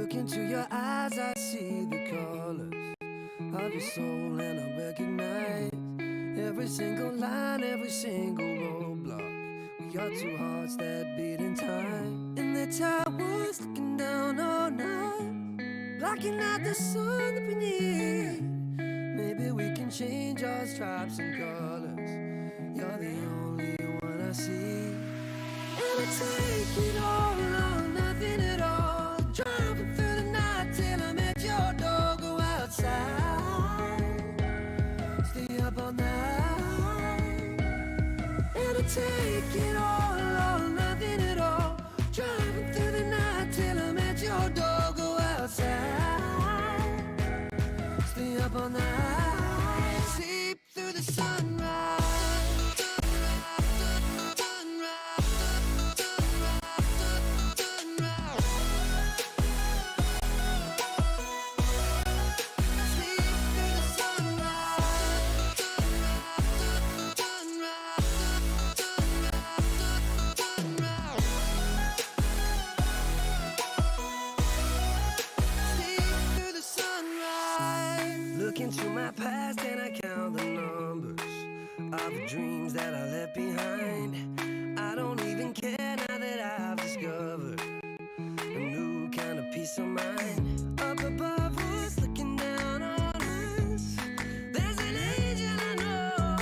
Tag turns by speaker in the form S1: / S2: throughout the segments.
S1: Look into your eyes, I see the colors of your soul, and I recognize every single line, every single roadblock. We are two hearts that beat in time, and the towers looking down all night, blocking out the sun that we need. Maybe we can change our stripes and colors. You're the only one I see. And I take it all or nothing at all, driving through the night till I'm at your door. Go outside, stay up all night. And I take it all or nothing at all, driving through the night till I'm at your door. Go outside, stay up all night, sleep through the sunrise. Look into my past and I count the numbers of the dreams that I left behind. I don't even care now that I've discovered a new kind of peace of mind. Up above us, looking down on us, there's an angel I know.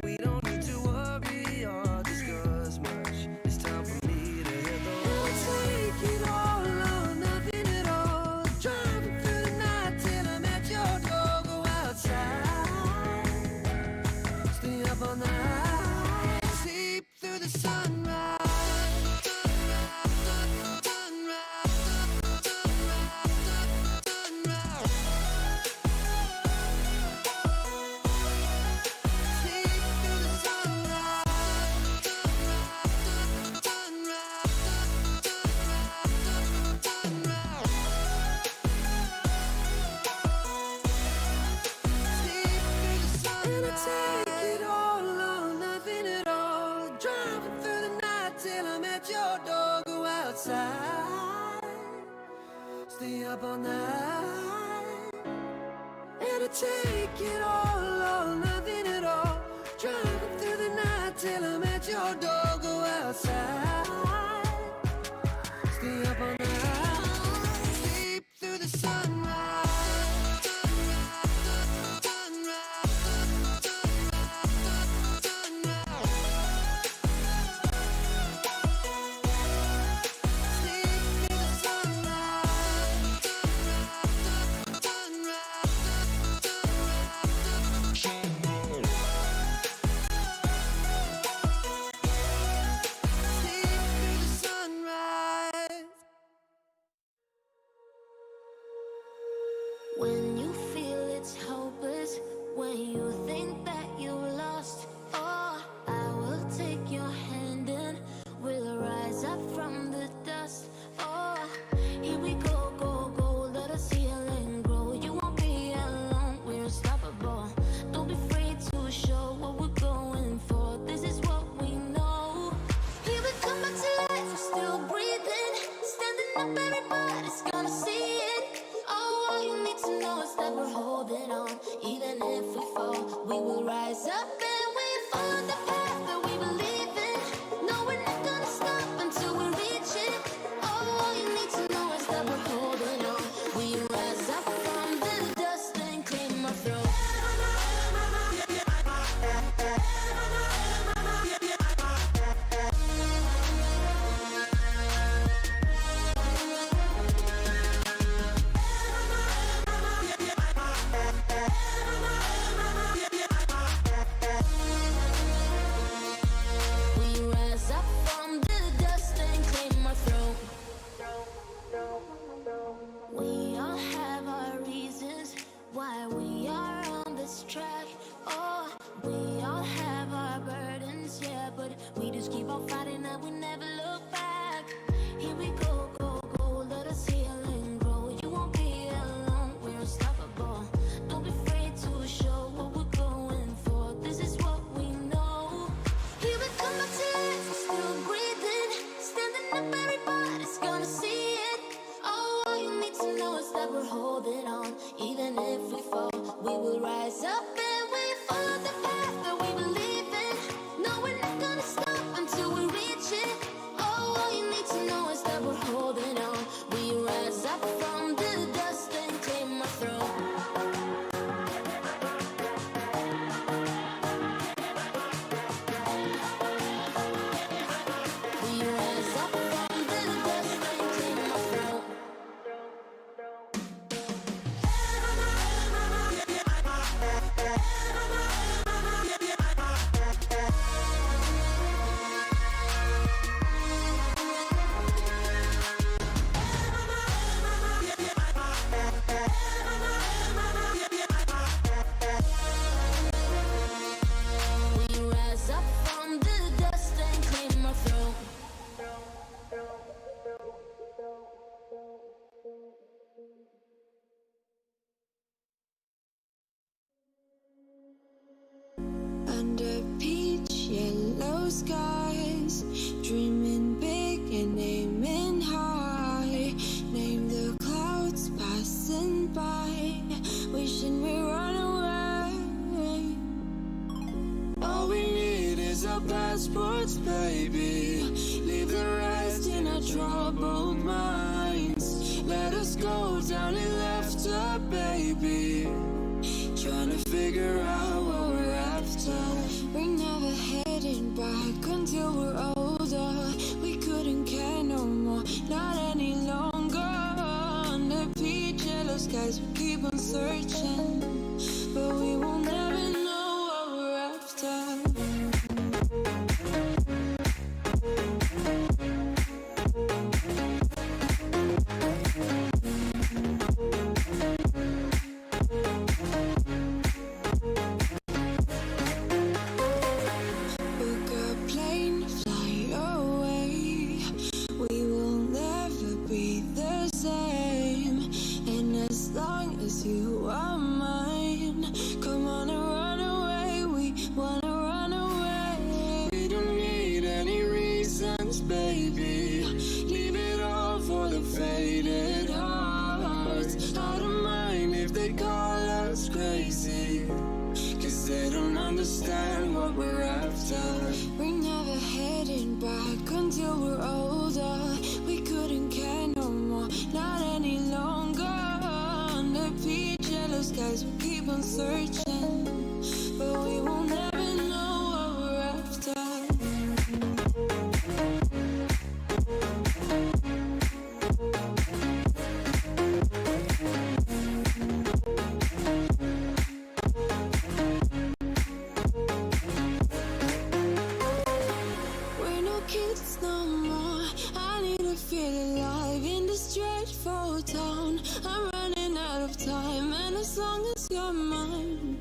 S1: We don't need to worry or discuss much. It's time for me to hit the road. I'll take it all or nothing at all, driving through the night till I'm at your door. Go outside, stay up all night, sleep through the sunrise. Take it all or nothing at all, driving through the night till I'm at your door. Go outside, stay up all night. And I take it all or nothing at all, driving through the night till I'm at your door. Go outside, stay up all night, sleep through the sunrise.
S2: When you feel it's hopeless, when you think that you lost, oh, I will take your hand and we'll rise up from the dust. Oh, here we go, go, go, let us heal and grow. You won't be alone, we're unstoppable. Don't be afraid to show what we're going for. This is what we know. Here we come back to life, we're still breathing, standing up, everybody's gonna see it. Oh, all you need to know is that we're holding on. Even if we fall, we will rise up and we follow the path that we believe in. No, we're not gonna stop until we reach it. Oh, all you need to know is that we're holding on. We rise up from the dust and claim our throne. We all have our reasons why we are on this track. Oh, we all have our burdens, yeah, but we just keep on fighting and we never look back. Here we go, go, go, let us heal and grow. You won't be alone, we're unstoppable. Don't be afraid to show what we're going for. This is what we know. Here we come back to life, we're still breathing, standing up, everybody's gonna see it. Oh,
S3: blue skies, dreaming big and aiming high. Name the clouds passing by, wishing we run away. All we need is our passports, baby. Leave the rest in our troubled minds. Let us go down in laughter, baby. Trying to figure out what we're after. We're never heading back until we're older. We couldn't care no more, not any longer. Under peach yellow skies, we keep on searching, but we will never know what we're after. You are mine. Come on and run away. We wanna run away. We don't need any reasons, baby. Leave it all for the faded hearts. I don't mind if they call us crazy, 'cause they don't understand what we're after. We're never heading back until we're older. We couldn't care no more, not any longer. Peach yellow skies, we keep on searching, but we will never know what we're after. We're no kids no more. I need to feel alive in this dreadful town. I'm running out of time, and as long as you're mine,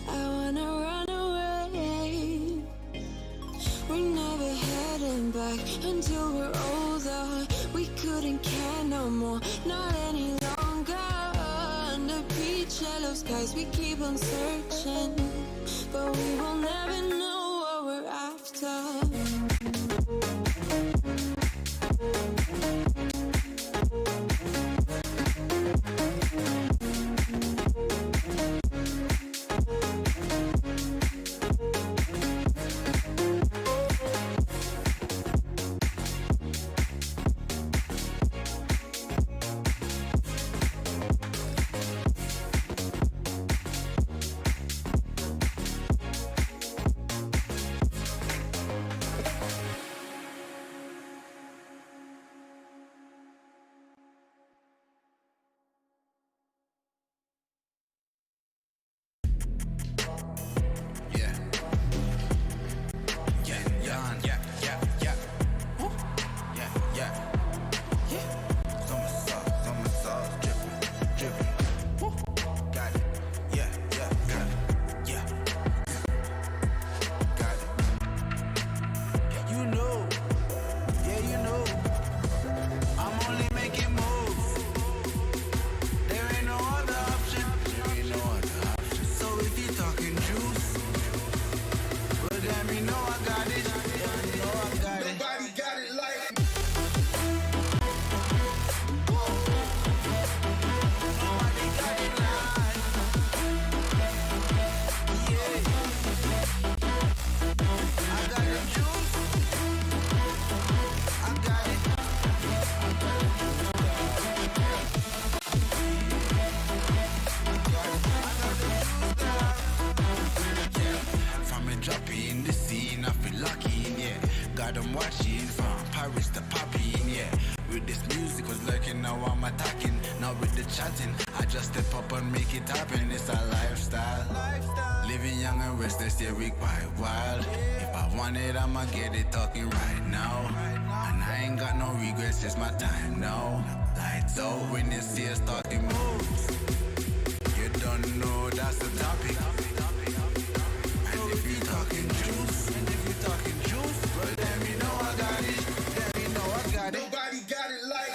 S3: I wanna run away. We're never heading back until we're older. We couldn't care no more, not any longer. Under peach yellow skies, we keep on searching, but we will never know what we're after.
S4: I just step up and make it happen, it's a lifestyle. Living young and restless, yeah, we quite wild. If I want it, I'ma get it talking right now. And I ain't got no regrets, it's my time now. Lights out when you see us talking moves. You don't know that's the topic. And if you talking juice, well then you know I got it. Then you know I got it. Nobody got it like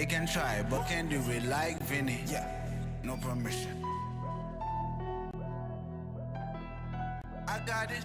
S4: They can try, but can do it like Vinny. Yeah, no permission. I got it.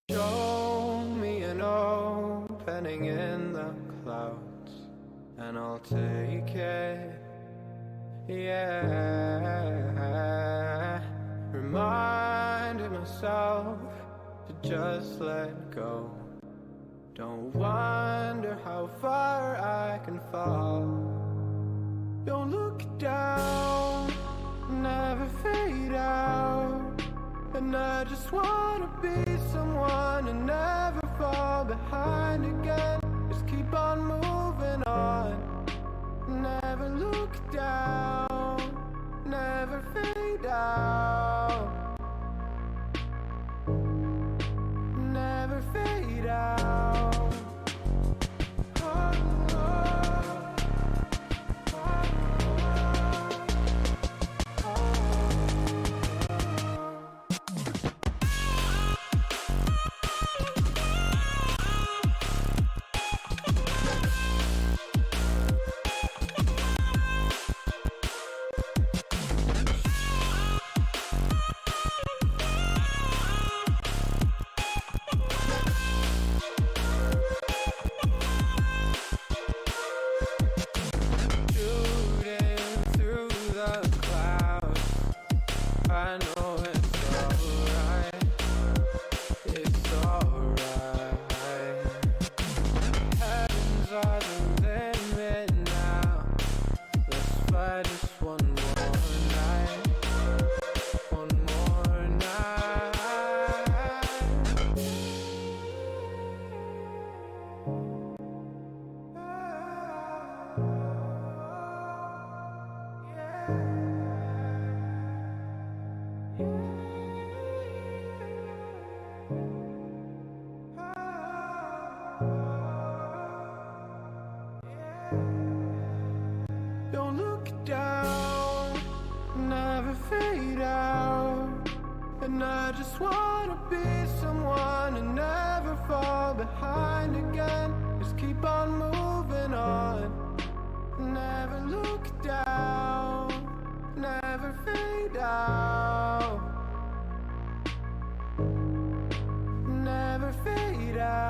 S5: Show me an opening in the clouds, and I'll take it. Yeah, reminding myself to just let go. Don't wonder how far I can fall. Don't look down, never fade out. And I just wanna be someone and never fall behind again. Just keep on moving on. Never look down, never fade out. Never fade out. Don't look down, never fade out. And I just wanna be someone and never fall behind again. Just keep on moving on. Never look down, never fade out. Never fade out.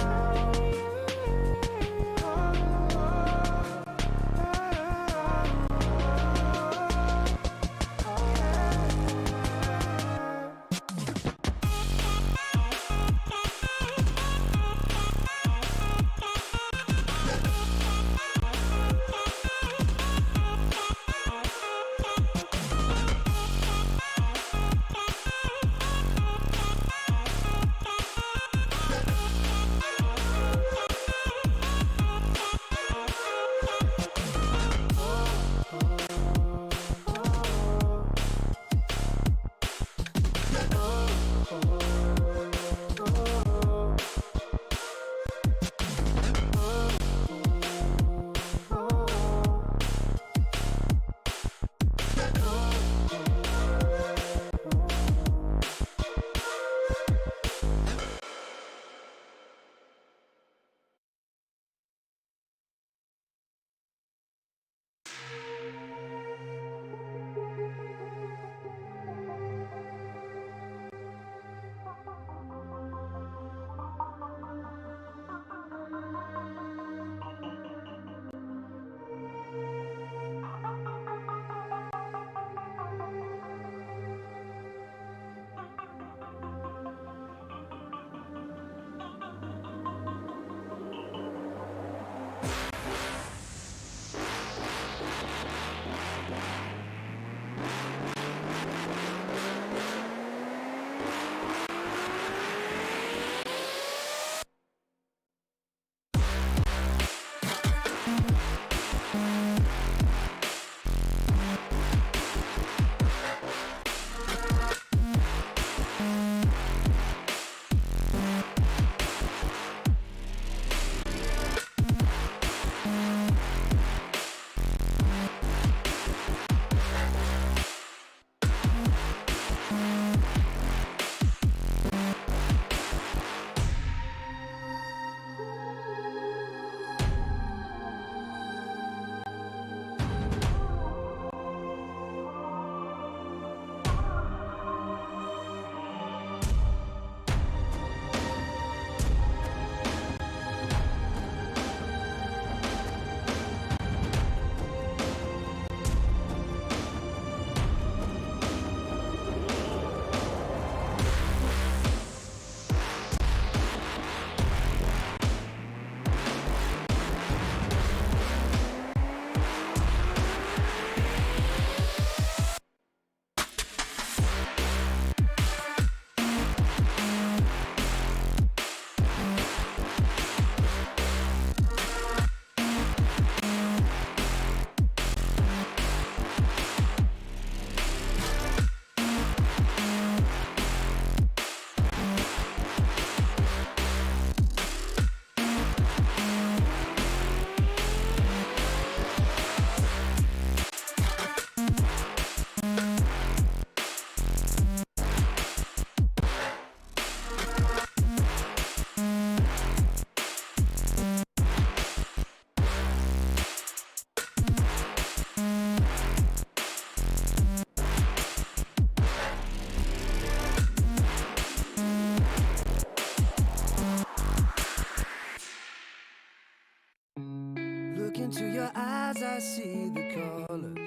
S1: into your eyes, I see the colors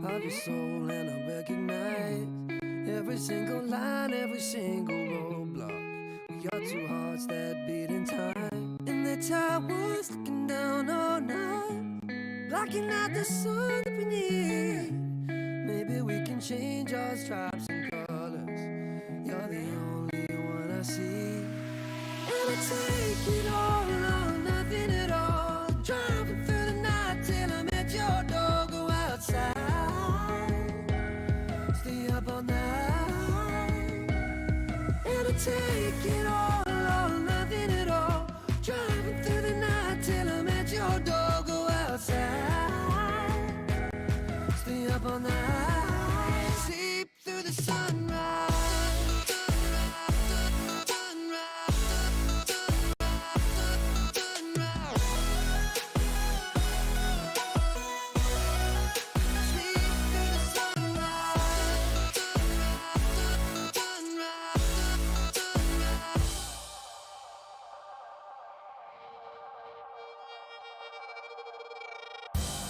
S1: of your soul, and I recognize every single line, every single roadblock. We are two hearts that beat in time. In the towers, looking down all night, blocking out the sun that we need. Maybe we can change our stripes and colors. You're the only one I see. And I take it all or nothing at all. Driving through the night till I'm at your door. Go outside, stay up all night. And I take it all or nothing at all. Driving through the night till I'm at your door. Go outside, stay up all night. Sleep through the sunrise.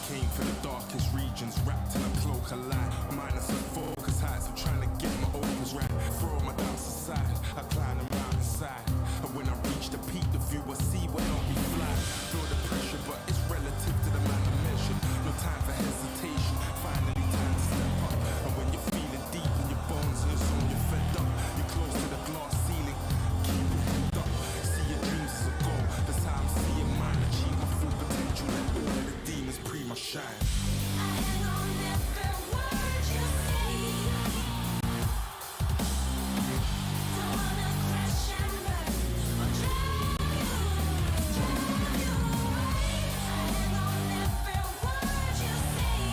S6: Came for the darkest regions, wrapped in a cloak of light. Minus the focus heights, I'm trying to get my opens right. Throw my doubts aside, I climb the mountainside. And when I reach the peak, the view I see will not be flat. Feel the pressure, but it's relative to the man I measured. No time for hesitation, finally time to step up. And when you're feeling deep in your bones and your soul, you're fed up. You're close to the glass ceiling, keep your head up. See your dreams as a goal, that's how I'm seeing mine. Achieve my full potential, let all of the demons pre my shine.
S2: I hang on every word you say. Don't wanna crash and burn or drown you away. I hang on every word you say. Don't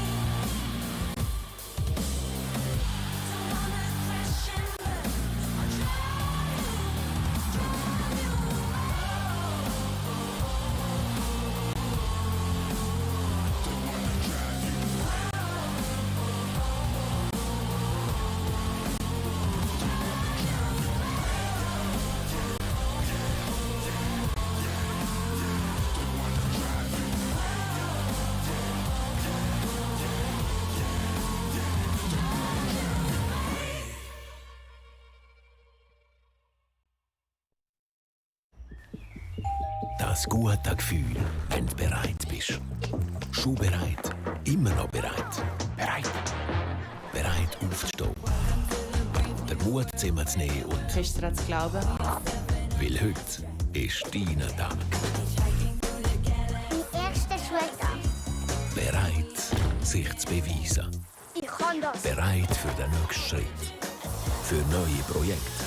S2: wanna crash and burn or drown you away.
S7: Das gute Gefühl, wenn du bereit bist. Schon bereit, immer noch bereit. Bereit. Bereit aufzustehen. Der Mut zusammenzunehmen und...
S8: Kannst du daran zu glauben?
S7: Weil heute ist dein Tag.
S9: Mein erster Schultag.
S7: Bereit, sich zu beweisen.
S9: Ich kann das.
S7: Bereit für den nächsten Schritt. Für neue Projekte.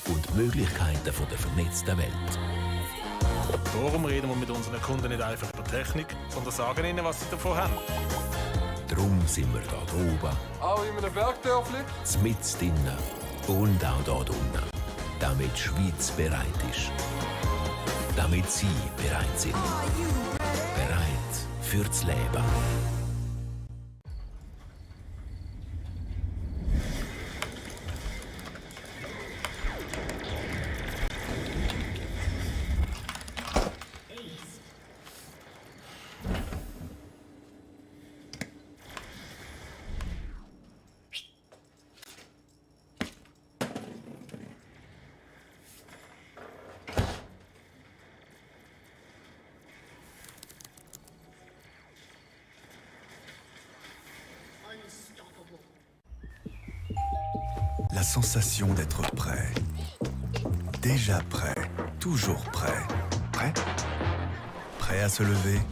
S7: Und die Möglichkeiten der vernetzten Welt.
S10: Darum reden wir mit unseren Kunden nicht einfach über Technik, sondern sagen ihnen, was sie davon haben.
S7: Darum sind wir da oben.
S5: Auch in einem Bergdörfli?
S7: Mitten drinnen und auch da unten. Damit die Schweiz bereit ist. Damit Sie bereit sind. Bereit fürs Leben.
S11: La sensation d'être prêt. Déjà prêt, toujours prêt. Prêt? Prêt à se lever,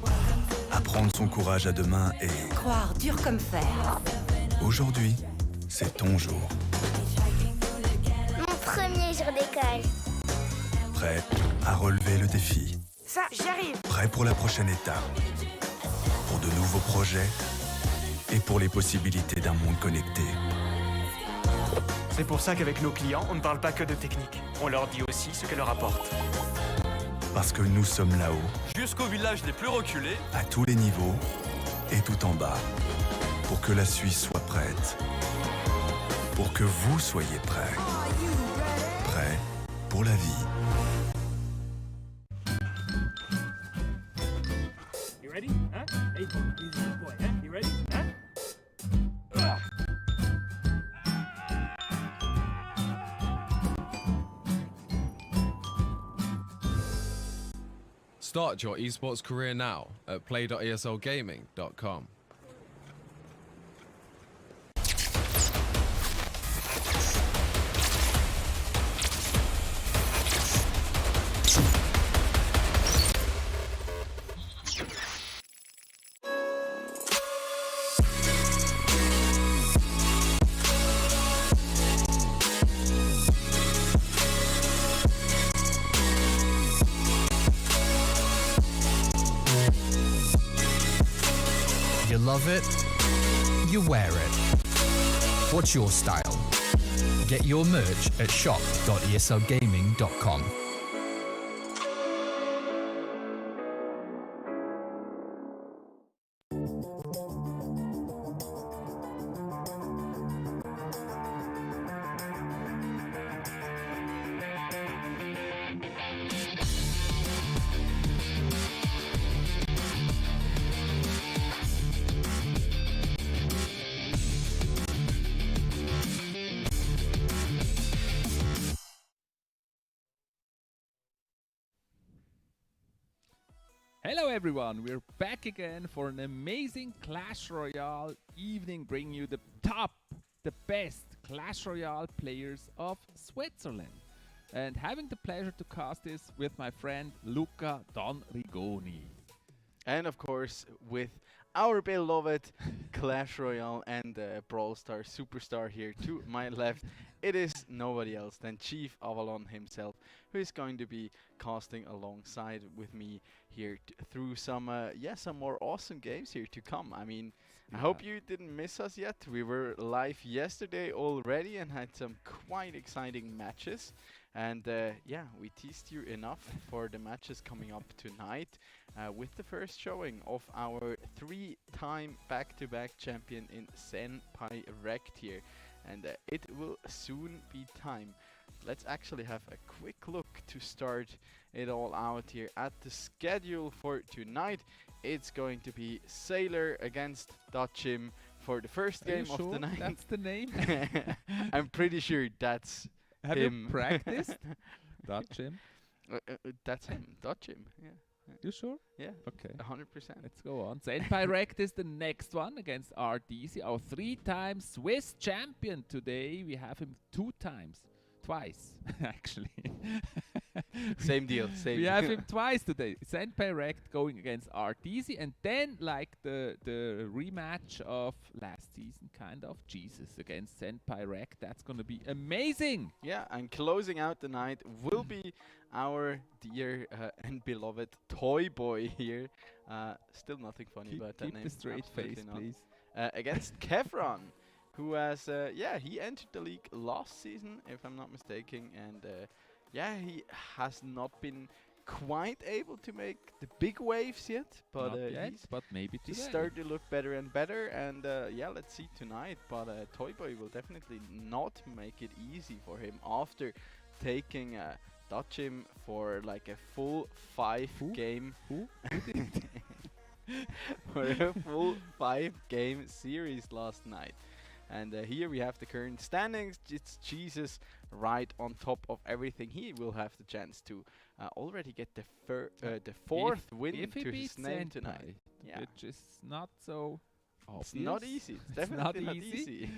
S11: à prendre son courage à deux mains et...
S8: Croire dur comme fer.
S11: Aujourd'hui, c'est ton jour.
S9: Mon premier jour d'école.
S11: Prêt à relever le défi.
S8: Ça, j'arrive.
S11: Prêt pour la prochaine étape. Pour de nouveaux projets et pour les possibilités d'un monde connecté.
S12: C'est pour ça qu'avec nos clients, on ne parle pas que de technique. On leur dit aussi ce qu'elle leur apporte.
S11: Parce que nous sommes là-haut,
S13: jusqu'aux villages les plus reculés,
S11: à tous les niveaux et tout en bas, pour que la Suisse soit prête. Pour que vous soyez prêts. Prêts pour la vie.
S12: You ready? Huh?
S14: Start your esports career now at play.eslgaming.com.
S15: You love it, you wear it. What's your style? Get your merch at shop.eslgaming.com.
S16: Hello everyone, we're back again for an amazing Clash Royale evening, bringing you the best Clash Royale players of Switzerland. And having the pleasure to cast this with my friend Luca Don Rigoni.
S17: And of course with our beloved Clash Royale and Brawl Star superstar here to my left, it is nobody else than Chief Avalon himself, who is going to be casting alongside with me here through some more awesome games here to come. I mean, I hope you didn't miss us yet. We were live yesterday already and had some quite exciting matches. And we teased you enough for the matches coming up tonight with the first showing of our 3-time back-to-back champion in Senpai Rect here. And it will soon be time. Let's actually have a quick look to start it all out here at the schedule for tonight. It's going to be Sailor against Dutchim for the first game of the night.
S16: That's the name?
S17: I'm pretty sure that's
S16: Have
S17: him.
S16: you practiced? Dutchim?
S17: That's him, Dutchim, yeah.
S16: You sure?
S17: Yeah.
S16: Okay.
S17: 100%.
S16: Let's go on. Senpai Rect is the next one against RDC, our 3-time Swiss champion today. We have him twice, actually.
S17: Same deal, same.
S16: We have him twice today. Senpai Rect going against RDC, and then like the rematch of last season, kind of, Jesus against Senpai Rect. That's gonna be amazing.
S17: Yeah, and closing out the night will be our dear and beloved Toy Boy here. Still nothing funny about that name.
S16: Keep the straight
S17: Absolutely
S16: face,
S17: not.
S16: please.
S17: Against Kevron, who has he entered the league last season, if I'm not mistaken, and he has not been quite able to make the big waves yet, but
S16: Not yet, but maybe
S17: he's
S16: today.
S17: starting to look better and better, and let's see tonight. But Toy Boy will definitely not make it easy for him after taking Dutchim for like a full 5-game for a full 5-game series last night. And here we have the current standings. It's Jesus right on top of everything. He will have the chance to already get the fourth win
S16: if he
S17: to
S16: beats
S17: his name
S16: Senpai,
S17: tonight. Yeah.
S16: which is not so obvious.
S17: It's not easy. It's definitely not easy.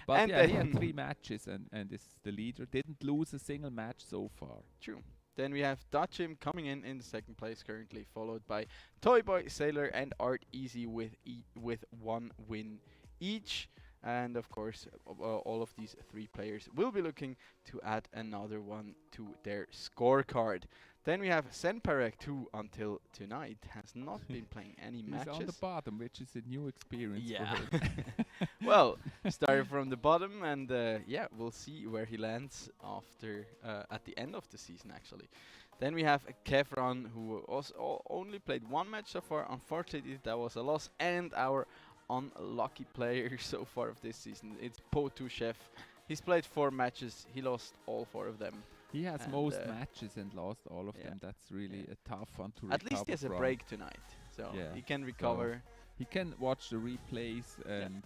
S16: But
S17: And
S16: yeah, he
S17: then
S16: had 3 matches and is the leader. Didn't lose a single match so far.
S17: True. Then we have Dutchim coming in second place currently, followed by Toy Boy, Sailor, and Art Easy with 1 win each. And of course, all of these 3 players will be looking to add another one to their scorecard. Then we have Senparek, who until tonight has not been playing any matches.
S16: He's on the bottom, which is a new experience
S17: Yeah.
S16: for him.
S17: Well, starting from the bottom, and we'll see where he lands after at the end of the season, actually. Then we have Kevron, who also only played 1 match so far. Unfortunately, that was a loss, and our unlucky player so far of this season, it's Potu Chef. He's played 4 matches. He lost all 4 of them.
S16: He has most matches and lost all of them. That's really a tough one to recover
S17: At least he has a
S16: from.
S17: break tonight, so he can recover.
S16: So he can watch the replays and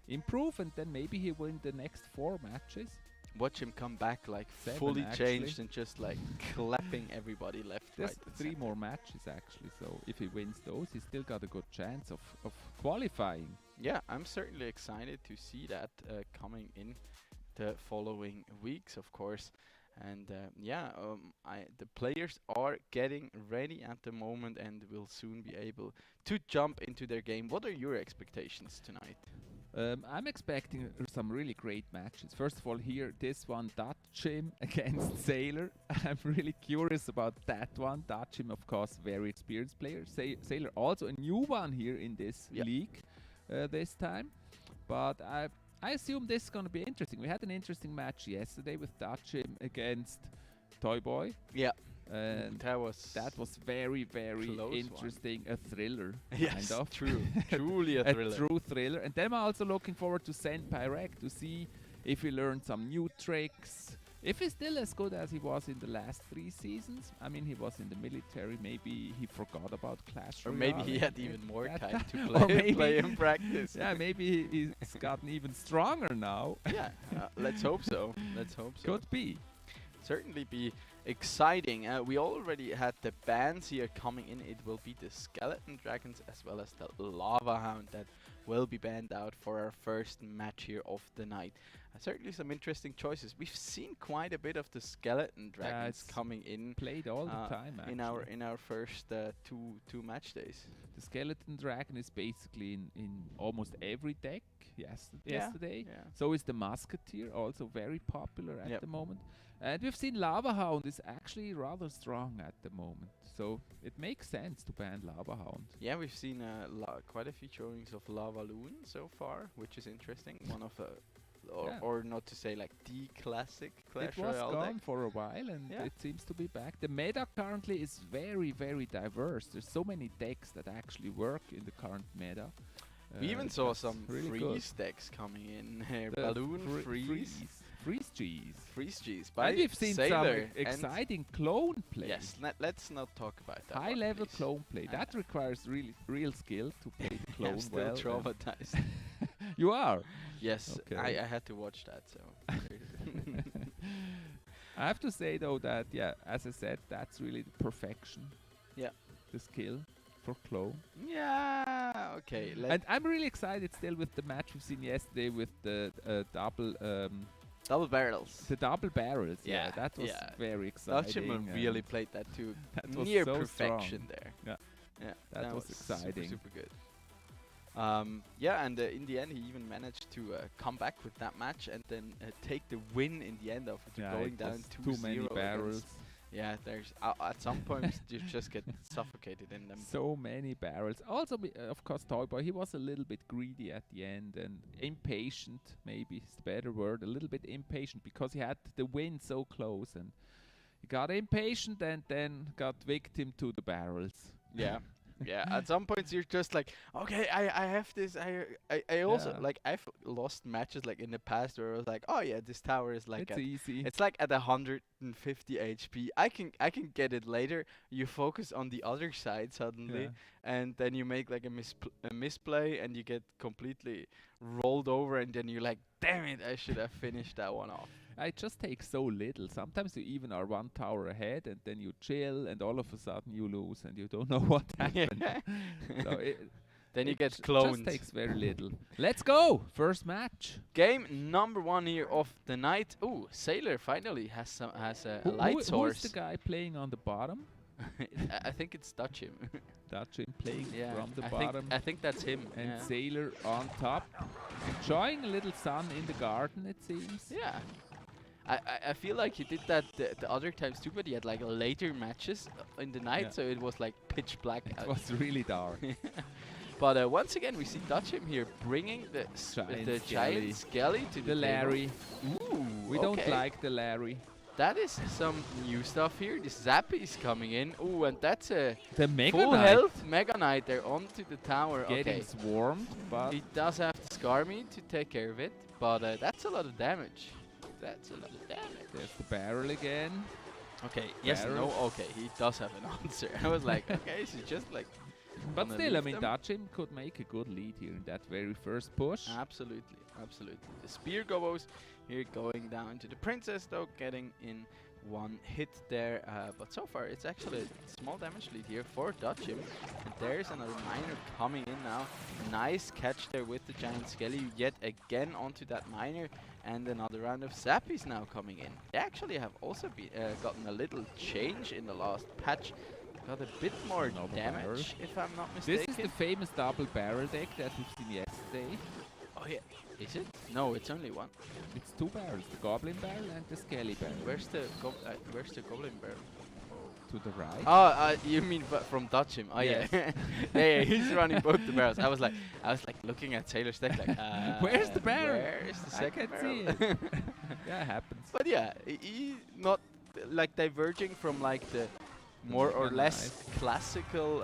S16: improve, and then maybe he win the next 4 matches.
S17: watch him come back like
S16: 7
S17: fully
S16: actually.
S17: changed and just like clapping everybody left,
S16: There's
S17: right. and
S16: 3
S17: center.
S16: more matches actually, so if he wins those, he's still got a good chance of qualifying.
S17: Yeah, I'm certainly excited to see that coming in the following weeks, of course. And the players are getting ready at the moment and will soon be able to jump into their game. What are your expectations tonight?
S16: I'm expecting some really great matches. First of all, here, this one, Dutchim against Sailor. I'm really curious about that one. Dutchim, of course, very experienced player. Sailor, also a new one here in this league this time. But I assume this is going to be interesting. We had an interesting match yesterday with Dutchim against Toy Boy.
S17: Yeah.
S16: And
S17: that was
S16: very, very interesting.
S17: One.
S16: A thriller.
S17: Yes,
S16: kind of.
S17: true. Truly a thriller.
S16: A true thriller. And then I'm also looking forward to Senpai Rec to see if he learned some new tricks. If he's still as good as he was in the last 3 seasons. I mean, he was in the military. Maybe he forgot about Clash Royale.
S17: Or maybe he had even more time to play in practice.
S16: Yeah, maybe he's gotten even stronger now.
S17: Yeah, let's hope so. Let's hope so.
S16: Could be.
S17: Certainly be exciting. We already had the bands here coming in. It will be the Skeleton Dragons as well as the Lava Hound that will be banned out for our first match here of the night. Certainly some interesting choices. We've seen quite a bit of the Skeleton Dragons coming in.
S16: Played all the time actually.
S17: in our first two match days.
S16: The Skeleton Dragon is basically in almost every deck yesterday.
S17: Yeah.
S16: So is the Musketeer, also very popular at the moment. And we've seen Lava Hound is actually rather strong at the moment. So it makes sense to ban Lava Hound.
S17: Yeah, we've seen quite a few showings of Lava Loon so far, which is interesting. One of or not to say like the classic Clash Royale deck.
S16: It was gone for a while and it seems to be back. The meta currently is very, very diverse. There's so many decks that actually work in the current meta.
S17: We even saw some
S16: really
S17: freeze decks coming in. Balloon freeze.
S16: Freeze cheese.
S17: Freeze cheese.
S16: And we've seen some exciting clone play.
S17: Yes, let's not talk about that.
S16: High level clone play. That requires real skill to play the clone
S17: I'm still traumatized.
S16: You are?
S17: Yes,
S16: okay.
S17: I had to watch that. So
S16: I have to say though that as I said, that's really the perfection.
S17: Yeah.
S16: The skill for clone.
S17: Yeah. Okay.
S16: And I'm really excited still with the match we've seen yesterday with the
S17: double barrels.
S16: The double barrels. Yeah, that was very exciting.
S17: Dutchman really played that to
S16: was
S17: near
S16: so
S17: perfection
S16: strong.
S17: there.
S16: Yeah. That was exciting.
S17: Super good. And in the end, he even managed to come back with that match and then take the win in the end of it, going down 2-0.
S16: Too many barrels.
S17: Yeah, there's at some points you just get suffocated in them.
S16: So many barrels. Also, of course, Toy Boy, he was a little bit greedy at the end and impatient, maybe is the better word, a little bit impatient because he had the win so close and he got impatient and then got victim to the barrels.
S17: Yeah. Yeah, at some points you're just like, okay, I have this. I also like I've lost matches like in the past where I was like, oh yeah, this tower is like
S16: it's easy.
S17: It's like at 150 HP. I can get it later. You focus on the other side suddenly, and then you make like a misplay, and you get completely rolled over, and then you're like, damn it, I should have finished that one off.
S16: It just takes so little. Sometimes you even are 1 tower ahead and then you chill and all of a sudden you lose and you don't know what happened. So
S17: then you get cloned.
S16: It just takes very little. Let's go! First match.
S17: Game number 1 here of the night. Ooh, Sailor finally has a light source.
S16: Who's the guy playing on the bottom?
S17: I think it's Dutchim.
S16: Dutchim playing from the bottom.
S17: I think that's him.
S16: And Sailor on top. Enjoying a little sun in the garden, it seems.
S17: Yeah. I feel like he did that the other times too, but he had like later matches in the night, so it was like pitch black.
S16: It was really dark.
S17: But once again, we see Dutchim here bringing the giant Skelly to the
S16: Larry.
S17: Ooh,
S16: we don't like the Larry.
S17: That is some new stuff here. The Zappy is coming in. Ooh, and that's a
S16: Mega
S17: full
S16: Knight.
S17: health Mega Knight there onto the tower.
S16: Getting swarmed, but
S17: he does have the Skarmy to take care of it, but that's a lot of damage. That's a lot of damage.
S16: There's the barrel again.
S17: Okay, yes, no, okay, he does have an answer. I was like, okay, she's just like
S16: But
S17: gonna
S16: still, I
S17: leave
S16: mean,
S17: them.
S16: Dachim could make a good lead here in that very first push.
S17: Absolutely, absolutely. The spear gobos here going down to the princess, though, getting in one hit there. But so far, it's actually a small damage lead here for Dachim. And there's another miner coming in now. Nice catch there with the giant skelly yet again onto that miner. And another round of zappies now coming in. They actually have also gotten a little change in the last patch. Got a bit more damage, if I'm not mistaken.
S16: This is the famous double barrel deck that we've seen yesterday.
S17: Oh yeah, is it? No, it's only one.
S16: It's two barrels, the goblin barrel and the skelly barrel.
S17: Where's the goblin barrel?
S16: To the right.
S17: Oh, you mean from Dachim? Oh
S16: Yes.
S17: yeah. Yeah, he's running both the barrels. I was like looking at Sailor's deck like,
S16: where's the barrel?
S17: Where's the second
S16: I
S17: barrel?
S16: can't see it. Yeah, it happens.
S17: But yeah, he not like diverging from like the more or less classical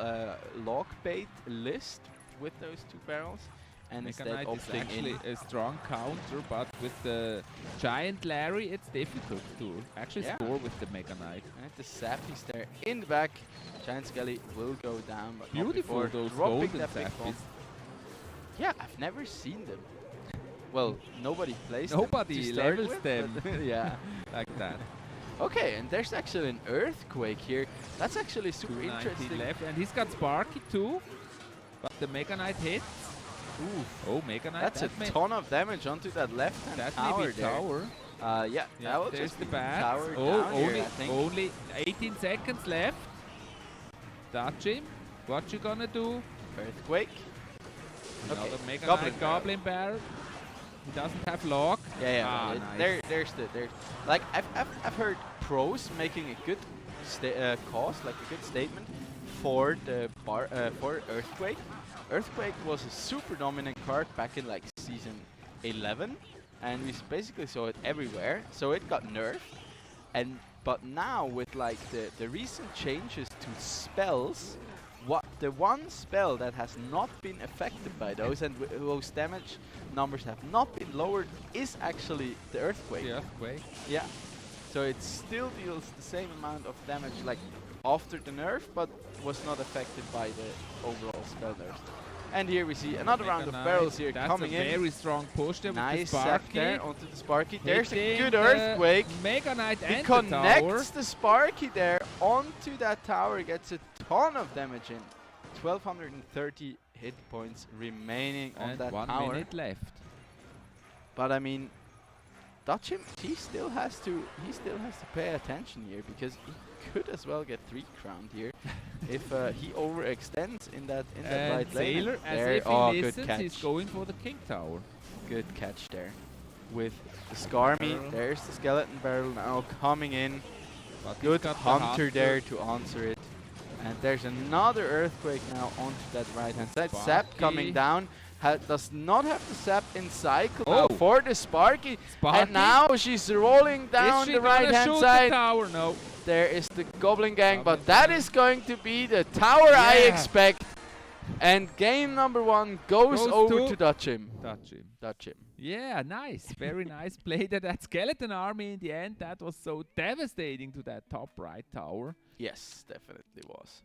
S17: log bait list with those two barrels. And
S16: Mega
S17: instead
S16: Knight is
S17: opting
S16: actually
S17: in.
S16: a strong counter, but with the giant Larry, it's difficult to actually score with the Mega Knight.
S17: And the Zappies there in the back. Giant Skelly will go down, but not
S16: Beautiful,
S17: before
S16: those
S17: dropping
S16: golden
S17: that big bomb.
S16: Zappies.
S17: Yeah, I've never seen them. Well, nobody plays
S16: Nobody
S17: them to start
S16: levels
S17: with,
S16: them.
S17: but yeah.
S16: Like that.
S17: Okay, and there's actually an earthquake here. That's actually super
S16: 290
S17: interesting.
S16: left, and he's got Sparky too, but the Mega Knight hits.
S17: Oof.
S16: Oh, Mega Knight.
S17: That's a ton of damage onto that left-hand
S16: That
S17: tower
S16: may be
S17: there.
S16: tower.
S17: Yeah, that will
S16: there's
S17: just
S16: the
S17: be
S16: bat.
S17: tower
S16: Oh,
S17: down here,
S16: only
S17: I think.
S16: only 18 seconds left. Dachim, what you gonna do?
S17: Earthquake.
S16: Another
S17: Okay,
S16: Mega
S17: Goblin
S16: Knight
S17: barrel.
S16: Goblin barrel. He doesn't have lock.
S17: Yeah,
S16: Ah,
S17: nice. There's like I've heard pros making a good cause, like a good statement for the for Earthquake. Earthquake was a super dominant card back in like season 11, and we basically saw it everywhere. So it got nerfed, but now with like the recent changes to spells, the one spell that has not been affected by those and whose damage numbers have not been lowered is actually the Earthquake.
S16: The Earthquake.
S17: Yeah. So it still deals the same amount of damage like after the nerf, but was not affected by the overall spell nerf. And here we see another round of barrels here coming in.
S16: That's a very strong push there with the
S17: Nice
S16: Sparky.
S17: sack there onto the Sparky. There's a
S16: Hitting
S17: good
S16: the
S17: Earthquake.
S16: Mega Knight
S17: He
S16: and the tower.
S17: connects the Sparky there onto that tower, gets a ton of damage in. 1230 hit points remaining on
S16: And
S17: that
S16: 1
S17: tower.
S16: minute left.
S17: But I mean, Dachim, he still has to pay attention here, because he could as well get 3 crowned here if he overextends in that right lane.
S16: Sailor, as
S17: There,
S16: if he
S17: good
S16: listens,
S17: catch.
S16: he's going for the King Tower.
S17: Good catch there. With the Skarmy,
S16: Barrel.
S17: there's the skeleton barrel now coming in.
S16: But he's
S17: Good
S16: got the
S17: hunter there to answer it. And there's another earthquake now onto that right hand side. Zap coming down. Does not have the Zap in cycle now for the Sparky. And now she's rolling down the right hand side.
S16: The tower? No.
S17: There is the Goblin Gang, but that is going to be the tower I expect. And game number 1 goes over to Dachim. Dachim.
S16: Yeah, nice. Very nice play there. That skeleton army in the end, that was so devastating to that top right tower.
S17: Yes, definitely was.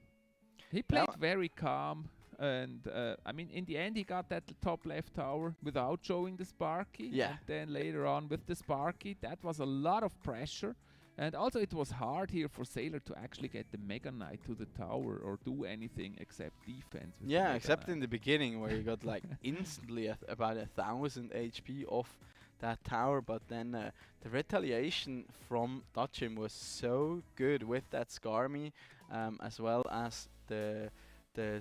S16: He played very calm. And I mean, in the end, he got that top left tower without showing the Sparky.
S17: Yeah.
S16: And then later on with the Sparky, that was a lot of pressure. And also it was hard here for Sailor to actually get the Mega Knight to the tower or do anything except defense. With the
S17: Yeah,
S16: Mega
S17: except
S16: Knight.
S17: in the beginning where he got like instantly about 1,000 HP off that tower. But then the retaliation from Dachim was so good with that Skarmy, as well as the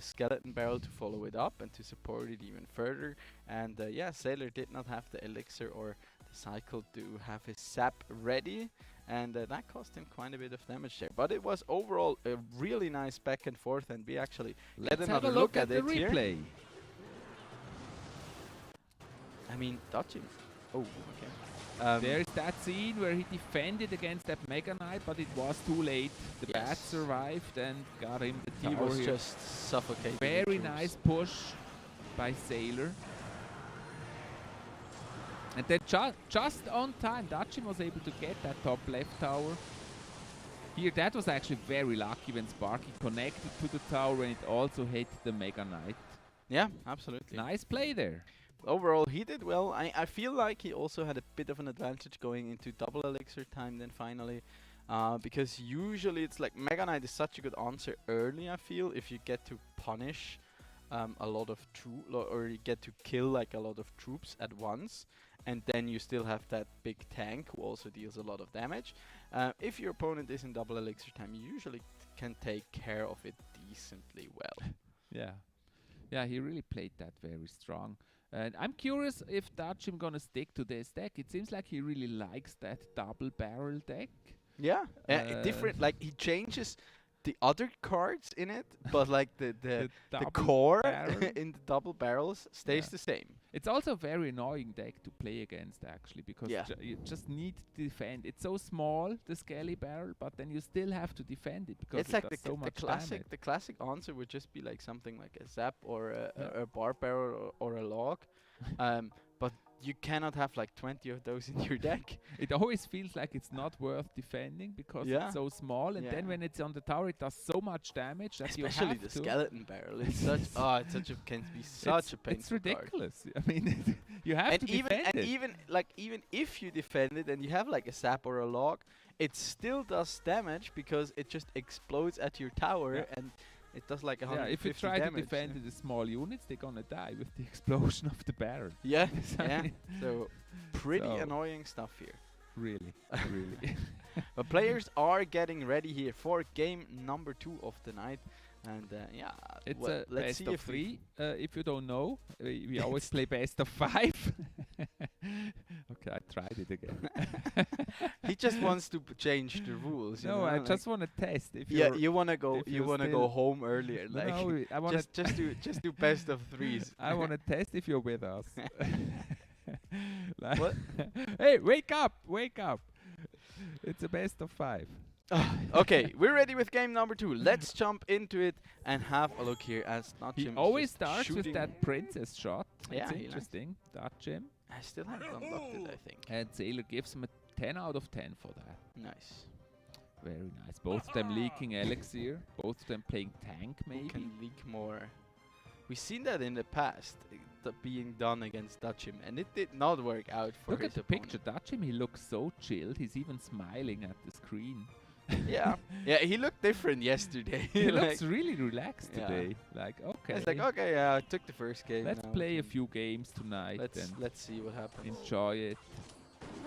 S17: skeleton barrel to follow it up and to support it even further. And yeah, Sailor did not have the elixir or the cycle to have his sap ready, and that cost him quite a bit of damage there. But it was overall a really nice back and forth, and we actually
S16: Let's
S17: get
S16: have
S17: another
S16: a look
S17: at
S16: the
S17: it here.
S16: replay.
S17: I mean, Dachim. Oh, okay.
S16: There's that scene where he defended against that Mega Knight, but it was too late. The bat survived and got him the
S17: He
S16: tower
S17: was
S16: here.
S17: just suffocating. the
S16: Very
S17: troops.
S16: nice push by Sailor. And then just on time, Dachim was able to get that top left tower. Here, that was actually very lucky when Sparky connected to the tower when it also hit the Mega Knight.
S17: Yeah, absolutely.
S16: Nice play there.
S17: Overall, he did well. I feel like he also had a bit of an advantage going into double elixir time then finally. Because usually it's like Mega Knight is such a good answer early, I feel, if you get to punish a lot of troops, or you get to kill like a lot of troops at once, and then you still have that big tank who also deals a lot of damage. If your opponent is in double elixir time, you usually can take care of it decently well.
S16: Yeah. Yeah, he really played that very strong. And I'm curious if Dutchim gonna stick to this deck. It seems like he really likes that double barrel deck.
S17: Yeah, different. Like he changes the other cards in it, but like the core in the double barrels stays the same.
S16: It's also a very annoying deck to play against actually, because you just need to defend. It's so small, the Skelly barrel, but then you still have to defend it because
S17: It's like
S16: does so much
S17: classic.
S16: damage.
S17: The classic answer would just be like something like a zap or a bar barrel or a log, but you cannot have like 20 of those in your deck.
S16: It always feels like it's not worth defending because it's so small, and then when it's on the tower, it does so much damage that you
S17: especially
S16: have
S17: the
S16: to.
S17: skeleton barrel. It's such can be such a painful
S16: It's ridiculous.
S17: card.
S16: I mean, you have to defend it.
S17: Even if you defend it and you have like a sap or a log, it still does damage because it just explodes at your tower and it does like 150
S16: if you try
S17: damage.
S16: to defend the small units, they're gonna die with the explosion of the barrel.
S17: Yeah, So pretty annoying stuff here.
S16: Really, really.
S17: But players are getting ready here for game number 2 of the night. And
S16: it's a
S17: let's see
S16: best of 3. If you don't know, we always play best of 5. Okay, I tried it again.
S17: He just wants to change the rules. You
S16: No,
S17: know?
S16: I
S17: like
S16: just want to test. If
S17: you wanna go, go home earlier.
S16: No,
S17: Like
S16: no, I wanna
S17: just do best of 3s.
S16: I want to test if you're with us.
S17: What?
S16: Hey, wake up! Wake up! It's a best of 5.
S17: Okay, we're ready with game number 2. Let's jump into it and have a look here as Dutchim
S16: He
S17: is
S16: always
S17: just
S16: starts with
S17: shooting.
S16: that princess shot.
S17: Yeah,
S16: It's
S17: he likes
S16: interesting. Dutchim.
S17: I still haven't unlocked it, I think.
S16: And Sailor gives him a 10 out of 10 for that.
S17: Nice.
S16: Very nice. Both of them leaking elixir. Both of them playing tank,
S17: Who
S16: maybe.
S17: can leak more? We've seen that in the past, being done against Dutchim, and it did not work out for
S16: Look
S17: his
S16: at the
S17: opponent.
S16: picture. Dutchim, he looks so chilled. He's even smiling at the screen.
S17: Yeah, he looked different yesterday.
S16: He
S17: like,
S16: looks really relaxed today. Like, okay.
S17: It's like, okay, yeah, I took the first game.
S16: Let's
S17: now
S16: play a
S17: can-
S16: few games tonight
S17: Let's see what happens.
S16: and enjoy it.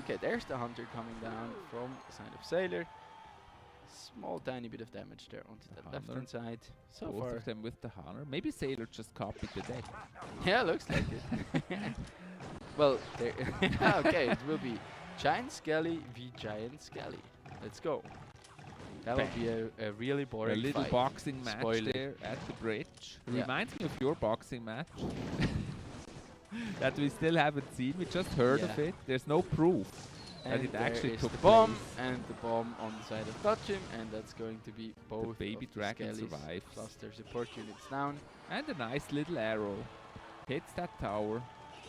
S17: Okay, there's the hunter coming down from the side of Sailor. Small tiny bit of damage there onto the left hand side. So
S16: Both
S17: far,
S16: of them with the hammer. Maybe Sailor just copied the deck.
S17: yeah, looks like it. Well, there. Okay, it will be Giant Skelly v Giant Skelly. Let's go. That will be a really boring
S16: A little
S17: fight.
S16: boxing match
S17: Spoiler.
S16: there at the bridge.
S17: Yeah.
S16: Reminds me of your boxing match. That we still haven't seen. We just heard of it. There's no proof that
S17: And
S16: it
S17: there
S16: actually
S17: is
S16: took
S17: the bomb
S16: place.
S17: and the bomb on the side of Dutchim, and that's going to be both
S16: baby
S17: of the
S16: dragon
S17: Skellies
S16: survives.
S17: plus their support units down.
S16: And a nice little arrow. Hits that tower.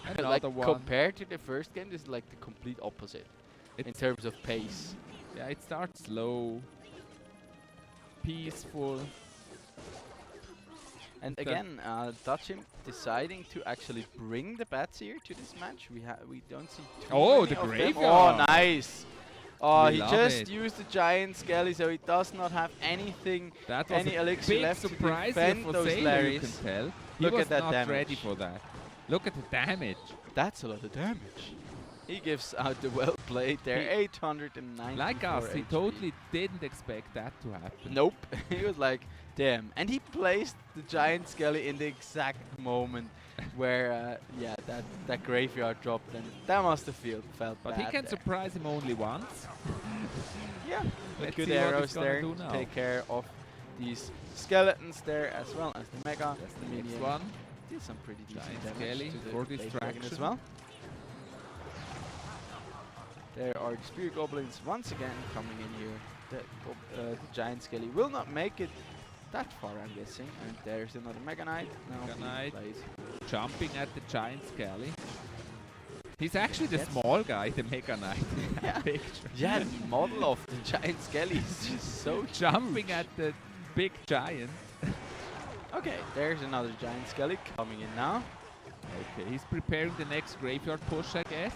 S17: Like
S16: Another one.
S17: compared to the first game, this is like the complete opposite in terms of pace.
S16: Yeah, it starts slow. Peaceful.
S17: And
S16: Okay.
S17: again, Dutchim deciding to actually bring the bats here to this match. We don't see too
S16: Oh,
S17: many
S16: the
S17: of them.
S16: graveyard.
S17: Oh, nice. Oh,
S16: We
S17: he
S16: love
S17: just
S16: it.
S17: used the giant skelly, so he does not have anything,
S16: That was
S17: any
S16: a
S17: elixir
S16: big
S17: left to
S16: surprise here
S17: defend
S16: for
S17: those
S16: Sailor, you
S17: Larrys.
S16: can tell. He
S17: Look
S16: was
S17: at that
S16: not
S17: damage.
S16: ready for that. Look at the damage.
S17: That's a lot of damage. He gives out the well played there, 890.
S16: Like us, he totally didn't expect that to happen.
S17: Nope. He was like, damn. And he placed the giant skelly in the exact moment where, that graveyard dropped, and that must have felt
S16: But
S17: bad
S16: he can
S17: there.
S16: surprise him only once.
S17: Yeah,
S16: Let's
S17: good
S16: see what
S17: arrows
S16: he's gonna
S17: there
S16: do
S17: to
S16: now.
S17: take care of these skeletons there, as well as the mega.
S16: That's
S17: the
S16: the next
S17: minion.
S16: one.
S17: Did some pretty decent
S16: Giant
S17: damage
S16: Skelly
S17: to the
S16: for
S17: Blade Dragon as
S16: distraction.
S17: well. There are the Spear Goblins once again coming in here. The Giant Skelly will not make it that far, I'm guessing. And there's another Mega Knight. Now
S16: Mega
S17: being
S16: Knight.
S17: played.
S16: Jumping at the giant Skelly. He's actually the
S17: Yes.
S16: small guy, the Mega Knight.
S17: Yeah.
S16: Picture.
S17: Yeah, the model of the giant skelly is just so
S16: Jumping
S17: huge.
S16: at the big giant.
S17: Okay, there's another giant skelly coming in now.
S16: Okay, he's preparing the next graveyard push, I guess.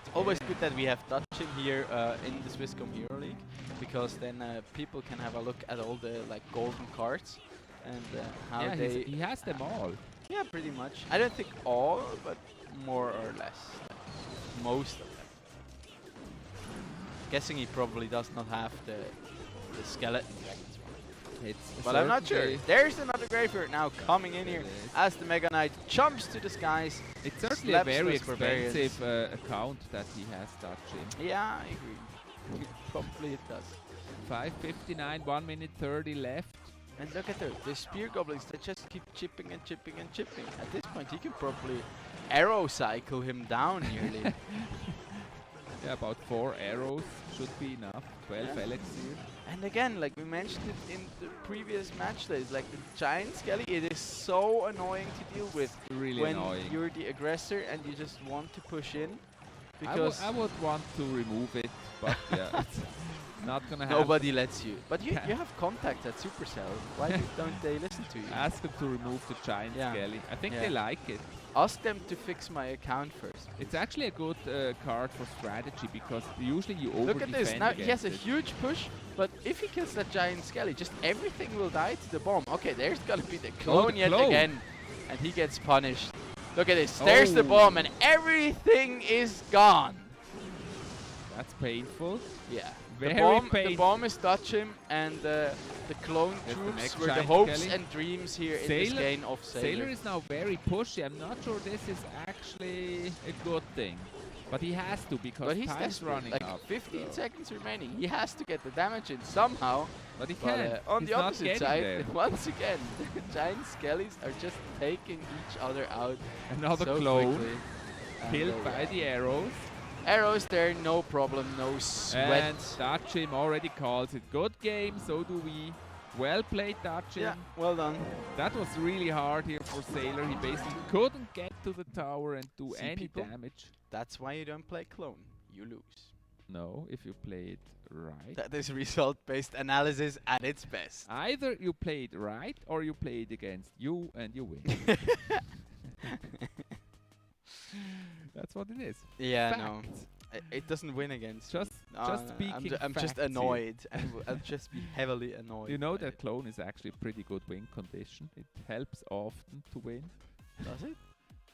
S17: It's always good that we have touched him here in the Swisscom Heroleague, because then people can have a look at all the like golden cards and how
S16: Yeah,
S17: they.
S16: he has them all.
S17: Yeah, pretty much. I don't think all, but more or less. Most of them. Guessing he probably does not have the skeleton dragons one. But I'm not sure. There's another graveyard now coming in here as the Mega Knight jumps to the skies.
S16: It's certainly a
S17: slaps
S16: very
S17: those barbarians.
S16: expensive account that he has touching.
S17: Yeah, I agree. Probably it does.
S16: 5:59, 1 minute 30 left.
S17: And look at the spear goblins, they just keep chipping and chipping and chipping. At this point, he can probably arrow cycle him down nearly.
S16: Yeah, about 4 arrows should be enough. 12 elixir.
S17: And again, like we mentioned it in the previous match days, like the giant skelly, it is so annoying to deal with
S16: Really
S17: when
S16: annoying.
S17: you're the aggressor and you just want to push in.
S16: I
S17: Because
S16: would want to remove it, but yeah, it's not gonna happen.
S17: nobody lets you. But you have contacts at Supercell. Why don't they listen to you?
S16: Ask them to remove the giant skelly. I think they like it.
S17: Ask them to fix my account first.
S16: It's actually a good card for strategy because usually you over
S17: Look at this, now he has a huge push, but if he kills that giant skelly, just everything will die to the bomb. Okay, there's gonna be the clone yet again, and he gets punished. Look at this, there's the bomb, and everything is gone.
S16: That's painful.
S17: Yeah,
S16: Very
S17: the
S16: painful.
S17: bomb is touching, and the clone
S16: That's the
S17: troops
S16: next
S17: were the
S16: giant
S17: hopes
S16: skelly.
S17: and dreams here in this game of Sailor.
S16: Is now very pushy. I'm not sure this is actually a good thing. But he has to because
S17: But he's
S16: time's
S17: desperate,
S16: running
S17: like
S16: up.
S17: 15 seconds remaining. He has to get the damage in somehow.
S16: But he can't.
S17: On
S16: He's
S17: the
S16: not
S17: opposite
S16: getting
S17: side,
S16: there.
S17: once again, the giant skellies are just taking each other out.
S16: Another
S17: so
S16: clone
S17: quickly. And
S16: killed by the arrows.
S17: Arrows there, no problem, no sweat.
S16: And Dachim already calls it. Good game, so do we. Well played, Dachim.
S17: Yeah, well done.
S16: That was really hard here for Sailor. He basically couldn't get to the tower and do
S17: See,
S16: any
S17: people?
S16: damage.
S17: That's why you don't play clone. You lose.
S16: No, if you play it right.
S17: That is result-based analysis at its best.
S16: Either you play it right or you play it against you and you win. That's what it is.
S17: Yeah,
S16: Fact.
S17: no. It doesn't win against.
S16: Just speaking
S17: I'm just
S16: facts here.
S17: annoyed. I'll just be heavily annoyed.
S16: You know
S17: by
S16: that
S17: it.
S16: clone is actually a pretty good win condition. It helps often to win.
S17: Does it?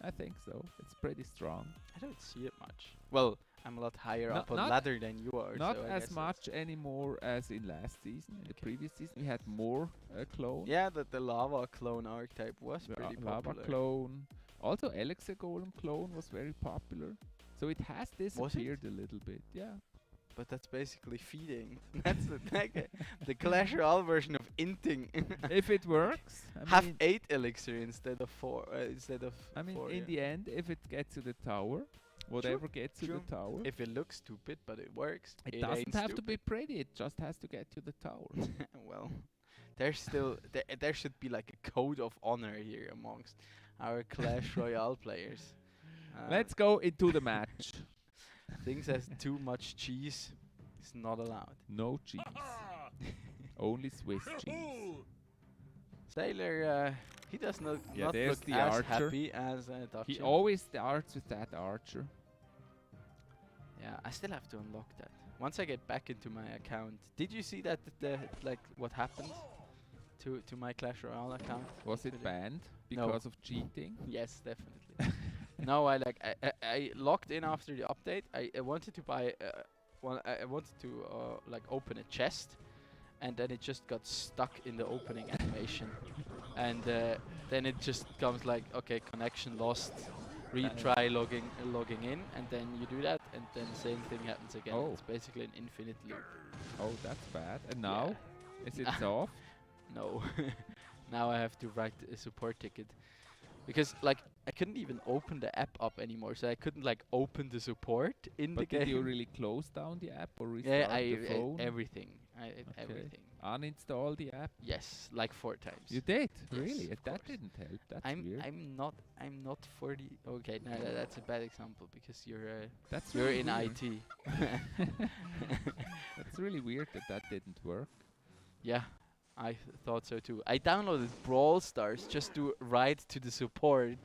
S16: I think so. It's pretty strong.
S17: I don't see it much. Well, I'm a lot higher up on ladder than you are.
S16: Not
S17: so I
S16: as
S17: guess
S16: much anymore as in last season. In the previous season, we had more clone.
S17: Yeah, the lava clone archetype was pretty
S16: Lava
S17: popular.
S16: clone. Also, Elixir Golem clone was very popular. So it has disappeared a little bit. Yeah.
S17: But that's basically feeding. That's the Clash Royale version of inting.
S16: If it works,
S17: have 8 elixir instead of 4.
S16: I mean,
S17: 4,
S16: in the end, if it gets to the tower, whatever gets to the tower.
S17: If it looks stupid, but it works.
S16: It
S17: ain't
S16: doesn't have to be
S17: stupid.
S16: pretty. It just has to get to the tower.
S17: Well, there's still there should be like a code of honor here amongst our Clash Royale players.
S16: Let's go into the match.
S17: Things as too much cheese is not allowed.
S16: No cheese. Only Swiss cheese.
S17: Sailor, he does not
S16: Yeah,
S17: not
S16: there's
S17: look
S16: the
S17: as
S16: archer.
S17: happy as
S16: He
S17: Dachim.
S16: always starts with that archer.
S17: Yeah, I still have to unlock that. Once I get back into my account. Did you see that like what happened to my Clash Royale account?
S16: Was it banned
S17: No.
S16: because of cheating?
S17: Yes, definitely. No, I logged in after the update. I wanted to buy I wanted to like open a chest, and then it just got stuck in the opening animation, and then it just comes like, okay, connection lost. Retry logging in, and then you do that, and then the same thing happens again.
S16: Oh.
S17: It's basically an infinite loop.
S16: Oh, that's bad. And now? Is it soft?
S17: No. Now I have to write a support ticket. Because like I couldn't even open the app up anymore, so I couldn't like open the support in
S16: But
S17: the game.
S16: did you really close down the app or restart
S17: Yeah,
S16: the phone?
S17: everything. I did everything.
S16: Uninstall the app?
S17: Yes, like 4 times.
S16: You did?
S17: Yes,
S16: Really?
S17: of
S16: That
S17: course.
S16: didn't help. That's
S17: I'm
S16: weird.
S17: I'm not for the. Okay, no, that's a bad example because you're
S16: That's
S17: you're
S16: really
S17: in
S16: weird.
S17: IT.
S16: That's really weird that didn't work.
S17: Yeah, I thought so too. I downloaded Brawl Stars just to write to the support.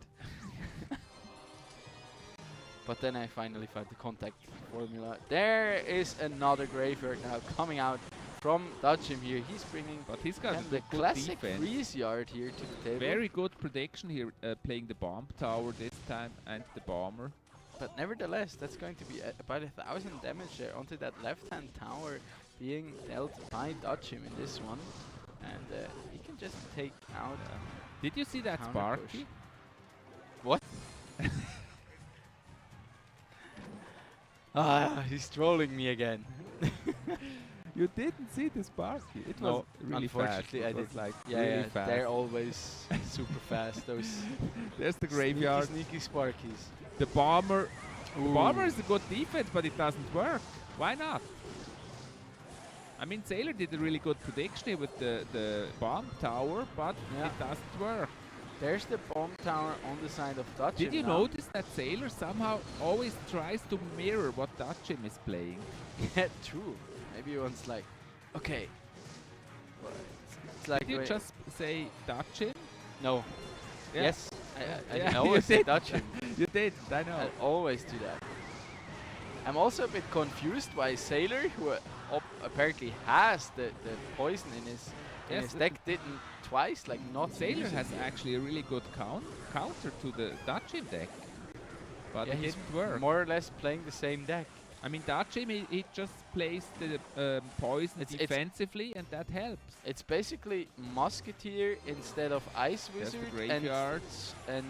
S17: But then I finally found the contact formula. There is another graveyard now coming out from Dutchim here. He's bringing
S16: he's got
S17: the
S16: good
S17: classic
S16: defense.
S17: freeze yard here to the table.
S16: Very good prediction here, playing the bomb tower this time and the bomber.
S17: But nevertheless, that's going to be about 1,000 damage there onto that left-hand tower being dealt by Dutchim in this one. And he can just take out...
S16: Did you see that
S17: counter
S16: Sparky?
S17: push. What? Ah, he's trolling me again.
S16: You didn't see the Sparky? It
S17: No,
S16: was really
S17: unfortunately
S16: fast.
S17: I
S16: It was
S17: did.
S16: like
S17: Yeah,
S16: really
S17: yeah,
S16: fast.
S17: they're always super fast. Those
S16: There's the graveyard.
S17: sneaky Sparkies.
S16: The bomber. The
S17: Ooh.
S16: bomber is a good defense, but it doesn't work. Why not? I mean, Sailor did a really good prediction here with the bomb tower, but it doesn't work.
S17: There's the bomb tower on the side of Dutchim.
S16: Did you
S17: now.
S16: notice that Sailor somehow always tries to mirror what Dutchim is playing?
S17: Yeah, true. Maybe one's like, okay. It's like
S16: Did you just say Dutchim?
S17: No.
S16: Yeah.
S17: Yes,
S16: Yeah,
S17: I always say
S16: you did.
S17: Dutchim.
S16: You did, I know.
S17: I always do that. I'm also a bit confused why Sailor, who apparently has the poison in his
S16: Yes,
S17: deck, didn't twice, like not
S16: Sailor
S17: use
S16: has
S17: it.
S16: actually a really good counter to the Dutchim deck. But
S17: Yeah,
S16: it
S17: he's
S16: didn't work.
S17: more or less playing the same deck.
S16: I mean, Dutchim, he just plays the poison
S17: It's
S16: defensively, and that helps.
S17: It's basically Musketeer instead of Ice
S16: There's the
S17: Wizard
S16: graveyards.
S17: and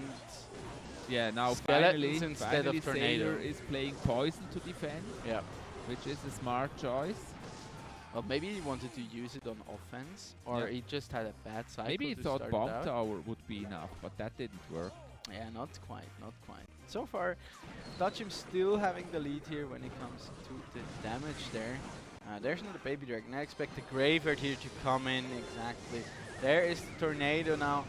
S16: yeah, now
S17: Skeletons instead
S16: finally
S17: of Tornado.
S16: Sailor is playing poison to defend.
S17: Yeah.
S16: Which is a smart choice.
S17: Well, maybe he wanted to use it on offense, or
S16: Yeah.
S17: he just had a bad cycle.
S16: Maybe he
S17: to
S16: thought
S17: start
S16: bomb
S17: it out.
S16: tower would be enough, but that didn't work.
S17: Yeah, not quite, not quite. So far, Dutchim still having the lead here when it comes to the damage there. There's another Baby Dragon. I expect the Graveyard here to come in, exactly. There is the Tornado now,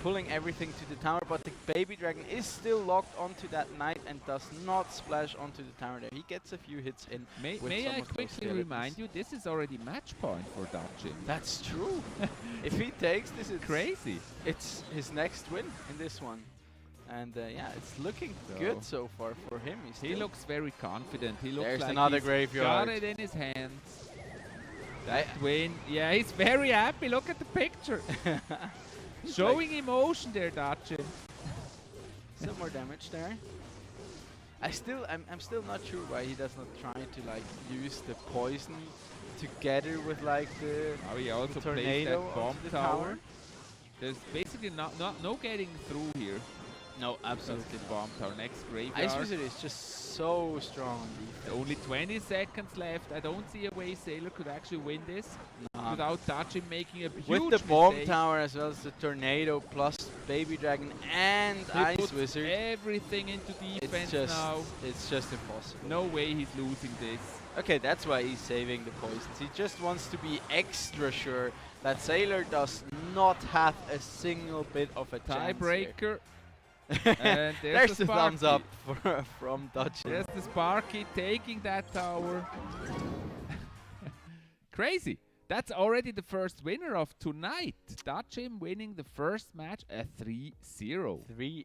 S17: pulling everything to the tower, but the Baby Dragon is still locked onto that Knight and does not splash onto the tower there. He gets a few hits in.
S16: May
S17: with
S16: I
S17: some of those
S16: quickly
S17: skeletons.
S16: remind you, this is already match point for Dutchim.
S17: That's true. If he takes this, it's
S16: crazy.
S17: It's his next win in this one. And yeah, it's looking good so far for him.
S16: He looks very confident. He looks
S17: There's
S16: like
S17: another
S16: he's
S17: graveyard.
S16: got it in his hands. That win. Yeah, he's very happy. Look at the picture. Showing emotion there, Dutchim.
S17: Some more damage there. I'm still not sure why he does not try to like use the poison together with like the
S16: Oh, he also plays
S17: tornado
S16: that bomb
S17: onto the
S16: tower. There's basically no getting through here.
S17: No, absolutely
S16: That's the bomb tower. Next graveyard.
S17: Ice Wizard is just so strong on defense.
S16: Only 20 seconds left. I don't see a way Sailor could actually win this
S17: Nah.
S16: without Dutchim making a huge
S17: With the bomb
S16: mistake.
S17: tower as well as the tornado plus Baby Dragon and
S16: He
S17: Ice
S16: puts
S17: Wizard.
S16: everything into defense now.
S17: It's just impossible.
S16: No way he's losing this.
S17: Okay, that's why he's saving the poisons. He just wants to be extra sure that Sailor does not have a single bit of a chance here.
S16: Tiebreaker. And
S17: There's
S16: the
S17: the thumbs
S16: Sparky.
S17: up from Dutchim.
S16: There's the Sparky taking that tower. Crazy. That's already the first winner of tonight. Dutchim winning the first match at 3-0.
S17: 3-0.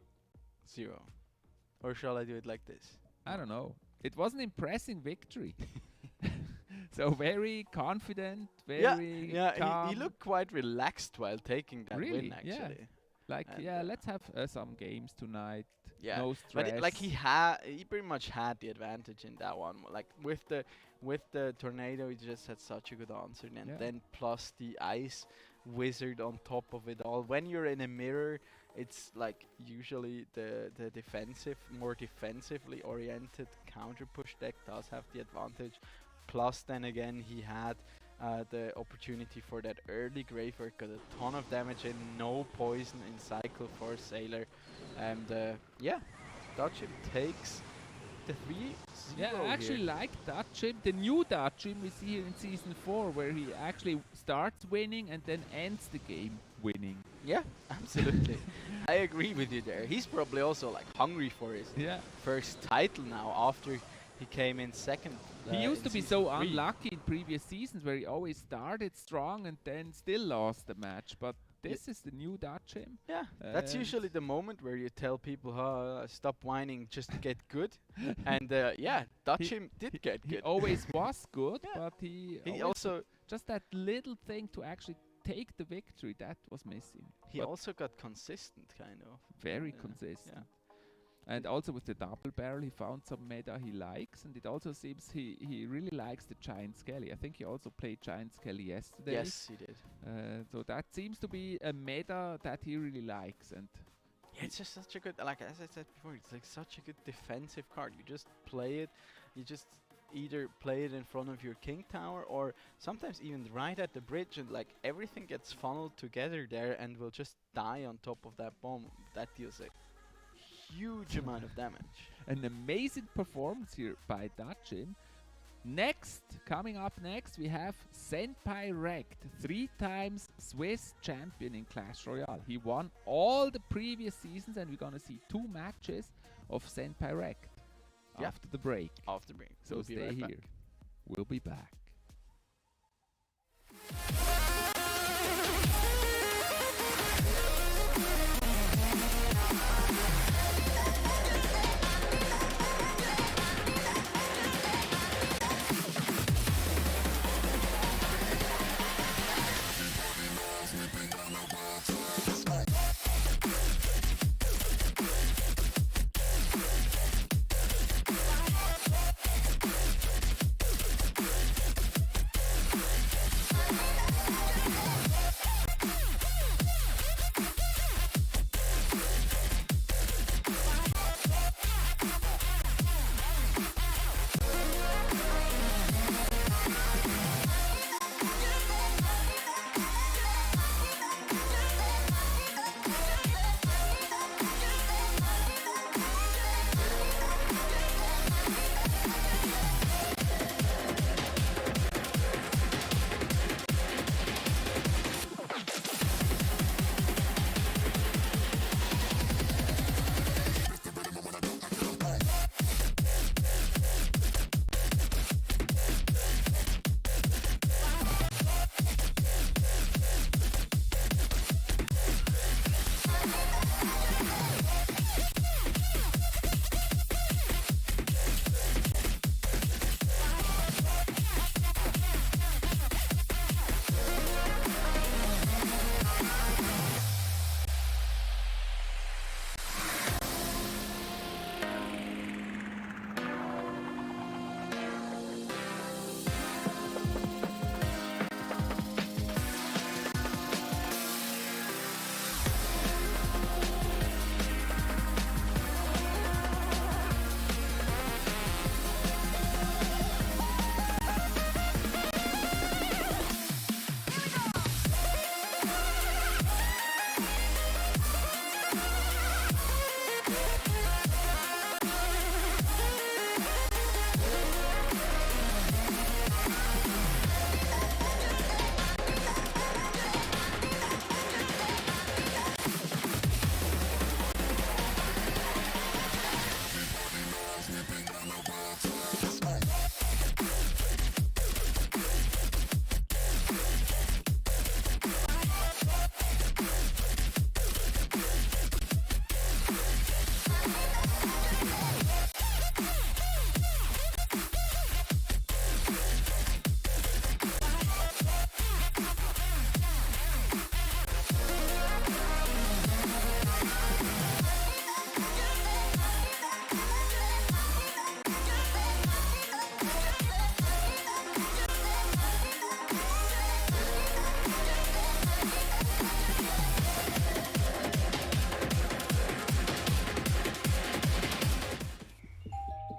S17: Or shall I do it like this?
S16: I don't know. It was an impressive victory. So very confident, very
S17: yeah.
S16: calm.
S17: He looked quite relaxed while taking that
S16: Really?
S17: win, actually.
S16: Yeah. Like,
S17: And,
S16: yeah, let's have some games tonight.
S17: Yeah,
S16: No
S17: but
S16: stress.
S17: like he pretty much had the advantage in that one. Like with the tornado, he just had such a good answer, and
S16: Yeah.
S17: then plus the Ice Wizard on top of it all. When you're in a mirror, it's like usually the more defensively oriented counter push deck does have the advantage. Plus, then again, he had the opportunity for that early graveyard, got a ton of damage in, no poison in cycle for Sailor, and yeah, Dutchim takes the 3-0
S16: Yeah, I actually
S17: here.
S16: like Dutchim, the new Dutchim we see here in Season 4, where he actually starts winning and then ends the game winning.
S17: Yeah, absolutely. I agree with you there. He's probably also like hungry for his first title now after he came in second.
S16: He used
S17: in
S16: to be
S17: season
S16: so
S17: 3.
S16: unlucky in previous seasons where he always started strong and then still lost the match, but this is the new Dutchim.
S17: Yeah, that's usually the moment where you tell people, stop whining, just get good. And yeah, Dutchim did get good.
S16: He always was good, but he always
S17: also
S16: just that little thing to actually take the victory that was missing.
S17: he
S16: But
S17: also got consistent, kind of.
S16: very consistent. And also with the double barrel, he found some meta he likes, and it also seems he really likes the Giant Skelly. I think he also played Giant Skelly yesterday.
S17: Yes, he did.
S16: So that seems to be a meta that he really likes. And
S17: Yeah, it's just such a good, like as I said before, it's like such a good defensive card. You just play it, you just either play it in front of your king tower or sometimes even right at the bridge, and like everything gets funneled together there and will just die on top of that bomb. That deals a huge amount of damage.
S16: An amazing performance here by Dutchim. Coming up next, we have Senpai Rekt, 3 times Swiss champion in Clash Royale. He won all the previous seasons, and we're gonna see 2 matches of Senpai Rekt after the break.
S17: After break.
S16: So
S17: We'll be
S16: stay
S17: right
S16: here.
S17: back.
S16: We'll be back.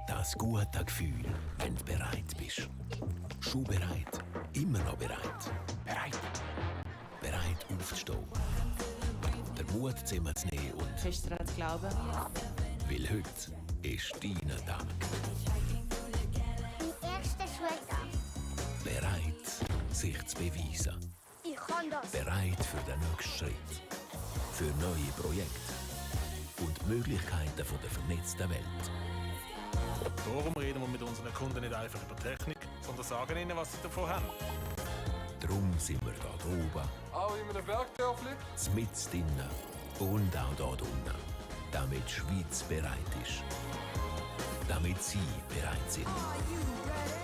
S7: Das gute Gefühl, wenn du bereit bist. Schon bereit, immer noch bereit. Bereit. Bereit aufzustehen. Der Mut zusammenzunehmen und...
S8: Fest daran zu glauben.
S7: Weil heute ist dein Tag.
S9: Mein erster Schultag.
S7: Bereit, sich zu beweisen.
S9: Ich kann das.
S7: Bereit für den nächsten Schritt. Für neue Projekte und Möglichkeiten von der vernetzten Welt.
S10: Darum reden wir mit unseren Kunden nicht einfach über Technik, sondern sagen ihnen, was sie davon haben.
S7: Darum sind wir da oben,
S18: Auch in einem Bergdörfli?
S7: mitten drinnen und auch da unten, damit die Schweiz bereit ist. Damit Sie bereit sind.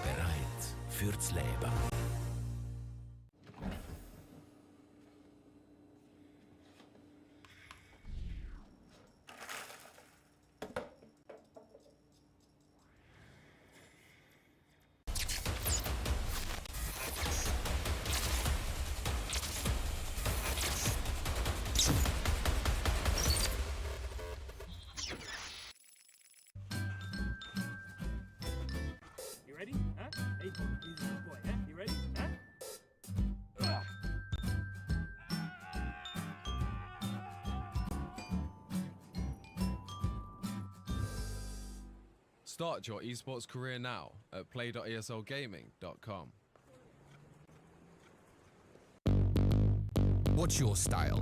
S7: Bereit fürs Leben.
S19: You ready? Huh? Hey, he's a good boy, huh? You ready? Huh?
S14: Start your esports career now at play.esolgaming.com.
S15: What's your style?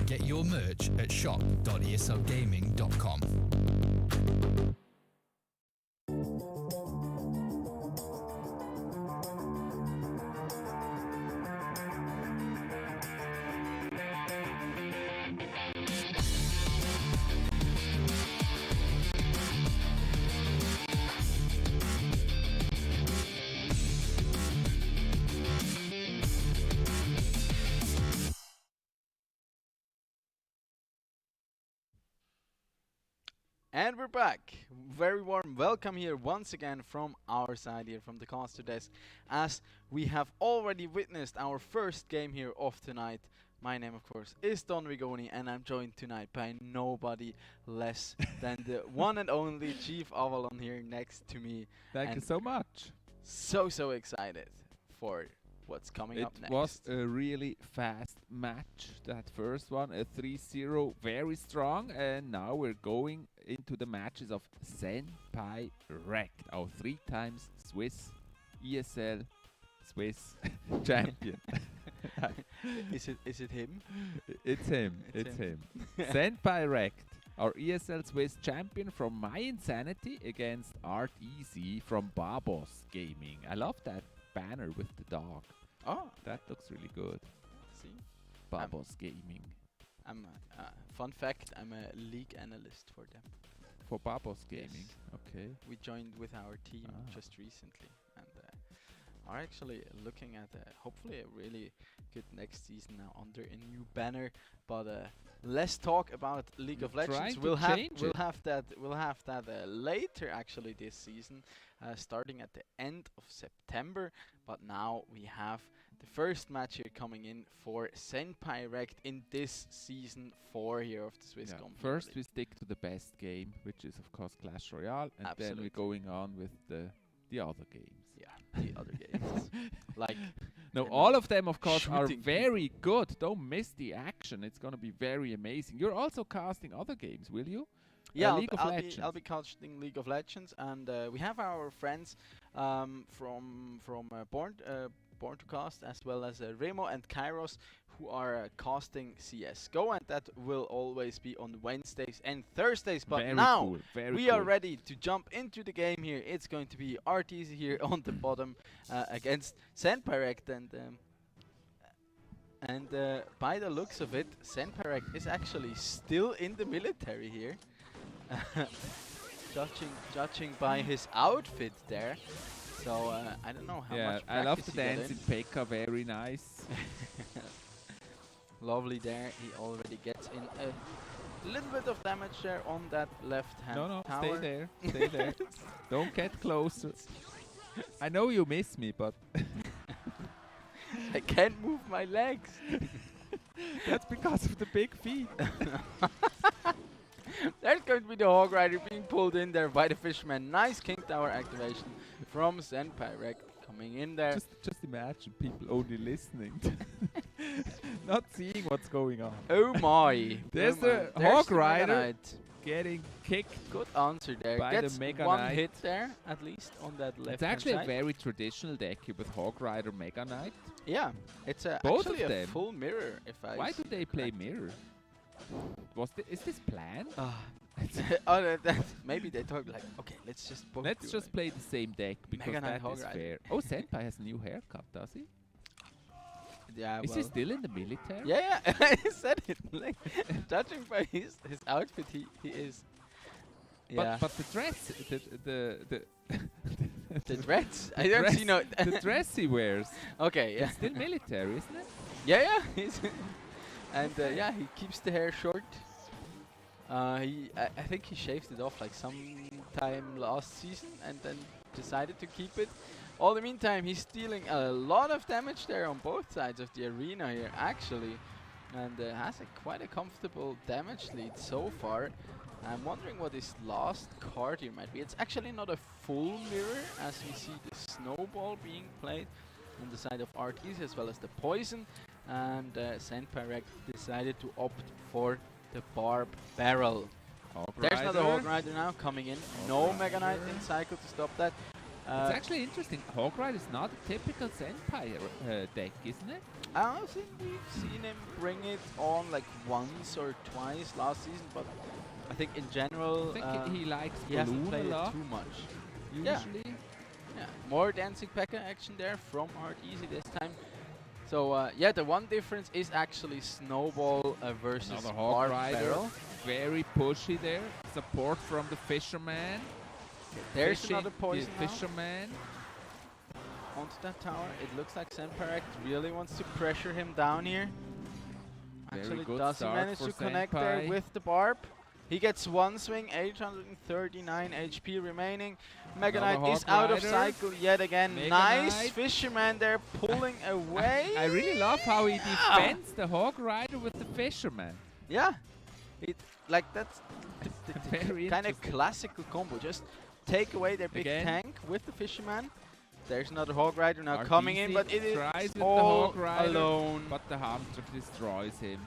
S15: Get your merch at shop.esolgaming.com.
S17: And we're back. Very warm welcome here once again from our side here from the caster desk, as we have already witnessed our first game here of tonight. My name, of course, is Don Rigoni, and I'm joined tonight by nobody less than the one and only Chief Avalon here next to me.
S16: Thank you so much.
S17: So excited for what's coming up next.
S16: It was a really fast match, that first one, a 3-0, very strong, and now we're going into the matches of Senpai Rekt, our 3 times Swiss ESL Swiss champion.
S17: Is it him?
S16: It's him. It's him. Senpai Rekt, our ESL Swiss champion from My Insanity against Art Easy from Babos Gaming. I love that banner with the dog.
S17: Oh,
S16: that looks really good.
S17: See,
S16: Babos Gaming.
S17: I'm fun fact, I'm a league analyst for them.
S16: For Babos Gaming,
S17: Yes.
S16: okay.
S17: We joined with our team just recently, and are actually looking at hopefully a really good next season now under a new banner. But let's talk about League of Legends. We'll have that later actually this season, starting at the end of September. But now we have the first match here coming in for Senpai Rekt in this season 4 here of the Swiss Company.
S16: First we stick to the best game, which is of course Clash Royale, and then we're going on with the other games.
S17: Yeah, the other games. Like,
S16: no, all of them of course are very good. Don't miss the action. It's going to be very amazing. You're also casting other games, will you?
S17: Yeah,
S16: League of Legends.
S17: I'll be casting League of Legends, and we have our friends from Born to Cast, as well as Remo and Kairos, who are casting CS:GO, and that will always be on Wednesdays and Thursdays. But
S16: very
S17: now
S16: cool,
S17: we are ready to jump into the game here. It's going to be RTZ here on the bottom against Senpai Rekt, and by the looks of it, Senpai Rekt is actually still in the military here. judging by his outfit there. So I don't know how much practice
S16: I love the
S17: he got
S16: dance in Pekka, very nice.
S17: Lovely there. He already gets in a little bit of damage there on that left hand
S16: No,
S17: tower.
S16: stay there. Stay there. Don't get closer. I know you miss me, but
S17: I can't move my legs.
S16: That's because of the big feet.
S17: There's going to be the Hog Rider being pulled in there by the Fishman. Nice King Tower activation from Senpai Rekt coming in there.
S16: Just imagine people only listening, not seeing what's going on.
S17: Oh my!
S16: There's the
S17: There's
S16: Hog
S17: the Mega
S16: Rider
S17: Knight.
S16: getting kicked.
S17: Good answer there.
S16: By
S17: Gets
S16: the Mega
S17: one
S16: Knight.
S17: hit there, at least, on that left
S16: It's actually
S17: side.
S16: a very traditional deck here with Hog Rider, Mega Knight.
S17: Yeah, it's
S16: Both
S17: actually
S16: of
S17: a
S16: them.
S17: full mirror, if I
S16: Why
S17: see
S16: do they
S17: it
S16: play
S17: correctly.
S16: mirror? Is this planned?
S17: Oh, maybe they thought like, okay, let's just both
S16: Let's
S17: do
S16: just
S17: it.
S16: play the same deck because
S17: Mega Knight
S16: that
S17: Hog
S16: is
S17: Rider.
S16: fair. Oh, Senpai has a new haircut, does he?
S17: Yeah,
S16: Is
S17: well.
S16: he still in the military?
S17: Yeah, I said it. Like, judging by his outfit, he is. Yeah.
S16: But the dress, the
S17: The dreads? I don't see no.
S16: the dress he wears.
S17: Okay, yeah.
S16: It's still military, isn't it?
S17: Yeah. He's and yeah, he keeps the hair short. I think he shaved it off like sometime last season and then decided to keep it. All the meantime, he's dealing a lot of damage there on both sides of the arena here, actually, and has quite a comfortable damage lead so far. I'm wondering what his last card here might be. It's actually not a full mirror, as we see the snowball being played on the side of Art Easy as well as the poison, and Senpai Rec decided to opt for the Barb Barrel. There's another Hog Rider now coming in. No Mega Knight in cycle to stop that.
S16: It's actually interesting. Hog Rider is not a typical Senpai deck, isn't it?
S17: I don't think we've seen him bring it on like once or twice last season, but I think in general
S16: I think he likes
S17: he hasn't
S16: Balloon
S17: played
S16: a
S17: it
S16: lot.
S17: too much.
S16: Usually.
S17: Yeah, more dancing P.E.K.K.A action there from Art Easy this time. So yeah, the one difference is actually Snowball versus
S16: Another Hog
S17: Barb
S16: Rider.
S17: Barrel.
S16: Very pushy there. Support from the Fisherman.
S17: There's
S16: Fishing
S17: another poison
S16: the
S17: now.
S16: Fisherman.
S17: Onto that tower. It looks like Senpai really wants to pressure him down here.
S16: Very
S17: Actually,
S16: good
S17: does he
S16: start
S17: manage
S16: for
S17: to connect there
S16: Senpai.
S17: with the Barb? He gets one swing, 839 HP remaining. Mega
S16: Another
S17: Knight is
S16: Hog
S17: out of
S16: Rider.
S17: cycle yet again.
S16: Mega
S17: Nice
S16: Knight.
S17: Fisherman there pulling away.
S16: I really love how he defends the Hog Rider with the Fisherman.
S17: Yeah, like that's
S16: Very
S17: kind of
S16: interesting.
S17: classical combo. Just take away their big
S16: Again.
S17: tank with the Fisherman. There's another Hog Rider now
S16: Art
S17: coming in,
S16: Easy
S17: but it is
S16: tries with the
S17: all
S16: Hog Rider,
S17: alone.
S16: but the Hunter destroys him.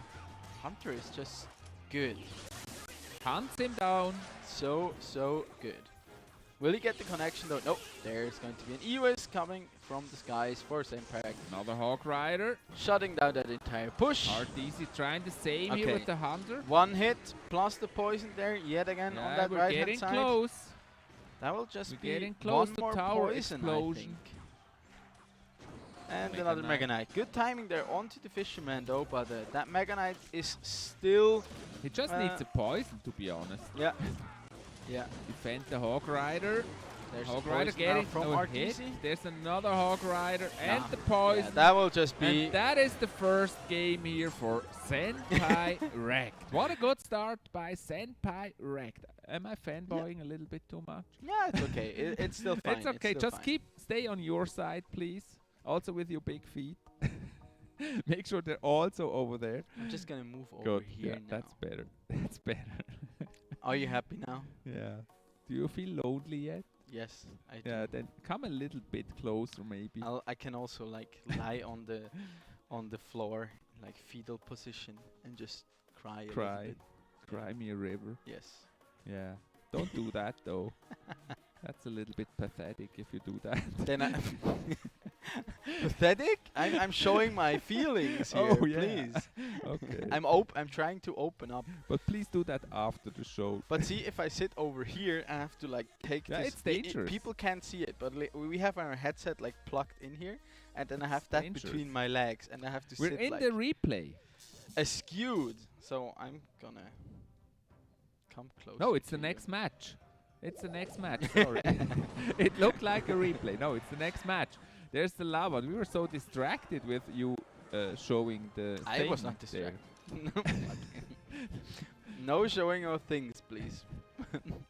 S17: Hunter is just good.
S16: Hunts him down.
S17: So good. Will he get the connection though? Nope. There's going to be an EOS coming from the skies for Senpai.
S16: Another Hog Rider.
S17: Shutting down that entire push.
S16: Art Easy trying the same here with the Hunter.
S17: One hit plus the poison there yet again on that
S16: we're
S17: right
S16: getting
S17: hand side.
S16: close.
S17: That will just
S16: We're
S17: be
S16: getting close
S17: one
S16: to
S17: more
S16: tower
S17: poison,
S16: explosion.
S17: I think. And
S16: Mega
S17: another
S16: Knight.
S17: Mega Knight. Good timing there onto the Fisherman though, but that Mega Knight is still...
S16: He just needs a poison, to be honest.
S17: Yeah. Yeah.
S16: Defend the Hog Rider.
S17: There's
S16: Hog
S17: the
S16: Rider
S17: poison now
S16: getting
S17: from
S16: no
S17: Art
S16: hit.
S17: Easy.
S16: There's another Hog Rider and
S17: Nah.
S16: the poison.
S17: Yeah, that will just be...
S16: And that is the first game here for Senpai Wrecked. What a good start by Senpai Wrecked. Am I fanboying a little bit too much?
S17: Yeah, it's okay. It's still fine.
S16: It's okay.
S17: still
S16: Just
S17: fine.
S16: stay on your side, please. Also with your big feet. Make sure they're also over there.
S17: I'm just gonna move over
S16: Good.
S17: here
S16: Yeah,
S17: now.
S16: that's better. That's better.
S17: Are you happy now?
S16: Yeah. Do you feel lonely yet?
S17: Yes, I do.
S16: Yeah, then come a little bit closer, maybe.
S17: I can also like lie on the floor, like fetal position, and just cry a little
S16: Cry.
S17: bit.
S16: Cry me a river.
S17: Yes.
S16: Yeah. Don't do that though. That's a little bit pathetic if you do that.
S17: Then I pathetic? I'm showing my feelings here.
S16: Oh, yeah.
S17: Please.
S16: Okay.
S17: I'm trying to open up.
S16: But please do that after the show.
S17: But see, if I sit over here, I have to like take
S16: Yeah,
S17: this.
S16: it's dangerous.
S17: People can't see it, but we have our headset like plugged in here, and then I have that
S16: dangerous.
S17: between my legs, and I have to
S16: We're
S17: sit
S16: in
S17: like
S16: the replay.
S17: askewed. So I'm gonna come close.
S16: No, it's the next match. It's the next match. Sorry. It looked like a replay. No, it's the next match. There's the lava. We were so distracted with you showing the
S17: I
S16: thing
S17: was not
S16: there.
S17: distracted. No showing of things, please.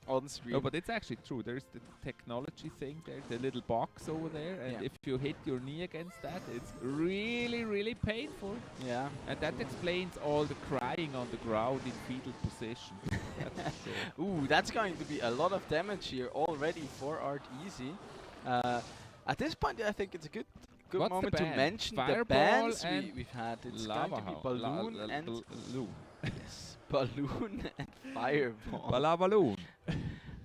S17: On screen.
S16: No, but it's actually true. There's the technology thing there, the little box over there, and
S17: Yeah.
S16: if you hit your knee against that, it's really, really painful.
S17: Yeah.
S16: And that explains all the crying on the ground in fetal position. That's for sure.
S17: Ooh, that's going to be a lot of damage here already for Art Easy. At this point, I think it's a good
S16: What's the
S17: moment to
S16: band?
S17: mention the
S16: Fireball
S17: bands
S16: and
S17: we've had. It's
S16: Lava
S17: going to be
S16: Hound.
S17: Balloon and
S16: Balloon.
S17: yes, Balloon and Fireball.
S16: Balloon.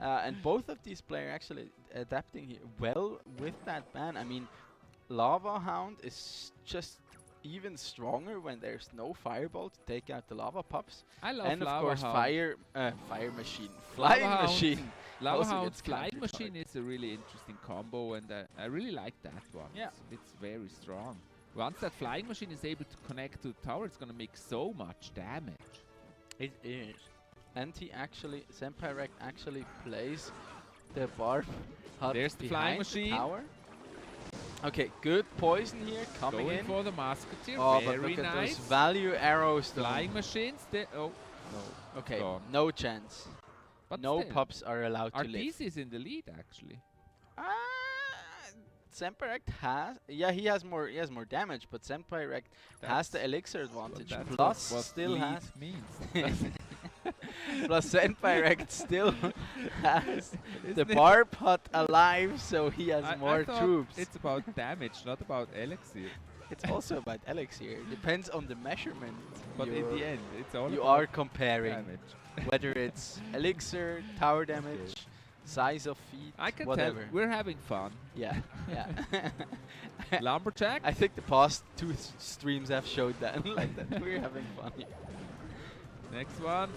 S17: And both of these players actually adapting here well with that ban. I mean, Lava Hound is just even stronger when there's no fireball to take out the lava pups.
S16: I love
S17: and of
S16: Lava
S17: course
S16: Hound.
S17: fire machine, flying
S16: Lava Hound.
S17: machine.
S16: Lava
S17: also
S16: Hound
S17: gets
S16: flying
S17: countered
S16: machine is a really interesting combo, and I really like that one.
S17: Yeah.
S16: It's very strong. Once that flying machine is able to connect to the tower, it's gonna make so much damage.
S17: It is. And he actually, Senpai Rect actually plays the barb hut
S16: There's the flying
S17: behind the
S16: machine.
S17: tower. Okay, good poison here coming
S16: Going
S17: in.
S16: for the musketeer,
S17: Oh, but
S16: very
S17: look at
S16: nice.
S17: those value arrows. though.
S16: Flying machines, oh no.
S17: Okay,
S16: gone.
S17: no chance.
S16: But
S17: no
S16: still,
S17: pups are allowed to live.
S16: Artis is in the lead actually.
S17: Senpai Rect has, he has more damage, but Senpai Rect has the elixir advantage.
S16: That's
S17: Plus,
S16: what
S17: still
S16: lead
S17: has
S16: means.
S17: Plus, Senpai Rect still has the barb hut alive, so he has more
S16: I thought
S17: troops.
S16: it's about damage, not about elixir.
S17: It's also about elixir. It depends on the measurement.
S16: But in the end, it's all
S17: you
S16: about
S17: are comparing
S16: damage.
S17: whether it's elixir, tower damage, size of feet,
S16: I can
S17: whatever.
S16: tell we're having fun.
S17: Yeah, yeah.
S16: Lumberjack.
S17: I think the past two streams have showed that, like that we're having fun. Here.
S16: Next one.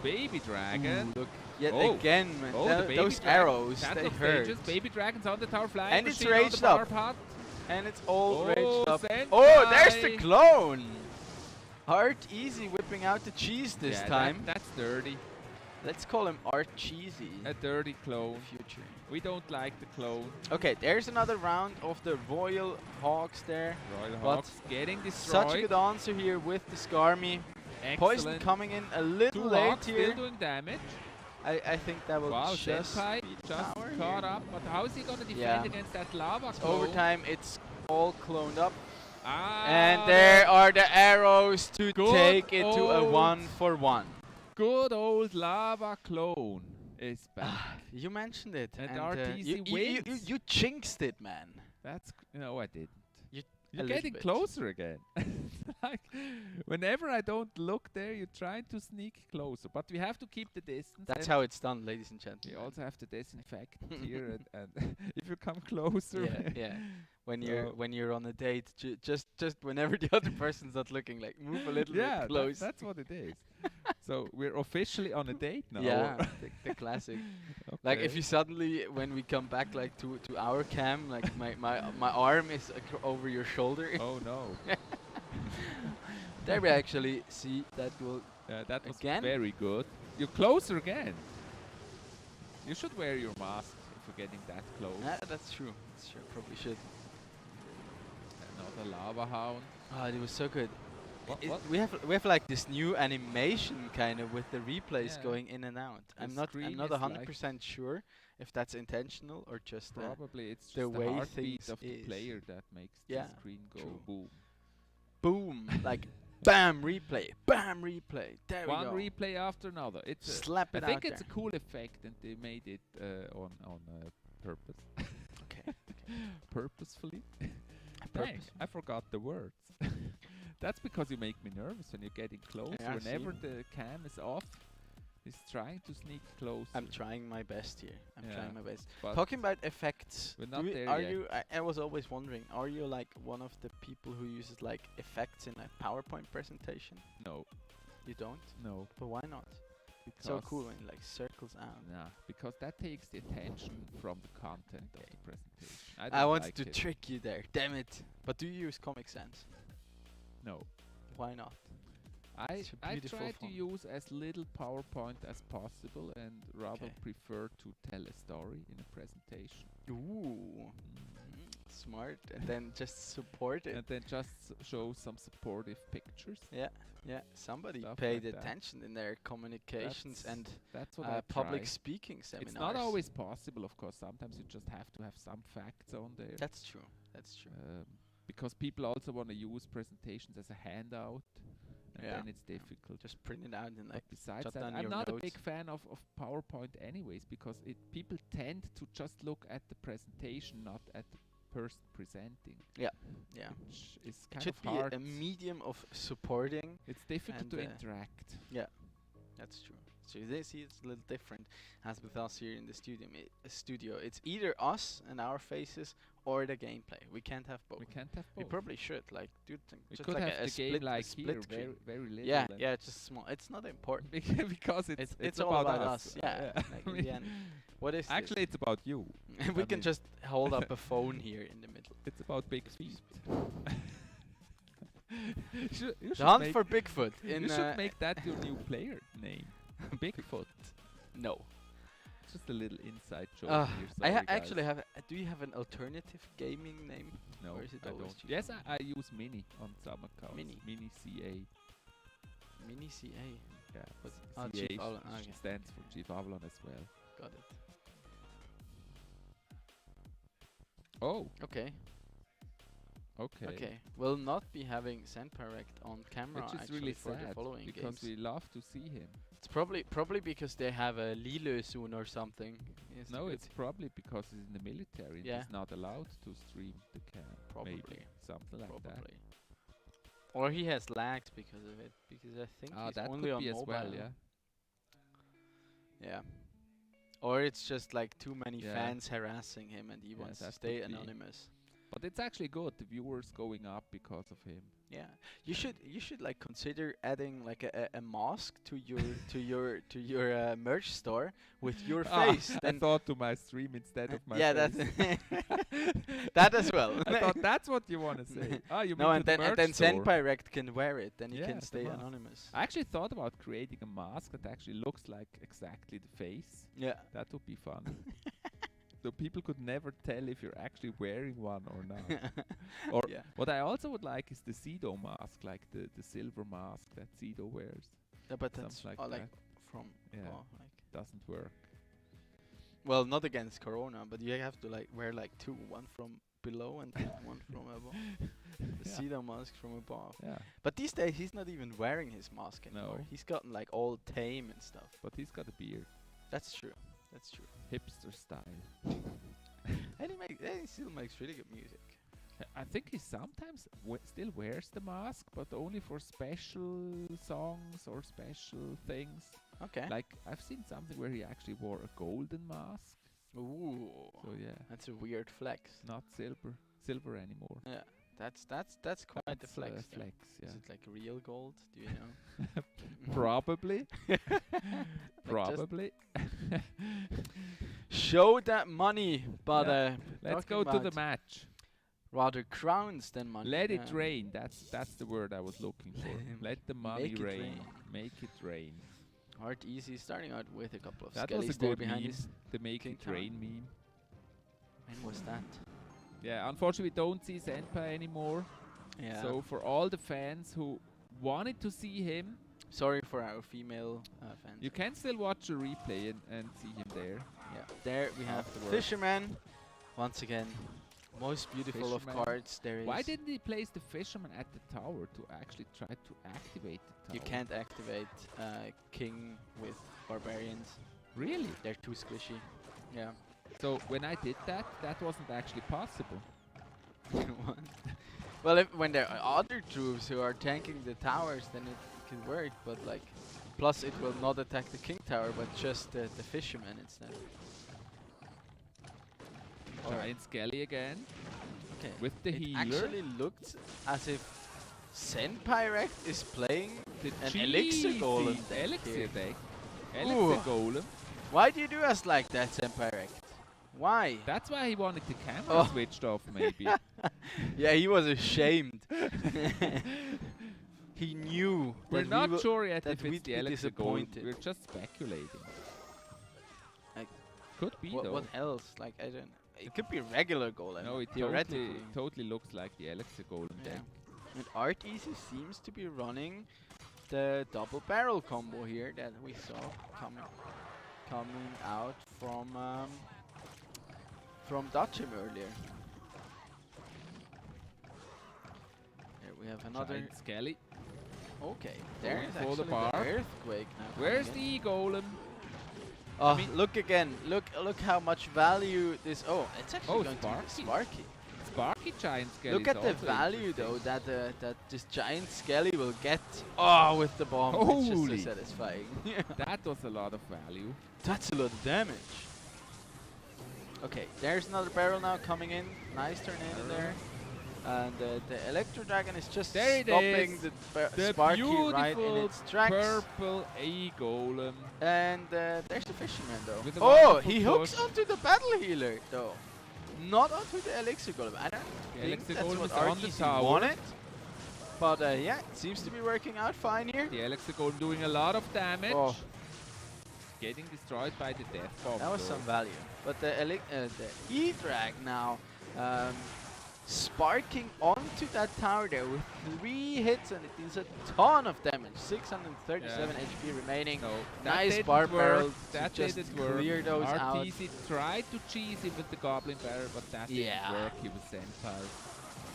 S16: Baby dragon.
S17: Look, yet
S16: Oh.
S17: again, man.
S16: Oh, the baby
S17: those
S16: dragon.
S17: arrows,
S16: That
S17: they
S16: looks
S17: hurt.
S16: dangerous. Baby dragons on the tower flying.
S17: And it's
S16: machine on the
S17: raged up.
S16: barb hut.
S17: And it's all
S16: Oh,
S17: raged up.
S16: Senpai.
S17: Oh, there's the clone! Art Easy whipping out the cheese this
S16: Yeah,
S17: time.
S16: that's dirty.
S17: Let's call him Art Cheesy.
S16: A dirty clone.
S17: Future.
S16: We don't like the clone.
S17: Okay, there's another round of the Royal Hawks there.
S16: Royal
S17: But
S16: Hawks getting destroyed.
S17: such a good answer here with the Skarmy. Poison
S16: Excellent.
S17: coming in a little
S16: Two
S17: late
S16: Hawks
S17: here.
S16: still doing damage.
S17: I think that will
S16: Wow,
S17: just
S16: Senpai
S17: be the
S16: just
S17: tower
S16: caught
S17: here.
S16: up. But how is he gonna defend
S17: Yeah.
S16: against that lava clone?
S17: Overtime, it's all cloned up.
S16: Ah,
S17: And there are the arrows to
S16: Good
S17: take it to a
S16: old
S17: 1-for-1.
S16: Good old lava clone is back.
S17: You mentioned it.
S16: And
S17: you,
S16: RTC wins.
S17: you jinxed it, man.
S16: That's no, I didn't.
S17: A
S16: You're
S17: little
S16: getting
S17: bit.
S16: closer again. Like, whenever I don't look there, you're trying to sneak closer. But we have to keep the distance.
S17: That's
S16: and
S17: how it's done, ladies and
S16: we
S17: gentlemen.
S16: also have to disinfect here, and if you come closer,
S17: Yeah. When
S16: So-
S17: you're on a date, just whenever the other person's not looking, like move a little
S16: yeah,
S17: bit close.
S16: that's what it is. So we're officially on a date now.
S17: Yeah, the classic. Like if
S16: Okay.
S17: you suddenly, when we come back like to our cam, like my arm is over your shoulder.
S16: Oh no.
S17: There we actually see that will
S16: That was
S17: again.
S16: very good. You're closer again. You should wear your mask if you're getting that close.
S17: Yeah, that's true. That's true. Probably should.
S16: Another lava hound.
S17: Oh, it was so good.
S16: What?
S17: We have like this new animation kind of with the replays
S16: Yeah.
S17: going in and out.
S16: The
S17: I'm not
S16: screen is
S17: 100% sure if that's intentional or just
S16: Probably it's
S17: the
S16: just the
S17: way
S16: heartbeat
S17: things
S16: of the
S17: is.
S16: player that makes
S17: Yeah,
S16: the screen go
S17: true.
S16: boom.
S17: boom, like bam replay, bam replay. There
S16: One
S17: we go.
S16: replay after another. It's
S17: Slap it
S16: I think
S17: out
S16: it's
S17: there.
S16: a cool effect, and they made it on purpose.
S17: Okay.
S16: Purposefully. Dang,
S17: Purpose.
S16: I forgot the words. That's because you make me nervous when you're getting close.
S17: Yeah, I
S16: Whenever
S17: see.
S16: the cam is off, he's trying to sneak close.
S17: I'm trying my best here. I'm
S16: Yeah,
S17: trying my best.
S16: but
S17: Talking about effects,
S16: we're not there
S17: are
S16: yet.
S17: you? I was always wondering, are you like one of the people who uses like effects in a PowerPoint presentation?
S16: No,
S17: You don't?
S16: no.
S17: But why not? It's so cool when it like circles out.
S16: Nah, because that takes the attention from the content of the presentation.
S17: I
S16: don't
S17: wanted
S16: like
S17: to
S16: it.
S17: trick you there. Damn it! But do you use Comic Sans?
S16: No.
S17: Why not?
S16: I
S17: It's a beautiful
S16: try to
S17: font.
S16: use as little PowerPoint as possible and rather
S17: Okay.
S16: prefer to tell a story in a presentation.
S17: Ooh, smart. And then just support it.
S16: And then just show some supportive pictures.
S17: Yeah. Somebody
S16: Stuff
S17: paid
S16: like that.
S17: attention in their communications and
S16: That's what I
S17: public
S16: try.
S17: speaking seminars.
S16: It's not always possible, of course. Sometimes you just have to have some facts on there.
S17: That's true. That's true.
S16: Because people also want to use presentations as a handout, and then it's difficult.
S17: Just print it out and like.
S16: But besides
S17: jot
S16: that,
S17: down
S16: I'm
S17: your
S16: not a
S17: notes.
S16: big fan of PowerPoint anyways, because people tend to just look at the presentation, not at the person presenting.
S17: Yeah.
S16: Which is
S17: It
S16: kind
S17: should
S16: of
S17: be
S16: hard.
S17: a medium of supporting.
S16: It's difficult
S17: and,
S16: to interact.
S17: Yeah, that's true. So you see, it's a little different as with us here in the studio. It's either us and our faces or the gameplay. We can't have both.
S16: We can't have
S17: We
S16: both.
S17: probably should like do
S16: We
S17: just
S16: could
S17: like
S16: have
S17: a
S16: the
S17: split,
S16: game like
S17: a split
S16: here,
S17: screen.
S16: very little.
S17: Yeah,
S16: and
S17: yeah, just small. It's not important.
S16: because
S17: it's all about us. Yeah. Like in the end. What is
S16: actually it's about you.
S17: we can just hold up a phone here in the middle.
S16: It's about big feet. you
S17: The
S16: should
S17: hunt
S16: make-
S17: for Bigfoot. In
S16: you should make that your new player name. Bigfoot.
S17: No.
S16: Just a little inside joke here.
S17: I
S16: sorry,
S17: actually
S16: guys.
S17: have. Do you have an alternative gaming name?
S16: No,
S17: Or is it
S16: I
S17: always
S16: don't.
S17: Chief?
S16: Yes, I use Mini on some accounts.
S17: Mini.
S16: Mini CA.
S17: Mini CA.
S16: Yeah, but
S17: Chief
S16: CA
S17: Avalon, okay.
S16: stands for Chief Avalon as well.
S17: Got it.
S16: Oh.
S17: Okay.
S16: Okay.
S17: Okay. We'll not be having Sandpirect on camera
S16: Which is
S17: actually
S16: really
S17: for the
S16: sad
S17: following
S16: because
S17: games.
S16: we love to see him.
S17: It's probably because they have a Lille soon or something.
S16: No, it's probably because he's in the military and
S17: Yeah.
S16: he's not allowed to stream the cam.
S17: Probably.
S16: Maybe something like that.
S17: Probably. Or he has lags because of it. Because I think he's
S16: that
S17: only
S16: could
S17: on
S16: be
S17: mobile.
S16: as well, yeah.
S17: Yeah. Or it's just like too many
S16: Yeah.
S17: fans harassing him and he wants to
S16: that
S17: stay
S16: could be.
S17: anonymous.
S16: But it's actually good. The viewers going up because of him.
S17: Yeah, you should like consider adding like a mask to your merch store with your face.
S16: I
S17: Then
S16: thought to my stream instead of my
S17: yeah,
S16: face.
S17: that's that as well.
S16: I thought that's what you want to say. You
S17: no,
S16: mean
S17: and
S16: to the
S17: then
S16: merch store.
S17: Sandpirect can wear it. Then he
S16: Yeah,
S17: can
S16: the
S17: stay
S16: mask.
S17: anonymous.
S16: I actually thought about creating a mask that actually looks like exactly the face.
S17: Yeah,
S16: that would be fun. So people could never tell if you're actually wearing one or not. Or
S17: Yeah.
S16: what I also would like is the Cedo mask, like the silver mask that Cedo wears.
S17: Yeah, but
S16: Something
S17: that's
S16: like
S17: like
S16: that.
S17: from like
S16: Doesn't work.
S17: well, not against Corona, but you have to like wear like two, one from below and one from above. The Cedo mask from above.
S16: Yeah.
S17: But these days he's not even wearing his mask anymore.
S16: No.
S17: He's gotten like all tame and stuff.
S16: But he's got a beard.
S17: That's true. That's true.
S16: Hipster style.
S17: And he still makes really good music.
S16: I think he sometimes still wears the mask, but only for special songs or special things.
S17: Okay.
S16: Like I've seen something where he actually wore a golden mask.
S17: Ooh.
S16: So yeah.
S17: That's a weird flex.
S16: Not silver anymore.
S17: Yeah. That's quite the flex.
S16: That's a flex, yeah.
S17: Is it like real gold? Do you know?
S16: Probably.
S17: Like
S16: Probably.
S17: Show that money, but
S16: let's
S17: talking
S16: go to the
S17: about
S16: match.
S17: rather crowns than money.
S16: Let it rain. That's the word I was looking for. Let the money
S17: Make it
S16: rain.
S17: rain.
S16: Make it rain.
S17: Hard easy, starting out with a couple of
S16: That was a
S17: skellies there
S16: good
S17: behind
S16: meme.
S17: his
S16: The make
S17: King
S16: it
S17: Tower.
S16: rain meme.
S17: When was that?
S16: Yeah, unfortunately we don't see Senpai anymore.
S17: Yeah.
S16: So for all the fans who wanted to see him,
S17: sorry for our female fans.
S16: you can still watch a replay and see him there.
S17: Yeah. There we have
S16: Afterwards.
S17: Fisherman. Once again, most beautiful
S16: Fisherman.
S17: of cards there is.
S16: Why didn't he place the Fisherman at the tower to actually try to activate the tower?
S17: You can't activate King with Barbarians.
S16: Really?
S17: They're too squishy. Yeah.
S16: So when I did that, that wasn't actually possible.
S17: Well, when there are other troops who are tanking the towers, then it can work. But like, plus it will not attack the King Tower, but just the Fisherman instead.
S16: Giant Skelly again.
S17: Okay.
S16: With the
S17: it
S16: healer.
S17: actually looked as if Senpirect is playing
S16: The
S17: an Elixir Golem
S16: cheesy
S17: deck
S16: Elixir
S17: here.
S16: deck.
S17: Ooh.
S16: Elixir Golem.
S17: Why do you do us like that, Senpirect? Why?
S16: That's why he wanted the camera switched off, maybe.
S17: Yeah, he was ashamed. He knew.
S16: We're
S17: that we
S16: not
S17: will-
S16: sure yet
S17: that
S16: if it's
S17: we'd
S16: the
S17: be
S16: Elixir Golem.
S17: disappointed.
S16: We're just speculating.
S17: Like,
S16: Could be though.
S17: what else? Like, I don't know. It could be a regular golem.
S16: No, it
S17: theoretically.
S16: totally looks like the Elixir Golem
S17: Yeah.
S16: deck.
S17: And Art Easy seems to be running the double barrel combo here that we saw coming out from Dutchim earlier. Here we have another
S16: Giant Skelly.
S17: Okay, there's
S16: for the
S17: actually
S16: bar.
S17: the earthquake now.
S16: Where's
S17: coming in.
S16: the golem?
S17: Oh, look again. Look how much value this. Oh, it's actually going
S16: Sparky.
S17: to be Sparky.
S16: Sparky giant skelly.
S17: Look
S16: is
S17: at the
S16: also
S17: value though
S16: interesting.
S17: that this giant skelly will get. Oh, with the bomb. It's just
S16: Holy.
S17: so satisfying.
S16: That was a lot of value.
S17: That's a lot of damage. Okay, there's another barrel now coming in. Nice tornado there. And the Electro Dragon is just
S16: There it
S17: stopping
S16: is.
S17: the Sparky right in its tracks.
S16: Purple golem.
S17: And there's the fisherman though.
S16: With a
S17: Oh,
S16: wonderful
S17: he hooks
S16: push.
S17: onto the battle healer though. Not onto the Elixir Golem. I don't think
S16: Elixir
S17: that's
S16: Golem
S17: what
S16: is on the
S17: RTC
S16: tower.
S17: wanted. But yeah, it seems to be working out fine here.
S16: The Elixir golem doing a lot of damage.
S17: Oh.
S16: Getting destroyed by the death bomb.
S17: That was
S16: though.
S17: some value. But the E-Drag now sparking onto that tower there with 3 hits, and it is a ton of damage. 637 HP remaining.
S16: No,
S17: nice
S16: didn't
S17: bar
S16: work.
S17: barrel
S16: That
S17: to just
S16: didn't work.
S17: clear those out.
S16: RTC tried to cheese him with the Goblin Barrel, but that didn't work. He was Senpai.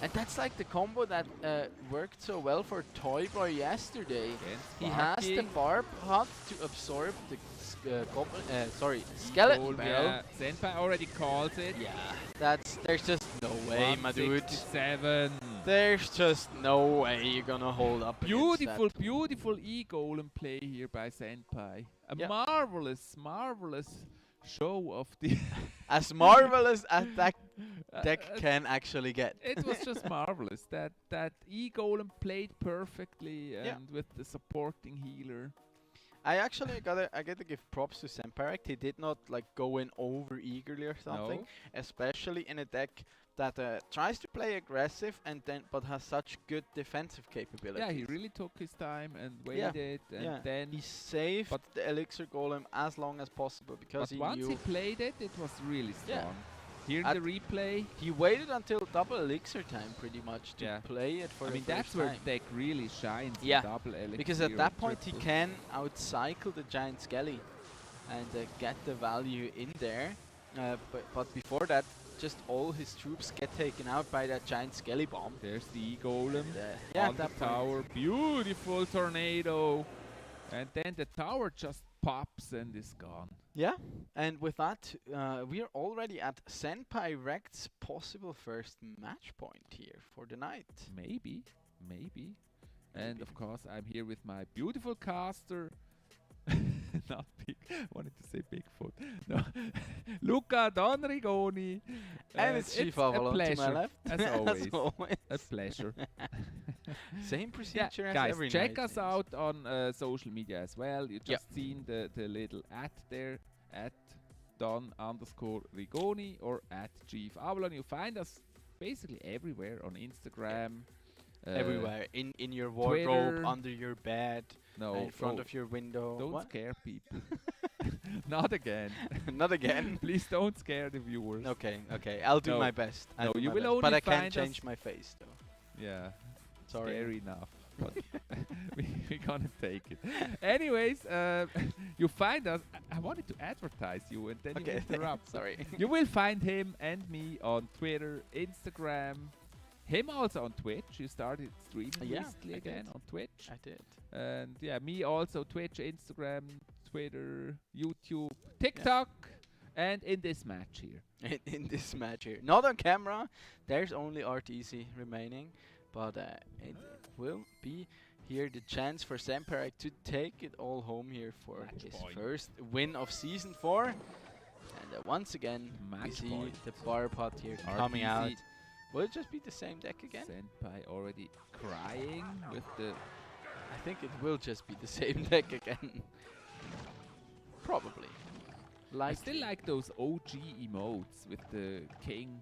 S17: And that's like the combo that worked so well for Toy Boy yesterday. He has the barb hut to absorb the skeleton barrel.
S16: Yeah, Senpai already calls it.
S17: Yeah, there's just no way, my dude.
S16: 167.
S17: There's just no way you're gonna hold up.
S16: Beautiful, beautiful E-Golem play here by Senpai. A marvelous show of the
S17: as marvelous as that deck can actually get.
S16: It was just marvelous. That E-Golem played perfectly, and with the supporting healer.
S17: I gotta give props to Semparek. He did not like go in over eagerly or something, especially in a deck that tries to play aggressive but has such good defensive capabilities.
S16: Yeah, he really took his time and waited, and then
S17: he saved the Elixir Golem as long as possible because he
S16: once
S17: knew
S16: he played it, it was really strong. Here in the replay,
S17: he waited until double Elixir time pretty much to play it for the first
S16: that's where
S17: time.
S16: the deck really shines. Double Elixir,
S17: because at that point he can outcycle the giant skelly and get the value in there. But before that, just all his troops get taken out by that giant skelly bomb.
S16: There's the E-Golem
S17: that
S16: on the tower. Beautiful tornado. And then the tower just pops and is gone.
S17: Yeah, and with that, we are already at Senpai Rect's possible first match point here for the night.
S16: Maybe. And of course, I'm here with my beautiful caster. Not big. Wanted to say Bigfoot. No, Luca Don Rigoni.
S17: And it's Chief Avalon to my left.
S16: As always.
S17: always.
S16: A pleasure.
S17: Same procedure as
S16: guys,
S17: every
S16: check
S17: night.
S16: us out on social media as well. You just seen the little @ there, @Don_Rigoni or @Chief Avalon. You find us basically everywhere on Instagram.
S17: Everywhere. In your wardrobe,
S16: Twitter.
S17: under your bed, in front of your window.
S16: Don't
S17: What?
S16: scare people. Not again.
S17: Not again.
S16: Please don't scare the viewers.
S17: Okay, I'll do my best.
S16: No, you will only
S17: but I
S16: find
S17: can't change
S16: us
S17: my face though.
S16: Yeah.
S17: Sorry.
S16: Fair enough. But we're gonna take it. Anyways, you find us. I wanted to advertise you, and then you interrupt.
S17: Sorry.
S16: You will find him and me on Twitter, Instagram. Him also on Twitch. You started streaming recently again on Twitch.
S17: I did.
S16: And me also Twitch, Instagram, Twitter, YouTube, TikTok, and in this match here.
S17: in this match here, not on camera. There's only RTC remaining, but it will be here the chance for Semparek to take it all home here for his first win of season 4. And once again, we see the bar pot here coming out. Will it just be the same deck again?
S16: Senpai already crying with the...
S17: I think it will just be the same deck again. Probably.
S16: I still like those OG emotes with the king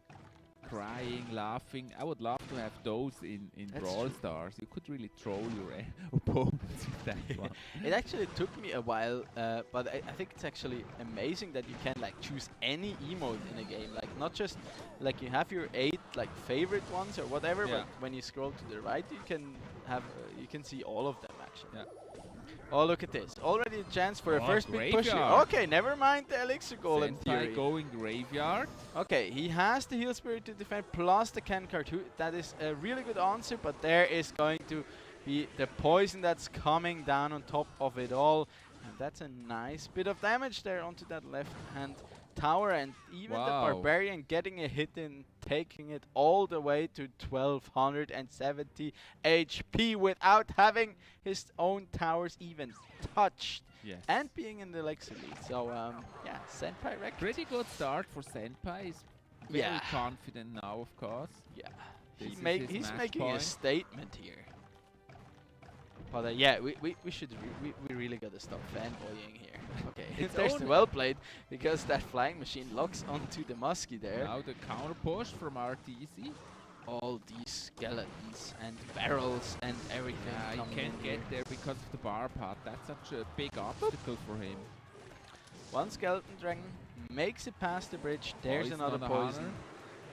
S16: crying, laughing. I would love to have those in Brawl Stars. You could really troll your opponents with that one.
S17: It actually took me a while, but I think it's actually amazing that you can like choose any emote in a game. Like not just like you have your 8 like favorite ones or whatever, but when you scroll to the right, you can have you can see all of them actually.
S16: Yeah.
S17: Oh, look at this. Already a chance for a first big push here.
S16: Graveyard.
S17: Okay, never mind the Elixir Golem theory.
S16: going graveyard.
S17: Okay, he has the Heal Spirit to defend plus the Can card. That is a really good answer, but there is going to the poison that's coming down on top of it all. And that's a nice bit of damage there onto that left-hand tower, and even the Barbarian getting a hit in, taking it all the way to 1270 HP without having his own towers even touched.
S16: Yes.
S17: And being in the Elixir lead. So, yeah, Senpai wrecked.
S16: Pretty good start for Senpai. He's very confident now, of course.
S17: Yeah.
S16: He's
S17: making a statement here. But yeah, we really gotta stop fanboying here. Okay, there's the well played, because that flying machine locks onto the muskie there.
S16: Now the counter push from RTZ.
S17: All these skeletons and barrels and everything.
S16: Yeah, he can't get there because of the bar path. That's such a big obstacle for him.
S17: One skeleton dragon makes it past the bridge. There's another poison.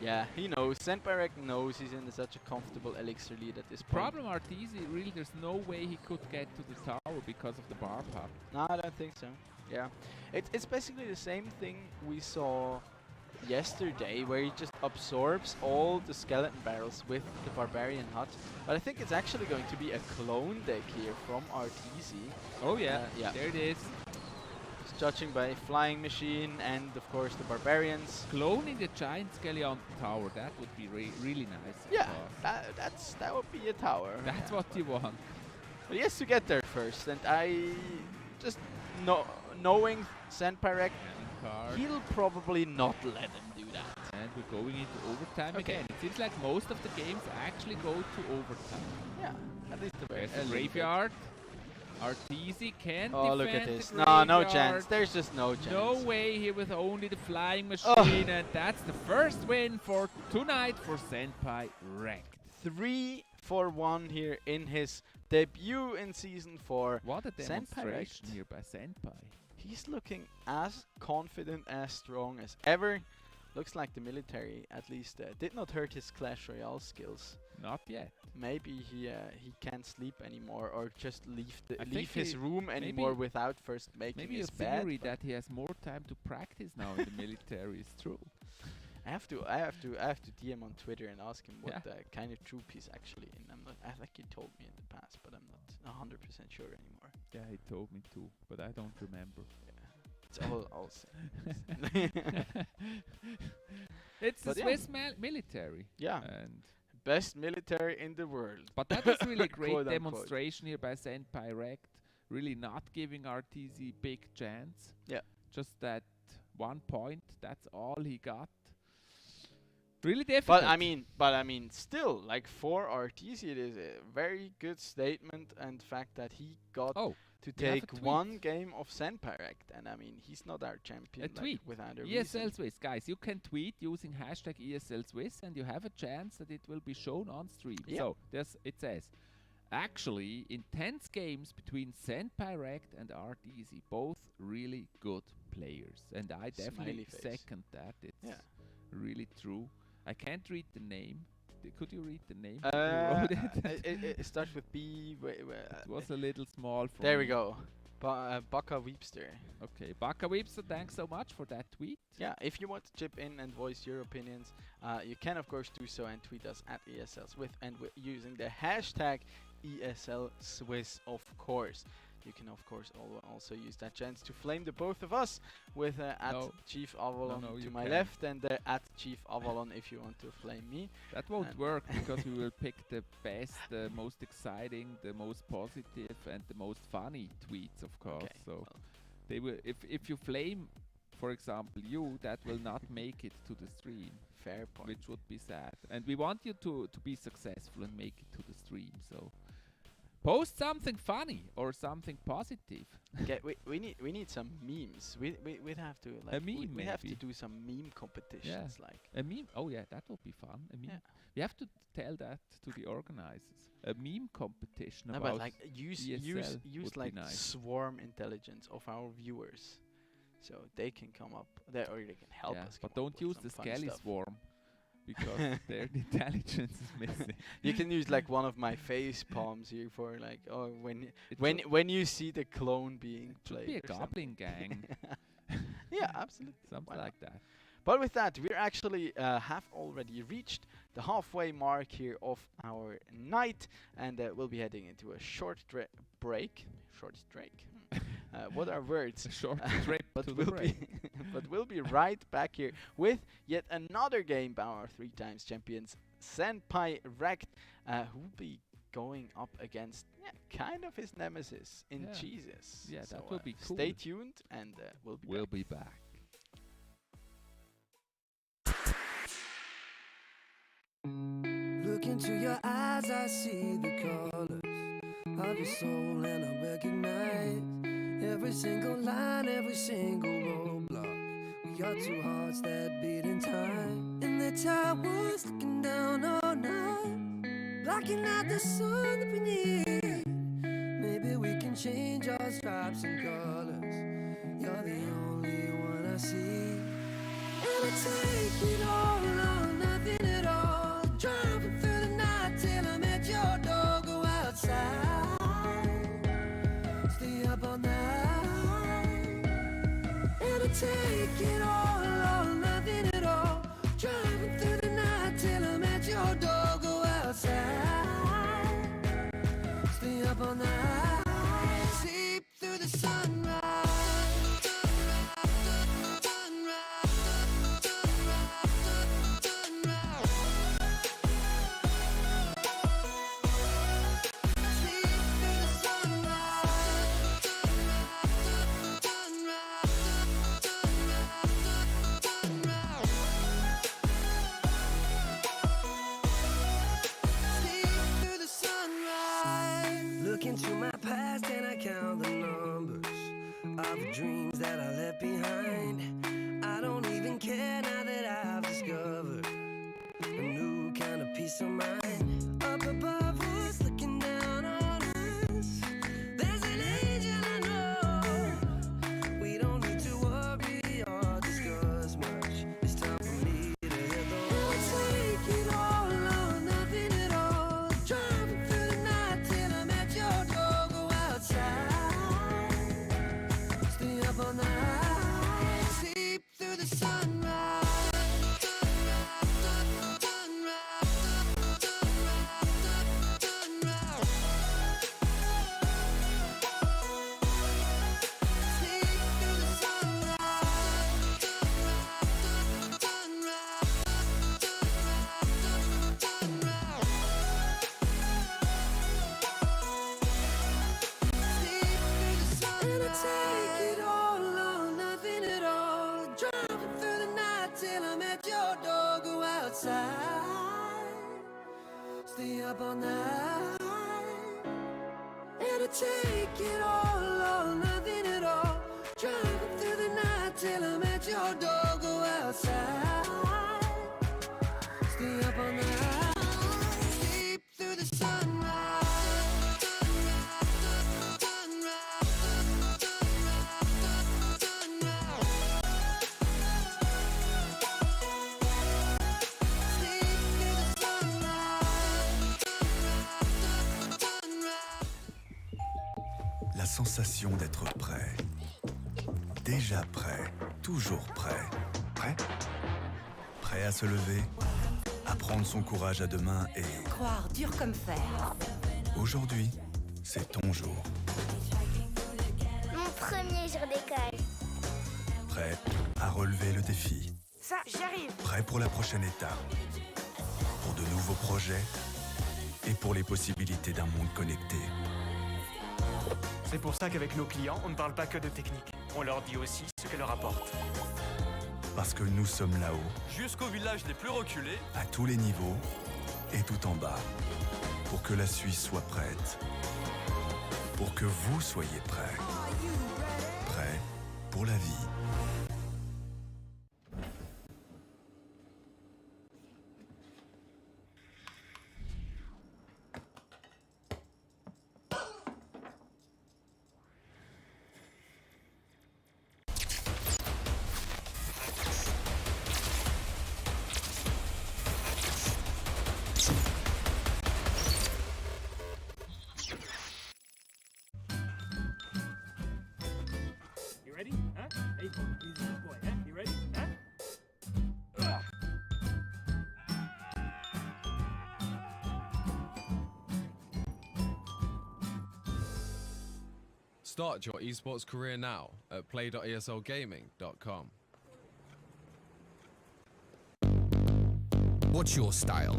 S17: Yeah, he knows. Senpai Rek knows he's in such a comfortable Elixir lead at this point.
S16: Problem RTZ, really, there's no way he could get to the tower because of the bar path.
S17: No, I don't think so. Yeah, it's basically the same thing we saw yesterday, where he just absorbs all the skeleton barrels with the Barbarian Hut. But I think it's actually going to be a clone deck here from RTZ.
S16: Oh yeah,
S17: yeah.
S16: There it is.
S17: Just judging by Flying Machine and of course the Barbarians.
S16: Cloning the giant skeleton tower, that would be really nice.
S17: Yeah, that would be a tower.
S16: That's what you want.
S17: But he has to get there first, and I just knowing Senpai Rek, he'll probably not let him do that.
S16: And we're going into overtime again. It seems like most of the games actually go to overtime.
S17: Yeah, at least
S16: there's a graveyard. RTZ can't
S17: Oh,
S16: defend
S17: look at this.
S16: the
S17: No chance. There's just no chance.
S16: No way here with only the flying machine. And that's the first win for tonight for Senpai Rek.
S17: 3-for-1 here in his debut in Season 4.
S16: What a demonstration here by Senpai.
S17: He's looking as confident, as strong as ever. Looks like the military, at least, did not hurt his Clash Royale skills.
S16: Not yet.
S17: Maybe he can't sleep anymore, or just leave his room anymore without first making his bed.
S16: Maybe a theory that he has more time to practice now in the military is true.
S17: I have to DM on Twitter and ask him what kind of troop he's actually in. I think he told me in the past, but I'm not 100% sure anymore.
S16: Yeah, he told me too, but I don't remember.
S17: It's all same.
S16: It's the Swiss military.
S17: Yeah.
S16: And
S17: best military in the world.
S16: But that was really a great demonstration here by Senpai Rek. Really not giving RTZ big chance.
S17: Yeah.
S16: Just that 1 point. That's all he got. Really difficult.
S17: But I mean, still, like for RTZ, it is a very good statement, and fact that he got to take one game of Senpai Rek, and I mean, he's not our champion.
S16: A tweet
S17: without a
S16: ESL
S17: reason.
S16: Swiss, guys. You can tweet using hashtag ESL Swiss, and you have a chance that it will be shown on stream.
S17: Yeah.
S16: So it says, actually, intense games between Senpai Rek and RTZ, both really good players, and I definitely second that. It's really true. I can't read the name. Could you read the name?
S17: It starts with B.
S16: It was a little small for
S17: There
S16: me.
S17: we go. Baka Weepster.
S16: Okay, Baka Weepster, thanks so much for that tweet.
S17: Yeah, if you want to chip in and voice your opinions, you can of course do so and tweet us at ESL Swiss and using the hashtag ESL Swiss, of course. You can of course also use that chance to flame the both of us with at Chief Avalon to my left and at Chief Avalon if you want to flame me.
S16: That won't work because we will pick the best, the most exciting, the most positive and the most funny tweets, of course.
S17: Okay,
S16: so they will, if you flame, for example, you, that will not make it to the stream.
S17: Fair point.
S16: Which would be sad. And we want you to be successful and make it to the stream. So post something funny or something positive.
S17: Okay, we need some memes. We'd have to like
S16: a meme.
S17: We have to do some meme competitions, like
S16: a meme. Oh yeah, that would be fun. A meme.
S17: Yeah.
S16: We have to tell that to the organizers. A meme competition
S17: no,
S16: about
S17: but like use like swarm intelligence of our viewers, so they can come up there or they can help us.
S16: But don't use the Skelly swarm. Because their intelligence is missing.
S17: You can use like one of my face palms here for like when you see the clone being played.
S16: It should be a goblin gang.
S17: Yeah, absolutely.
S16: Something like that.
S17: But with that, we're actually have already reached the halfway mark here of our night, and we'll be heading into a short break. Short break. What are words?
S16: A short trip
S17: but
S16: to the break.
S17: But we'll be right back here with yet another game by our 3x champions Senpai Rekt, who will be going up against kind of his nemesis in Jesus.
S16: Yeah,
S17: so,
S16: that will be cool.
S17: Stay tuned, and we'll be back.
S1: Look into your eyes, I see the colors of your soul, and I recognize every single line, every single roadblock. We are two hearts that beat in time. In the time was looking down all night, blocking out the sun that we need. Maybe we can change our stripes and colors. You're the only one I see. And I take it all or nothing at all. Driving through the night till I'm at your door. Go outside, stay up all night. And I take it all or nothing at all. Driving through the night till I'm at your door. Go outside, stay up all night. Sleep through the sunrise. Into my past and I count the numbers of the dreams that I left behind. I don't even care now that I've discovered a new kind of peace of mind. Up above us, looking down on us, there's an angel I know. We don't need to worry or discuss much. It's time for me to hit the road. Take it all or nothing at all. Driving through the night till I'm at your door. Go outside, stay up all night. Sleep through the sunrise. Take it all or nothing at all. Driving through the night till I'm at your door. Go outside, stay up all night. And I take it all or nothing at all. Driving through the night till I'm at your door. Go outside, stay up all night. Sleep through the sunrise.
S11: La sensation d'être prêt. Déjà prêt, toujours prêt. Prêt? Prêt à se lever, à prendre son courage à deux mains et...
S8: Croire dur comme fer.
S11: Aujourd'hui, c'est ton jour.
S9: Mon premier jour d'école.
S11: Prêt à relever le défi.
S8: Ça, j'arrive.
S11: Prêt pour la prochaine étape. Pour de nouveaux projets et pour les possibilités d'un monde connecté.
S12: C'est pour ça qu'avec nos clients, on ne parle pas que de technique. On leur dit aussi ce qu'elle leur apporte.
S11: Parce que nous sommes là-haut,
S13: Jusqu'aux villages les plus reculés,
S11: à tous les niveaux et tout en bas, pour que la Suisse soit prête. Pour que vous soyez prêts. Prêts pour la vie.
S19: You ready? Huh? Hey, he's a good boy. Huh? You ready? Huh?
S14: Start your esports career now at play.eslgaming.com.
S15: What's your style?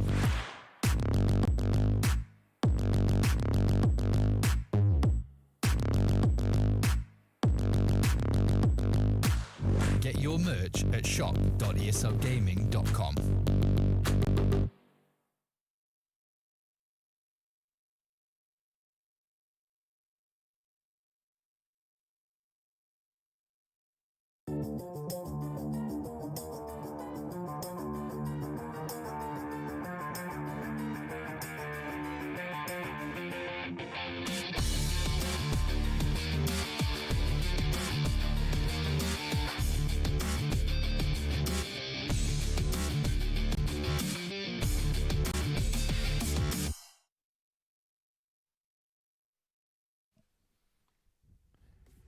S15: Get your merch at shop.eslgaming.com.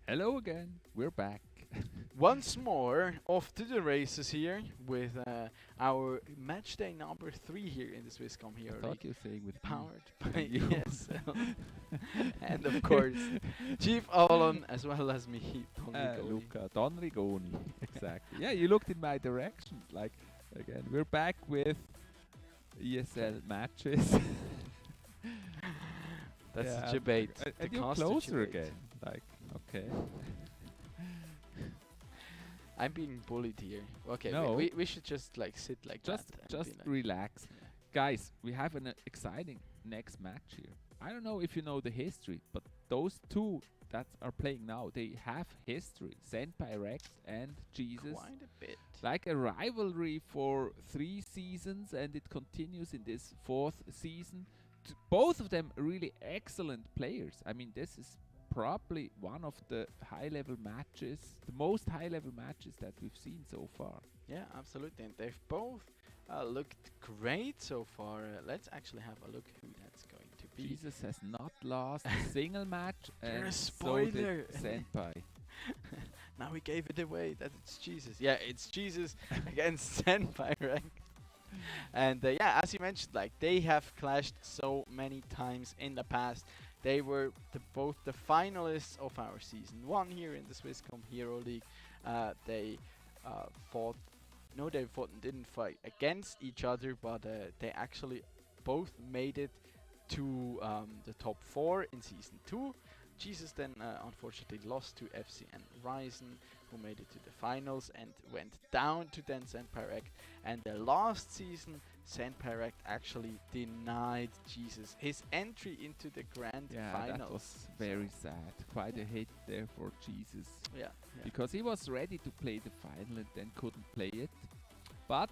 S15: Hello again, we're back.
S17: Once more, off to the races here with our match day number 3 here in the Swisscom Hero
S16: I thought
S17: League.
S16: you were saying with
S17: Powered
S16: me.
S17: by
S16: You.
S17: ESL. And of course, Chief Avalon as well as me, Don Rigoni.
S16: Luca, Don Rigoni, exactly. Yeah, you looked in my direction. Like, again, we're back with ESL matches.
S17: That's
S16: yeah,
S17: the debate.
S16: And
S17: the
S16: you're
S17: caster
S16: closer
S17: debate.
S16: again. Like, okay.
S17: I'm being bullied here. Okay,
S16: No.
S17: we should just like sit like
S16: Just
S17: that. and be like-
S16: relax. Guys, we have an exciting next match here. I don't know if you know the history, but those two that are playing now, they have history. Senpai Rex and Jesus.
S17: Quite a bit.
S16: Like a rivalry for 3 seasons, and it continues in this 4th season. Both of them really excellent players. I mean, this is probably one of the high-level matches, the most high-level matches that we've seen so far.
S17: Yeah, absolutely. And they've both looked great so far. Let's actually have a look who that's going to be.
S16: Jesus has not lost a single match,
S17: You're
S16: and
S17: a
S16: so
S17: spoiler.
S16: did Senpai.
S17: Now we gave it away that it's Jesus. Yeah, it's Jesus against Senpai Rank. And yeah, as you mentioned, like they have clashed so many times in the past. They were both the finalists of our season 1 here in the Swisscom Hero League. They fought. No, they didn't fight against each other, but they actually both made it to the top 4 in season 2. Jesus then unfortunately lost to FCN Ryzen, who made it to the finals and went down to then Senpai. And the last season, Senpai actually denied Jesus his entry into the grand finals.
S16: That was very sad. Quite a hit there for Jesus.
S17: Yeah.
S16: Because he was ready to play the final and then couldn't play it. But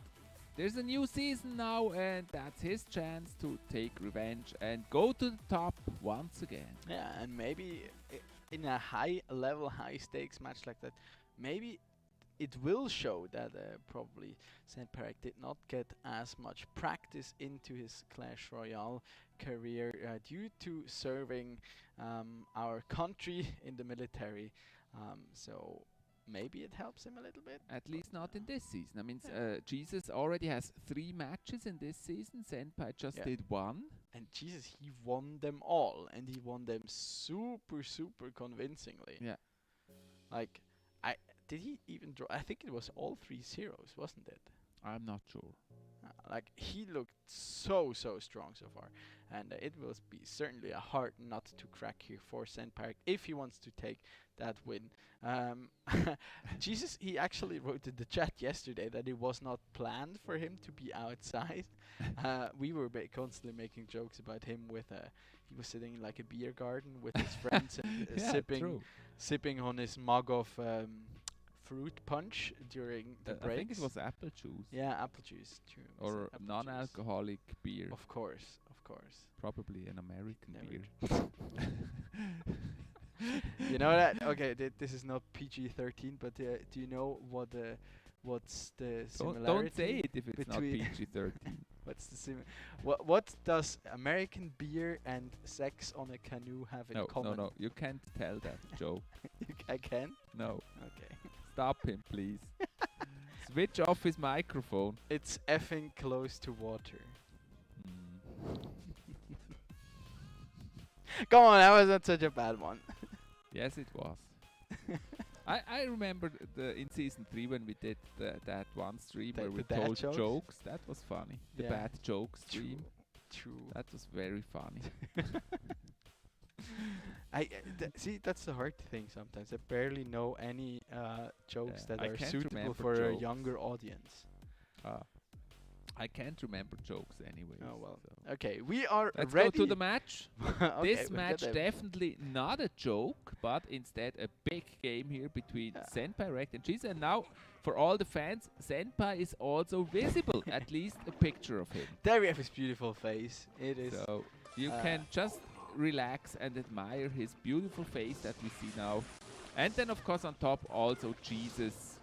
S16: there's a new season now, and that's his chance to take revenge and go to the top once again.
S17: Yeah, and maybe in a high-level, high-stakes match like that, maybe it will show that probably Senpai did not get as much practice into his Clash Royale career due to serving our country in the military. So maybe it helps him a little bit.
S16: At least not in this season. I mean, Jesus already has 3 matches in this season. Senpai just did 1.
S17: And Jesus, he won them all, and he won them super, super convincingly.
S16: Yeah.
S17: Like, did he even draw? I think it was all 3 zeros, wasn't it?
S16: I'm not sure.
S17: Like, he looked so strong so far. And it will be certainly a hard nut to crack here for Senpai if he wants to take that win. Jesus, he actually wrote in the chat yesterday that it was not planned for him to be outside. We were constantly making jokes about him with he was sitting in like a beer garden with his friends and sipping on his mug of fruit punch during the breaks.
S16: I think it was apple juice.
S17: Yeah, apple juice. True.
S16: Or non-alcoholic beer.
S17: Of course.
S16: Probably an American beer.
S17: You know that? Okay, this is not PG-13, but do you know what's the similarity?
S16: Don't say it if it's not PG-13.
S17: What's the what does American beer and sex on a canoe have in common?
S16: No, you can't tell that, Joe.
S17: I can?
S16: No.
S17: Okay.
S16: Stop him, please. Switch off his microphone.
S17: It's effing close to water. Come on, that was not such a bad one.
S16: Yes, it was. I remember in season 3 when we did that one stream where we told jokes. That was funny. The bad joke stream.
S17: True.
S16: That was very funny.
S17: See, that's the hard thing sometimes. I barely know any jokes that
S16: I
S17: are
S16: can't
S17: suitable
S16: remember
S17: for a
S16: jokes.
S17: younger audience.
S16: I can't remember jokes anyway.
S17: Oh well. Okay, we are
S16: Let's
S17: ready.
S16: go to the match.
S17: Okay,
S16: This
S17: we'll
S16: match
S17: get there.
S16: definitely not a joke, but instead a big game here between Senpai, Rect, and Jesus. And now, for all the fans, Senpai is also visible. At least a picture of him.
S17: There we have his beautiful face. It is.
S16: So you can just relax and admire his beautiful face that we see now. And then, of course, on top also Jesus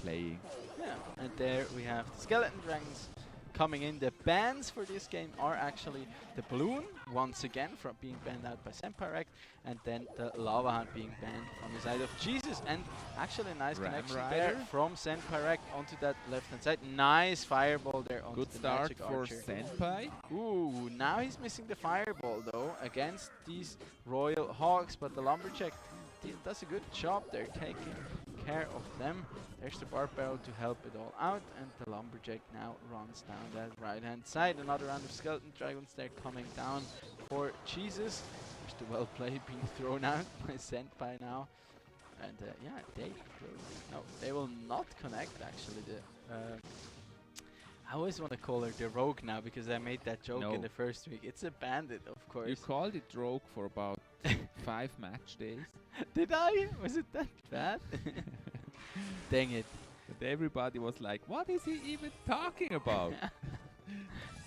S16: playing.
S17: Yeah, and there we have the Skeleton Dragons coming in. The bans for this game are actually the Balloon, once again, from being banned out by Senpai Rect, and then the Lava Hand being banned from the side of Jesus. And actually a nice
S16: Ram
S17: connection
S16: Rider.
S17: there from Senpai Rect onto that left-hand side. Nice fireball there onto
S16: Good
S17: the
S16: start
S17: Magic
S16: for
S17: Archer.
S16: Senpai.
S17: Ooh, now he's missing the fireball though against these Royal Hawks, but the Lumberjack does a good job there taking care of them. There's the bar barrel to help it all out, and the Lumberjack now runs down that right-hand side. Another round of Skeleton Dragons there coming down for Jesus. There's the well play being thrown out by Senpai now. And yeah, they will not connect actually. I always want to call her the Rogue now because I made that joke in the first week. It's a bandit, of course.
S16: You called it Rogue for about 5 match days.
S17: Did I? Was it that bad? Dang it.
S16: And everybody was like, what is he even talking about?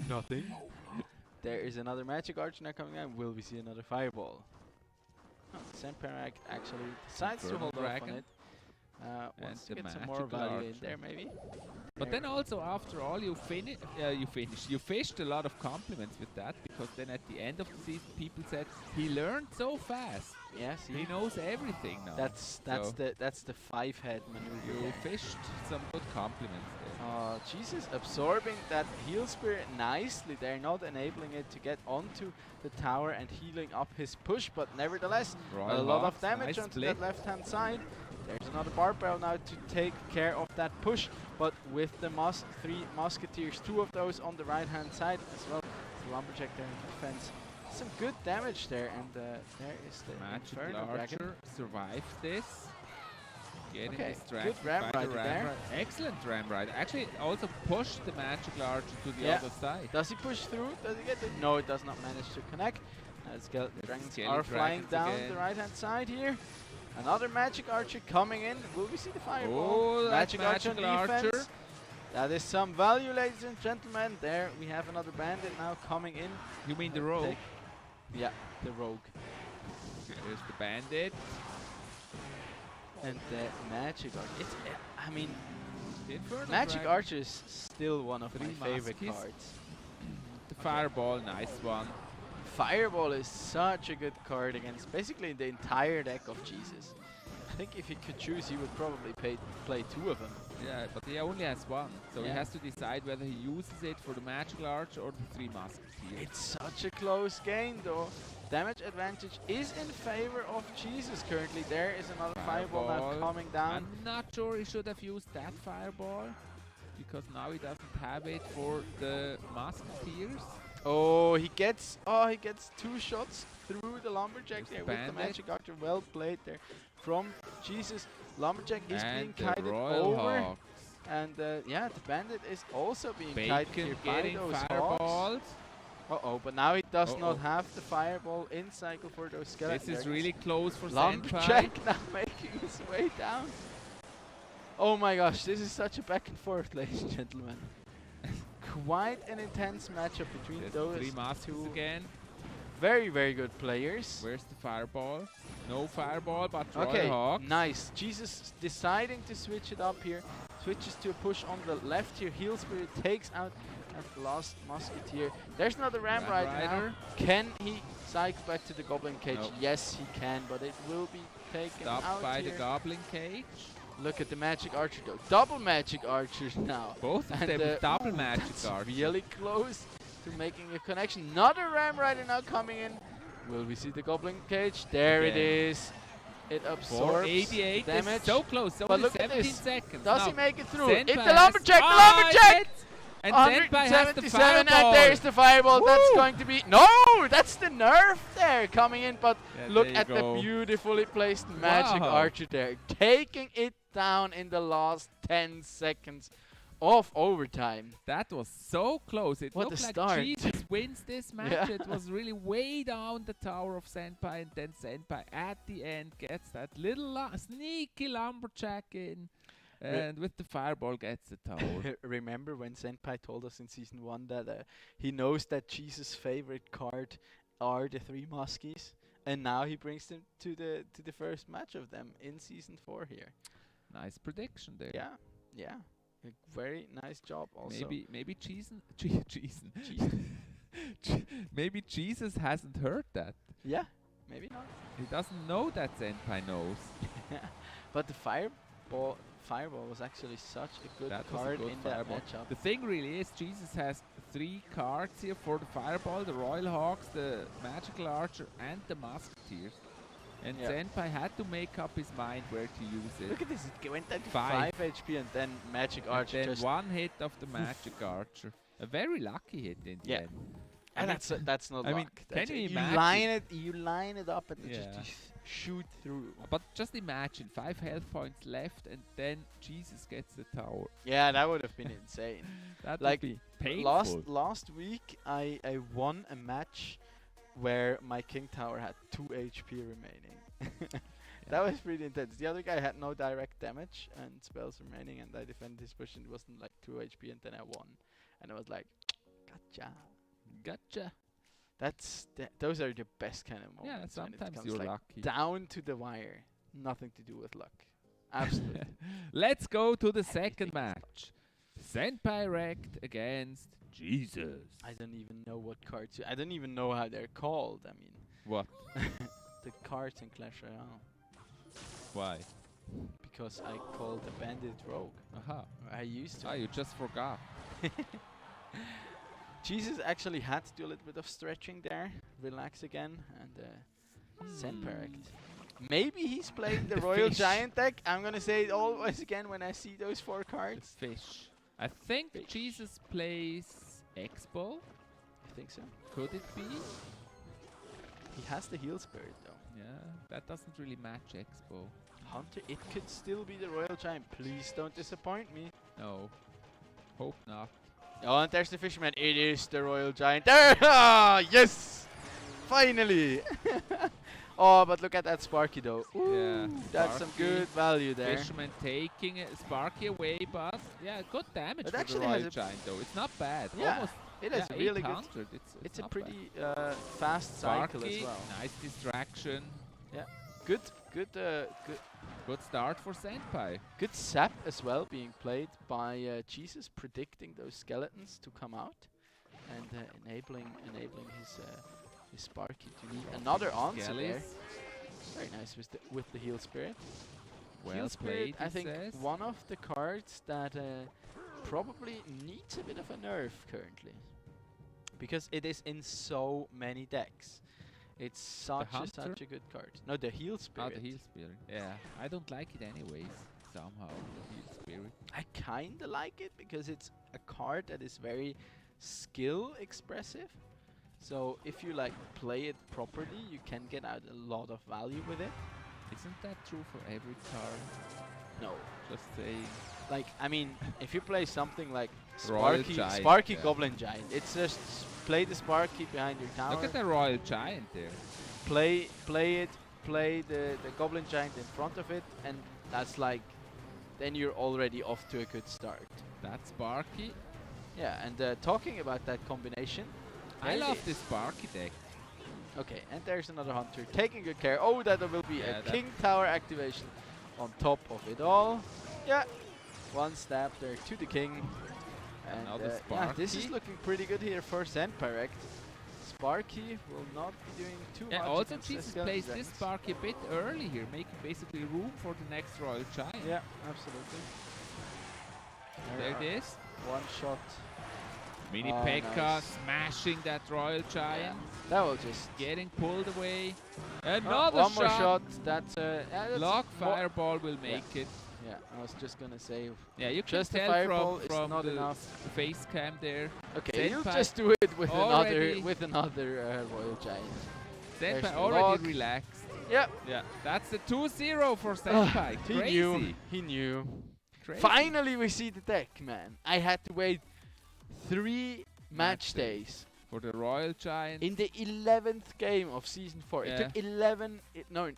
S17: Nothing. There is another Magic Archer now coming out. Will we see another Fireball? Oh, Senpai Rect actually decides to hold off on it. Wants to get some more value in there maybe.
S16: But then also after all you fished a lot of compliments with that, because then at the end of the season people said he learned so fast.
S17: Yes,
S16: he knows everything now.
S17: That's the 5-head maneuver.
S16: You fished some good compliments there.
S17: Jesus absorbing that heal spirit nicely there, not enabling it to get onto the tower and healing up his push, but nevertheless
S16: Royal
S17: a lot
S16: Hawks,
S17: of damage
S16: nice
S17: onto
S16: split.
S17: that left hand side. There's another bar barrel now to take care of that push, but with the 3 musketeers, 2 of those on the right hand side as well. The Lumberjack there in defense. Some good damage there, and there is the
S16: Magic
S17: Inferno Dragon.
S16: Archer survived this. Getting
S17: Okay,
S16: distracted
S17: good Ram
S16: by the
S17: Rider
S16: Ram
S17: there.
S16: Rider. Excellent Ram Rider. Actually, also pushed the Magic Archer to the other side.
S17: Does he push through? Does he get it? No, it does not manage to connect. Skeleton Dragons are flying down the right hand side here. Another Magic Archer coming in. Will we see the fireball?
S16: Oh,
S17: Magic Archer
S16: Magic
S17: on defense.
S16: Archer.
S17: That is some value, ladies and gentlemen. There we have another bandit now coming in.
S16: You mean the Rogue?
S17: Yeah, the Rogue.
S16: There's the Bandit.
S17: And the Magic Archer. It's, I mean,
S16: Inferno
S17: Magic
S16: Dragon.
S17: Archer is still one of my
S16: 3
S17: favorite
S16: muskies.
S17: cards.
S16: The Fireball, nice one.
S17: Fireball is such a good card against basically the entire deck of Jesus. I think if he could choose, he would probably play 2 of them.
S16: Yeah, but he only has 1, so he has to decide whether he uses it for the Magic Archer or the 3 Musketeers.
S17: It's such a close game though. Damage advantage is in favor of Jesus currently. There is another fireball now coming down.
S16: I'm not sure he should have used that Fireball, because now he doesn't have it for the Musketeers.
S17: Oh, he gets 2 shots through the Lumberjack there with the Magic Archer. Well played there from Jesus. Lumberjack is being kited over.
S16: Hawks.
S17: And yeah, the Bandit is also being
S16: Bacon
S17: kited here by
S16: getting
S17: those
S16: fireballs.
S17: Hawks. Uh-oh, but now he does not have the fireball in cycle for those skeletons.
S16: This is really close for
S17: Lumberjack
S16: Senpai.
S17: now making his way down. Oh my gosh, this is such a back and forth, ladies and gentlemen. Quite an intense matchup between those
S16: 3 Masters
S17: 2
S16: again.
S17: very, very good players.
S16: Where's the Fireball? No Fireball, but
S17: Okay,
S16: Royal Hawks.
S17: nice. Jesus deciding to switch it up here. Switches to a push on the left here. Heal Spirit takes out that last Musketeer. There's another Ram Rider now. Can he cycle back to the Goblin Cage?
S16: Nope.
S17: Yes, he can, but it will be taken
S16: Stopped
S17: out
S16: by
S17: here.
S16: the Goblin Cage.
S17: Look at the Magic Archer though. Double Magic Archers now.
S16: Both of
S17: And,
S16: them with double
S17: ooh,
S16: Magic
S17: that's
S16: Archers.
S17: really close to making a connection. Another Ram Rider now coming in. Will we see the Goblin Cage? There it
S16: Again.
S17: is. It absorbs
S16: 488
S17: damage.
S16: is so close.
S17: But
S16: Only
S17: look at
S16: 17
S17: this.
S16: seconds.
S17: Does
S16: now,
S17: he make it through?
S16: Senpai
S17: It's the
S16: has-
S17: lumberjack! The
S16: Ah,
S17: lumberjack!
S16: it hits! And Senpai has the
S17: 177,
S16: fireball.
S17: and there's the fireball. That's
S16: Woo!
S17: going to be no. That's the nerf there coming in. But
S16: Yeah,
S17: look
S16: there you
S17: at the
S16: go.
S17: beautifully placed magic
S16: Wow.
S17: archer there, taking it down in the last 10 seconds of overtime.
S16: That was so close. It
S17: What
S16: looked
S17: a
S16: like
S17: start.
S16: Jesus wins this match.
S17: Yeah.
S16: It was really way down the tower of Senpai, and then Senpai at the end gets that little sneaky lumberjack in, and with the fireball gets the tower.
S17: Remember when Senpai told us in season 1 that he knows that Jesus' favorite card are the 3 Muskies, and now he brings them to the first match of them in season 4 here.
S16: Nice prediction there.
S17: Yeah, yeah. A very nice job also.
S16: Maybe maybe Jesus hasn't heard that.
S17: Yeah, maybe not.
S16: He doesn't know that Senpai knows.
S17: But the fireball was actually such a good
S16: That was a
S17: card
S16: good
S17: in
S16: fireball.
S17: that matchup.
S16: The thing really is, Jesus has 3 cards here for the fireball: the Royal Hawks, the Magical Archer, and the Musketeers. And
S17: Yeah.
S16: Senpai had to make up his mind where to use it.
S17: Look at this, it went down to
S16: 5
S17: 5 HP and then Magic
S16: And
S17: Archer
S16: then
S17: just...
S16: 1 hit of the Magic Archer. A very lucky hit in the
S17: Yeah.
S16: end.
S17: And that's not
S16: I mean,
S17: luck.
S16: can
S17: That's
S16: you
S17: it.
S16: imagine?
S17: You line it up and it
S16: Yeah.
S17: just shoot through.
S16: But just imagine 5 health points left, and then Jesus gets the tower.
S17: Yeah, that would have been insane.
S16: That
S17: Like
S16: would be painful.
S17: last week, I won a match where my King Tower had 2 HP remaining. That was pretty intense. The other guy had no direct damage and spells remaining, and I defended his push and it wasn't like 2 HP, and then I won. And I was like, gotcha. Those are the best kind of moments.
S16: Yeah,
S17: when it
S16: sometimes
S17: comes
S16: you're
S17: like
S16: lucky.
S17: down to the wire. Nothing to do with luck. Absolutely.
S16: Let's go to the second match. Senpai wrecked against Jesus.
S17: I don't even know what cards. I don't even know how they're called. I mean,
S16: What?
S17: the cards in Clash Royale.
S16: Why?
S17: Because I called the Bandit Rogue.
S16: Aha.
S17: I used to.
S16: Ah, you just forgot.
S17: Jesus actually had to do a little bit of stretching there, relax again, and Senpai wrecked. Maybe he's playing the Royal
S16: fish.
S17: Giant deck. I'm gonna say it always again when I see those 4 cards.
S16: The fish. I think Jesus plays Expo.
S17: I think so.
S16: Could it be?
S17: He has the Heal Spirit though.
S16: Yeah, that doesn't really match Expo.
S17: Hunter, it could still be the Royal Giant. Please don't disappoint me.
S16: No. Hope not.
S17: Oh, and there's the Fisherman. It is the Royal Giant. There! Ah, yes! Finally! Oh, but look at that Sparky though. Ooh,
S16: Yeah,
S17: that's some
S16: Sparky.
S17: good value there.
S16: Fisherman taking Sparky away, but yeah, good damage
S17: It
S16: for the
S17: actually
S16: Royal
S17: has a
S16: Giant though. It's not bad.
S17: Yeah,
S16: Almost,
S17: it has
S16: yeah,
S17: really good.
S16: 800. It's
S17: It's a
S16: not
S17: pretty
S16: bad.
S17: fast cycle as
S16: Sparky,
S17: well.
S16: nice distraction.
S17: Yeah, good.
S16: Good start for Senpai.
S17: Good sap as well being played by Jesus, predicting those skeletons to come out and enabling his Sparky to need another answer there.
S16: Skellies.
S17: Very nice with the Heal Spirit.
S16: Well
S17: Heal Spirit,
S16: played,
S17: I
S16: he
S17: think
S16: says.
S17: one of the cards that probably needs a bit of a nerf currently, because it is in so many decks. It's such a good card. No, the Heal Spirit.
S16: Oh, the Heal Spirit. Yeah, I don't like it anyways. Somehow, the Heal Spirit.
S17: I kinda like it because it's a card that is very skill expressive. So if you like play it properly, you can get out a lot of value with it.
S16: Isn't that true for every card?
S17: No,
S16: Just saying.
S17: like I mean, if you play something like
S16: Royal
S17: Sparky,
S16: Giant,
S17: Sparky
S16: yeah.
S17: Goblin Giant, it's just play the Sparky behind your tower.
S16: Look at the Royal Giant there.
S17: Play the Goblin Giant in front of it, and that's like, then you're already off to a good start.
S16: That's Sparky.
S17: Yeah, and talking about that combination,
S16: I
S17: there it
S16: love
S17: is.
S16: this Sparky deck.
S17: Okay, and there's another Hunter taking good care. Oh, that will be
S16: Yeah,
S17: a
S16: that-
S17: King Tower activation on top of it all. Yeah, one stab there to the King. And
S16: Another
S17: yeah, this is
S16: Sparky.
S17: looking pretty good here for Senpai. Sparky will not be doing too
S16: Yeah,
S17: much.
S16: also
S17: against the
S16: Jesus
S17: Skeleton
S16: plays this
S17: Dragons.
S16: Sparky a bit early here, making basically room for the next Royal Giant.
S17: Yeah, absolutely.
S16: There it
S17: are
S16: is.
S17: One shot
S16: Mini
S17: Oh,
S16: Pekka
S17: nice.
S16: smashing that Royal Giant.
S17: That will just
S16: getting pulled away.
S17: Oh,
S16: Another
S17: one more shot. That's
S16: Block
S17: more-
S16: Fireball will make it.
S17: Yeah, I was just gonna say.
S16: Yeah, you can
S17: just the
S16: tell
S17: fireball
S16: from,
S17: is
S16: from
S17: not
S16: the
S17: enough.
S16: face cam there.
S17: Okay, you
S16: Senpai
S17: just do it with
S16: already-
S17: another Royal Giant. There's
S16: Senpai
S17: the
S16: already
S17: log.
S16: relaxed.
S17: Yep.
S16: Yeah, that's the 2-0 for Senpai.
S17: He
S16: Crazy.
S17: knew. He knew.
S16: Crazy.
S17: Finally, we see the deck, man. I had to wait 3 match days
S16: for the Royal Giant.
S17: in the 11th game of season 4.
S16: Yeah.
S17: It took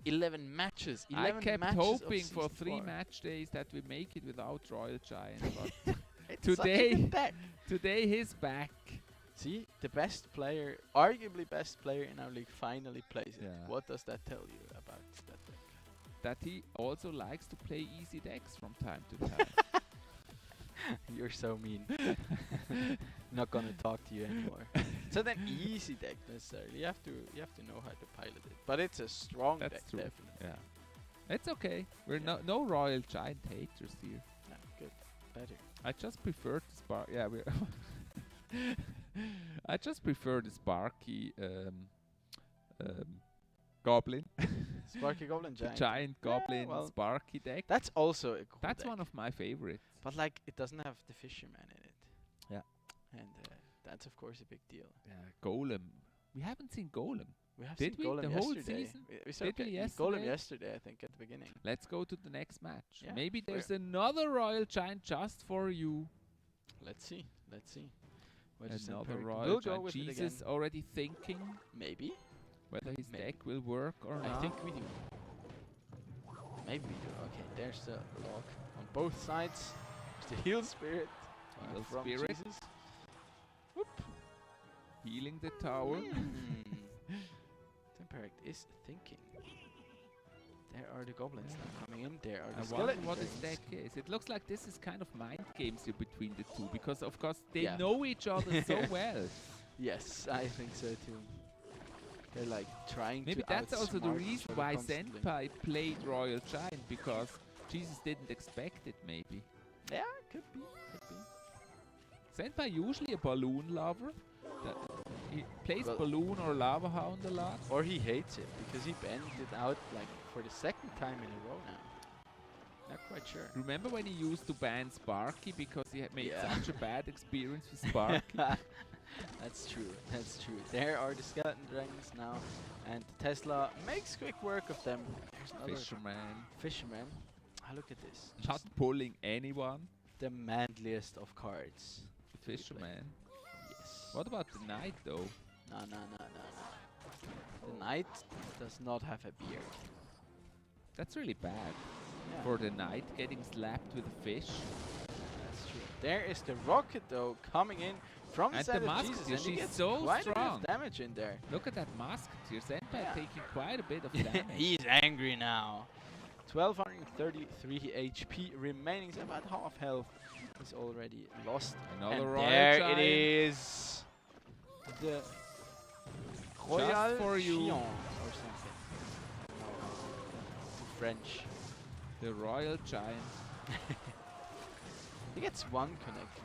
S17: 11 matches. 11
S16: I kept
S17: matches
S16: hoping
S17: of
S16: for
S17: season
S16: 3
S17: 4.
S16: match days that we make it without Royal Giant, but
S17: It's such a
S16: today,
S17: good deck.
S16: today he's back.
S17: See, the best player, arguably best player in our league, finally plays it.
S16: Yeah.
S17: What does that tell you about that deck?
S16: That he also likes to play easy decks from time to time.
S17: You're so mean. Not gonna talk to you anymore. It's not an easy deck necessarily. You have to know how to pilot it. But it's a strong
S16: That's
S17: deck,
S16: true.
S17: definitely.
S16: Yeah, it's okay. We're no Royal Giant haters here.
S17: Yeah, good, better.
S16: I just prefer the Spark. Yeah, we. I just prefer the Sparky Goblin.
S17: Sparky Goblin Giant.
S16: Giant Goblin
S17: well,
S16: Sparky deck.
S17: That's also a cool
S16: That's
S17: deck.
S16: one of my favorites.
S17: But like, it doesn't have the Fisherman in it.
S16: Yeah.
S17: And that's of course a big deal.
S16: Yeah, Golem. We haven't seen Golem.
S17: We have
S16: Did
S17: seen
S16: we
S17: Golem
S16: the whole
S17: yesterday.
S16: season?
S17: We saw
S16: Did we
S17: Golem
S16: yesterday?
S17: yesterday, I think, at the beginning.
S16: Let's go to the next match.
S17: Yeah,
S16: Maybe
S17: we're-
S16: there's another Royal Giant just for you.
S17: Let's see. Let's see. Wedges and
S16: Another
S17: Perk.
S16: Royal
S17: We'll go
S16: Giant.
S17: with it again.
S16: Jesus already thinking
S17: Maybe.
S16: whether his
S17: Maybe.
S16: deck will work or not.
S17: I think we do. Maybe we do. Okay, there's the log on both sides. There's the heal spirit.
S16: Heal
S17: from
S16: spirit.
S17: Jesus. Whoop.
S16: Healing the tower.
S17: Temperate is thinking. There are the goblins now coming in. There are
S16: I
S17: the
S16: wonder
S17: skeleton
S16: what his
S17: dragons.
S16: deck is. It looks like this is kind of mind games here between the two because of course they
S17: Yeah.
S16: know each other so well.
S17: Yes, I think so too. They're like trying
S16: Maybe
S17: to
S16: that's also the
S17: outsmart each
S16: reason
S17: other
S16: why
S17: constantly.
S16: Senpai played Royal Giant because Jesus didn't expect it maybe.
S17: Yeah, could be. Could be.
S16: Senpai usually a balloon lover. He plays
S17: Well-
S16: balloon or lava hound a lot.
S17: Or he hates it because he banned it out like for the second time in a row now. Not quite sure.
S16: Remember when he used to ban Sparky because he had made
S17: Yeah.
S16: such a bad experience with Sparky?
S17: That's true. That's true. There are the skeleton dragons now, and Tesla makes quick work of them. There's another
S16: Fisherman.
S17: Fisherman. Ah, look at this.
S16: Not pulling anyone.
S17: The manliest of cards.
S16: The Fisherman.
S17: Yes.
S16: What about the Knight though?
S17: No. The knight does not have a beard.
S16: That's really bad.
S17: Yeah.
S16: For the Knight getting slapped with a fish.
S17: That's true. There is the rocket though coming in from the
S16: And
S17: side
S16: the
S17: of
S16: Musketeer,
S17: Jesus, and he
S16: she's
S17: gets
S16: so
S17: quite a bit
S16: strong.
S17: of damage in there.
S16: Look at that Musketeer. Senpai
S17: Yeah.
S16: taking quite a bit of damage.
S17: He's angry now. 1233 HP remaining. It's about half health. He's already lost.
S16: Another
S17: and
S16: Royal
S17: there
S16: Giant.
S17: it is. The Royale
S16: for you.
S17: Chion or something. No, French.
S16: The Royal Giant.
S17: He gets one connection.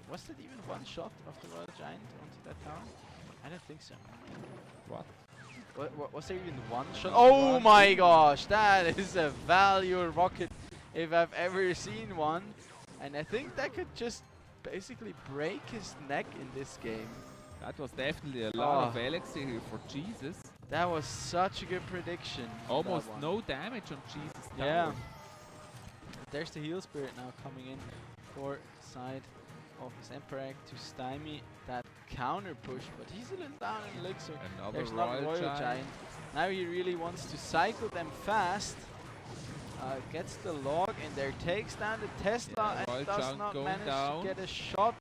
S17: Was that even one shot of the Royal Giant onto that tower? I don't think so.
S16: What?
S17: Was there even one shot? Oh my gosh, that is a value rocket if I've ever seen one. And I think that could just basically break his neck in this game.
S16: That was definitely a lot of elixir here for Jesus.
S17: That was such a good prediction. for that
S16: Almost
S17: one.
S16: no damage on Jesus.
S17: Yeah.
S16: tower.
S17: There's the heal spirit now coming in for side of his Emperor to stymie that counter push, but he's a little down in elixir.
S16: Another
S17: There's another
S16: Royal
S17: Royal
S16: Giant.
S17: Now he really wants to cycle them fast. Gets the log in there, takes down the Tesla,
S16: Yeah, Royal
S17: and does
S16: Giant
S17: not
S16: going
S17: manage
S16: down.
S17: to get a shot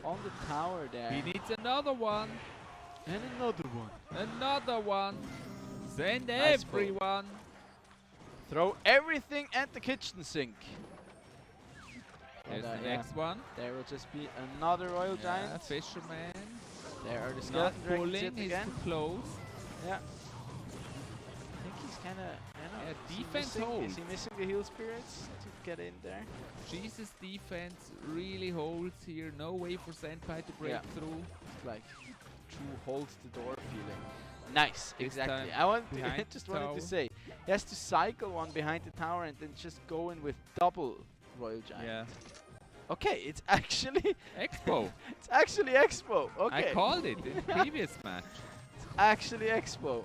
S17: on the tower there.
S16: He needs another one.
S17: And another one.
S16: Another one. Send
S17: Nice pull.
S16: everyone.
S17: Throw everything at the kitchen sink.
S16: There's
S17: And,
S16: the next one.
S17: There will just be another Royal
S16: Yeah,
S17: Giant.
S16: Fisherman.
S17: There are the
S16: Not
S17: skeleton dragons
S16: pulling,
S17: yet
S16: he's
S17: again.
S16: too close.
S17: Yeah. I think he's kind of.
S16: defense
S17: Is
S16: holds.
S17: he missing the heal spirits to get in there?
S16: Jesus' defense really holds here. No way for Senpai to break through.
S17: It's like true holds the door feeling. Nice,
S16: This
S17: exactly.
S16: time
S17: I want
S16: behind
S17: just
S16: the
S17: wanted to
S16: tower.
S17: say, he has to cycle one behind the tower and then just go in with double Royal Giant.
S16: Yeah.
S17: Okay, it's actually
S16: Expo.
S17: It's actually Expo. Okay.
S16: I called it in the previous match.
S17: It's actually Expo.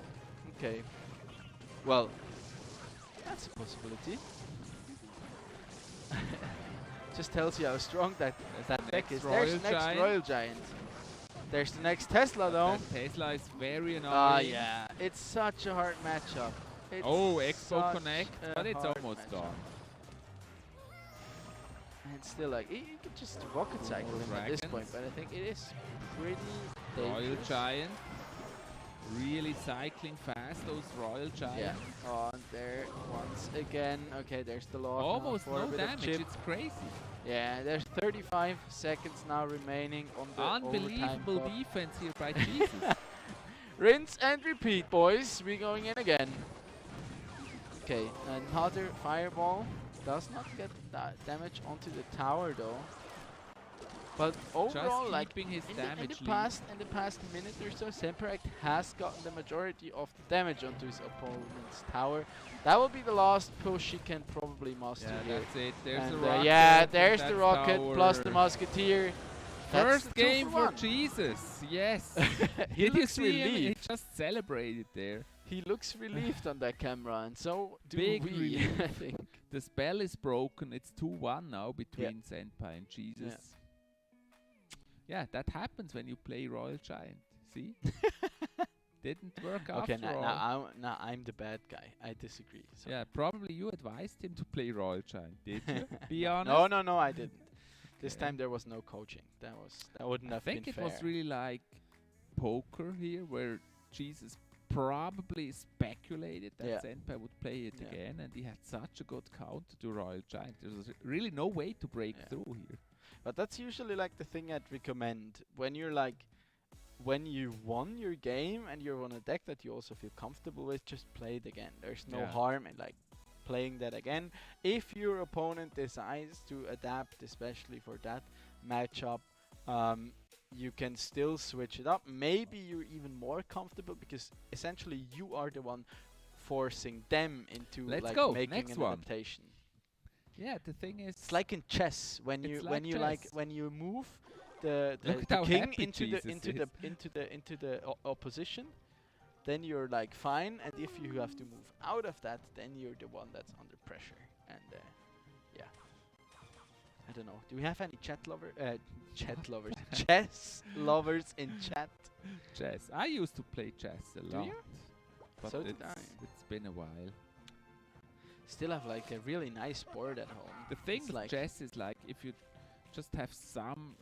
S17: Okay. Well, that's a possibility. Just tells you how strong that deck is. There's the next Royal Giant. There's the next Tesla though.
S16: That Tesla is very annoying.
S17: Ah yeah, it's such a hard matchup. It's
S16: Oh, Expo
S17: such
S16: Connect,
S17: a
S16: but it's
S17: hard
S16: almost
S17: matchup.
S16: gone.
S17: And still, like, you could just rocket cycle him at this point, but I think it is pretty
S16: Royal
S17: dangerous.
S16: Giant. Really cycling fast, those Royal Giants.
S17: Yeah. Oh, and there once again. Okay, there's the lock.
S16: Almost
S17: for a
S16: no
S17: bit of
S16: damage,
S17: chip.
S16: it's crazy.
S17: Yeah, there's 35 seconds now remaining on the
S16: Unbelievable
S17: overtime clock.
S16: defense here by Jesus.
S17: Rinse and repeat, boys. We're going in again. Okay, another fireball. Does not get that damage onto the tower though. But overall, like
S16: keeping his
S17: in
S16: damage
S17: the past minute or so, Semperect has gotten the majority of the damage onto his opponent's tower. That will be the last push he can probably master
S16: Yeah,
S17: here.
S16: that's it. There's
S17: And,
S16: the rocket.
S17: yeah, there's the
S16: that
S17: rocket plus the
S16: tower.
S17: musketeer. That's
S16: First
S17: the 2
S16: game
S17: for
S16: for
S17: 1.
S16: Jesus. Yes.
S17: He
S16: Did you
S17: looks
S16: see him? He
S17: relieved.
S16: just celebrated there.
S17: He looks relieved on that camera, and so do
S16: Big
S17: we.
S16: relief.
S17: I think.
S16: The spell is broken. It's 2-1 now between Senpai and Jesus. Yeah, that happens when you play Royal Giant. See? Didn't work
S17: Okay,
S16: after all.
S17: now I'm the bad guy. I disagree. So.
S16: Yeah, probably you advised him to play Royal Giant, did you? Be honest.
S17: No, I didn't. This time there was no coaching. That wouldn't have been fair.
S16: I think it was really like poker here, where Jesus probably speculated that Senpai would play it again, and he had such a good counter to Royal Giant. There was really no way to break through here.
S17: But that's usually like the thing I'd recommend when you're like, when you won your game and you're on a deck that you also feel comfortable with, just play it again. There's no harm in like playing that again. If your opponent decides to adapt, especially for that matchup, you can still switch it up. Maybe you're even more comfortable because essentially you are the one forcing them into making an adaptation.
S16: Yeah, the thing is,
S17: it's like in chess when you when you move the
S16: how
S17: king
S16: happy
S17: into
S16: Jesus
S17: the opposition, then you're like fine, and if you have to move out of that, then you're the one that's under pressure. And yeah, I don't know. Do we have any chess lovers in chat?
S16: Chess. I used to play chess a lot.
S17: you?
S16: But
S17: So did I.
S16: It's been a while.
S17: Still have like a really nice board at home.
S16: The thing
S17: It's
S16: with
S17: like
S16: chess is like if you just have some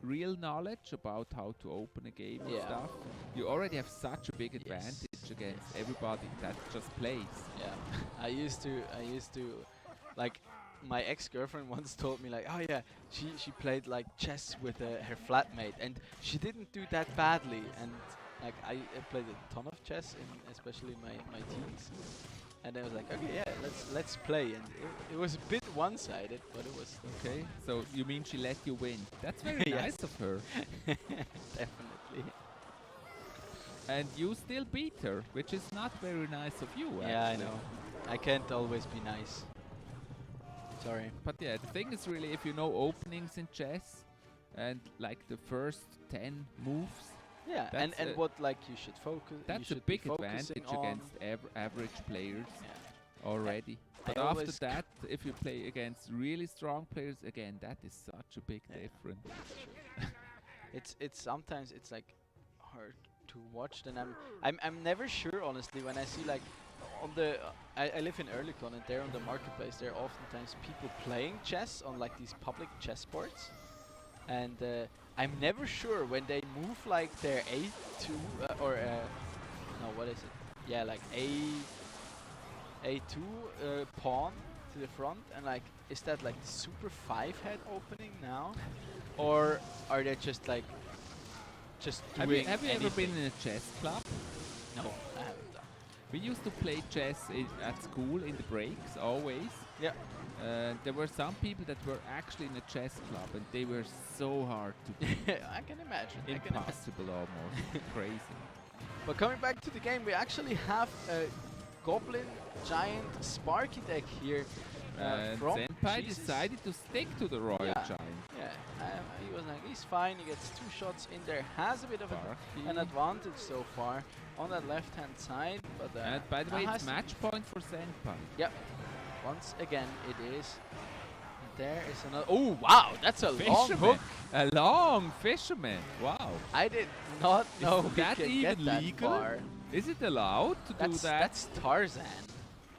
S16: real knowledge about how to open a game and stuff, you already have such a big advantage against everybody that just plays.
S17: Yeah, I used to, like, my ex-girlfriend once told me like, oh yeah, she played like chess with her flatmate, and she didn't do that badly. And like I played a ton of chess, especially my teens. And I was like, okay, yeah, let's play. And it was a bit one-sided, but it was
S16: okay. So you mean she let you win? That's very nice of her.
S17: Definitely.
S16: And you still beat her, which is not very nice of you.
S17: Yeah, I
S16: actually.
S17: know. I can't always be nice. Sorry.
S16: But yeah, the thing is really if you know openings in chess and like the first 10 moves.
S17: Yeah, and what like you should focus.
S16: That's
S17: you
S16: a
S17: should be
S16: big advantage
S17: focusing on.
S16: against average players already.
S17: I
S16: But after
S17: always
S16: that, if you play against really strong players, again, that is such a big difference.
S17: It's sometimes it's like hard to watch. Then I'm never sure honestly when I see like on the I live in Erlikon, and there on the marketplace there are oftentimes people playing chess on like these public chess boards, and I'm never sure when they move like their A2 or no, what is it? Yeah, like A2 pawn to the front, and like is that like the super 5-head opening now, or are they just like doing
S16: Have you ever been in a chess club?
S17: No, I haven't done.
S16: We used to play chess at school in the breaks, always.
S17: Yeah.
S16: There were some people that were actually in a chess club, and they were so hard to beat.
S17: I can imagine.
S16: Impossible almost. Crazy.
S17: But coming back to the game, we actually have a Goblin Giant Sparky deck here. From
S16: Senpai
S17: Jesus.
S16: decided to stick to the Royal Giant.
S17: Yeah, he was like, he's fine, he gets 2 shots in there, has a bit of an advantage so far on that left-hand side. But
S16: and by the way, it's match point for Senpai.
S17: Yep, once again it is. There is another, oh wow, that's a long hook.
S16: A long fisherman, wow.
S17: I did not know
S16: is that
S17: can
S16: even
S17: get that
S16: legal?
S17: far.
S16: Is it allowed to do that?
S17: That's Tarzan.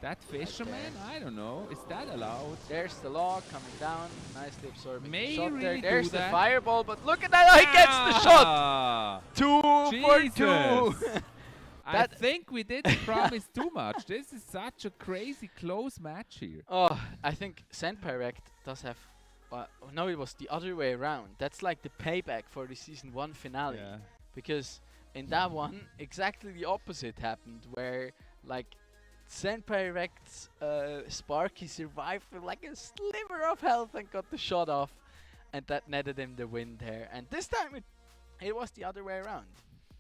S16: That fisherman? I don't know. Is that allowed?
S17: There's the log coming down, nicely absorbing
S16: May
S17: the shot
S16: really
S17: there. There's
S16: do
S17: the
S16: that?
S17: fireball, but look at that! Oh, he gets the shot! 2 for 2!
S16: I think we didn't promise too much. This is such a crazy close match here.
S17: Oh, I think Senpai Rect does have... no, it was the other way around. That's like the payback for the Season 1 finale.
S16: Yeah.
S17: Because in that one, exactly the opposite happened, where like Senpai Rect's Sparky survived with like a sliver of health and got the shot off, and that netted him the win there. And this time it was the other way around.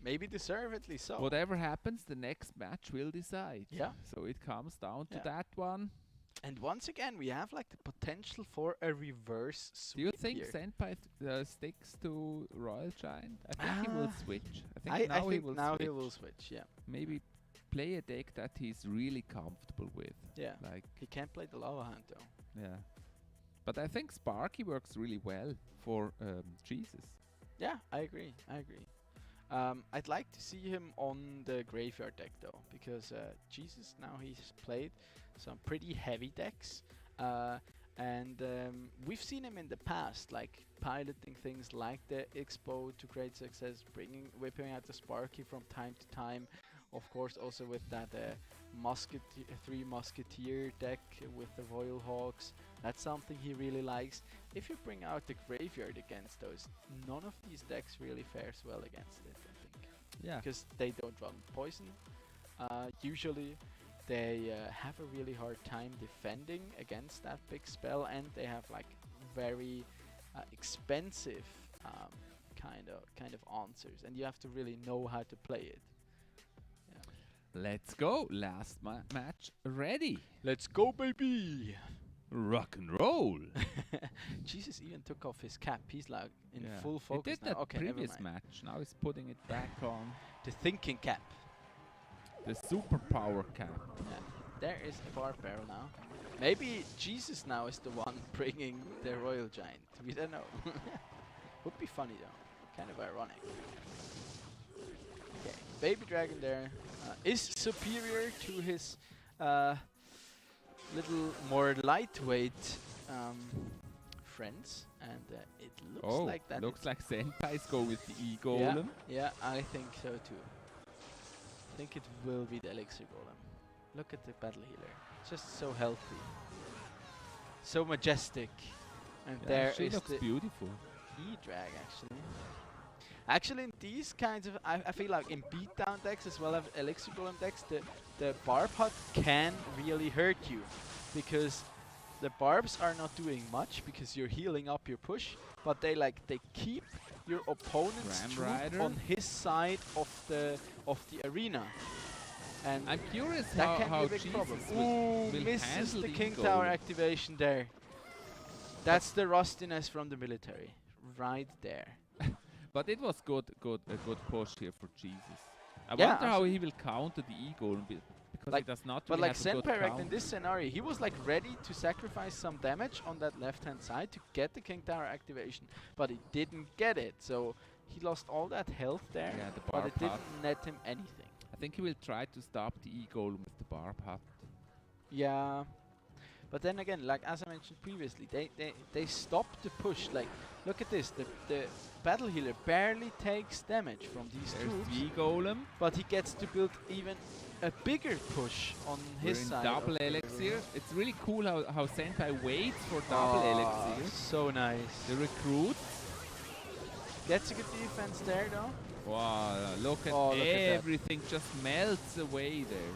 S17: Maybe deservedly so.
S16: Whatever happens, the next match will decide.
S17: Yeah.
S16: So it comes down to that one.
S17: And once again, we have like the potential for a reverse sweep.
S16: Do you think
S17: here.
S16: Senpai sticks to Royal Giant? I think he will switch. I think
S17: he will switch. Yeah.
S16: Maybe play a deck that he's really comfortable with.
S17: Yeah.
S16: Like
S17: he can't play the lava hand though.
S16: Yeah. But I think Sparky works really well for Jesus.
S17: Yeah, I agree. I'd like to see him on the graveyard deck though, because Jesus now he's played some pretty heavy decks, and we've seen him in the past, like piloting things like the Expo to great success, whipping out the Sparky from time to time. Of course, also with that three Musketeer deck with the Royal Hawks. That's something he really likes. If you bring out the graveyard against those, none of these decks really fares well against it, I think.
S16: Yeah.
S17: Because they don't run poison. Usually, they have a really hard time defending against that big spell, and they have like very expensive kind of answers, and you have to really know how to play it.
S16: Let's go. Last match ready.
S17: Let's go, baby.
S16: Rock and roll.
S17: Jesus even took off his cap. He's like in full
S16: He
S17: focus
S16: did
S17: now.
S16: that
S17: Okay,
S16: previous
S17: never mind.
S16: match. Now he's putting it back on.
S17: The thinking cap.
S16: The superpower cap.
S17: Yeah. There is a bar barrel now. Maybe Jesus now is the one bringing the Royal Giant. We don't know. Would be funny though. Kind of ironic. Okay, Baby Dragon there is superior to his little more lightweight friends, and it looks like that.
S16: Looks like Senpai's go with the E-Golem.
S17: Yeah, I think so too. I think it will be the Elixir Golem. Look at the Battle Healer. Just so healthy. So majestic. And there
S16: she
S17: is
S16: looks
S17: the
S16: beautiful.
S17: E-Drag actually. Actually, in these kinds of, I feel like in beatdown decks as well as Elixir Golem decks, the Barb Hut can really hurt you, because the Barbs are not doing much because you're healing up your push, but they keep your opponent's troop on his side of the arena. And
S16: I'm curious
S17: that can
S16: how
S17: be a big
S16: Jesus
S17: problem.
S16: will
S17: Misses
S16: handle
S17: the
S16: the
S17: King
S16: Golem.
S17: Tower activation there. That's the rustiness from the military, right there.
S16: But it was a good push here for Jesus. I
S17: Yeah,
S16: wonder how he will counter the E-Golem, because he does not
S17: But
S16: really
S17: like
S16: have a good
S17: Senpai Rect in
S16: counter.
S17: this scenario, he was like ready to sacrifice some damage on that left-hand side to get the King Tower activation, but he didn't get it, so he lost all that health there,
S16: Yeah, the
S17: but
S16: Barb
S17: it didn't
S16: Hut.
S17: net him anything.
S16: I think he will try to stop the E-Golem with the Barb Hut.
S17: Yeah, but then again, like as I mentioned previously, they stopped the push. Like, look at this, the Battle Healer barely takes damage from these
S16: There's
S17: troops,
S16: the E-Golem.
S17: but he gets to build even a bigger push on his
S16: We're in
S17: side.
S16: double
S17: of the
S16: elixir.
S17: arena.
S16: It's really cool how Senpai waits for double elixir.
S17: So nice.
S16: The recruit.
S17: Gets a good defense there though.
S16: Wow, look at
S17: Oh, look at that.
S16: everything just melts away there.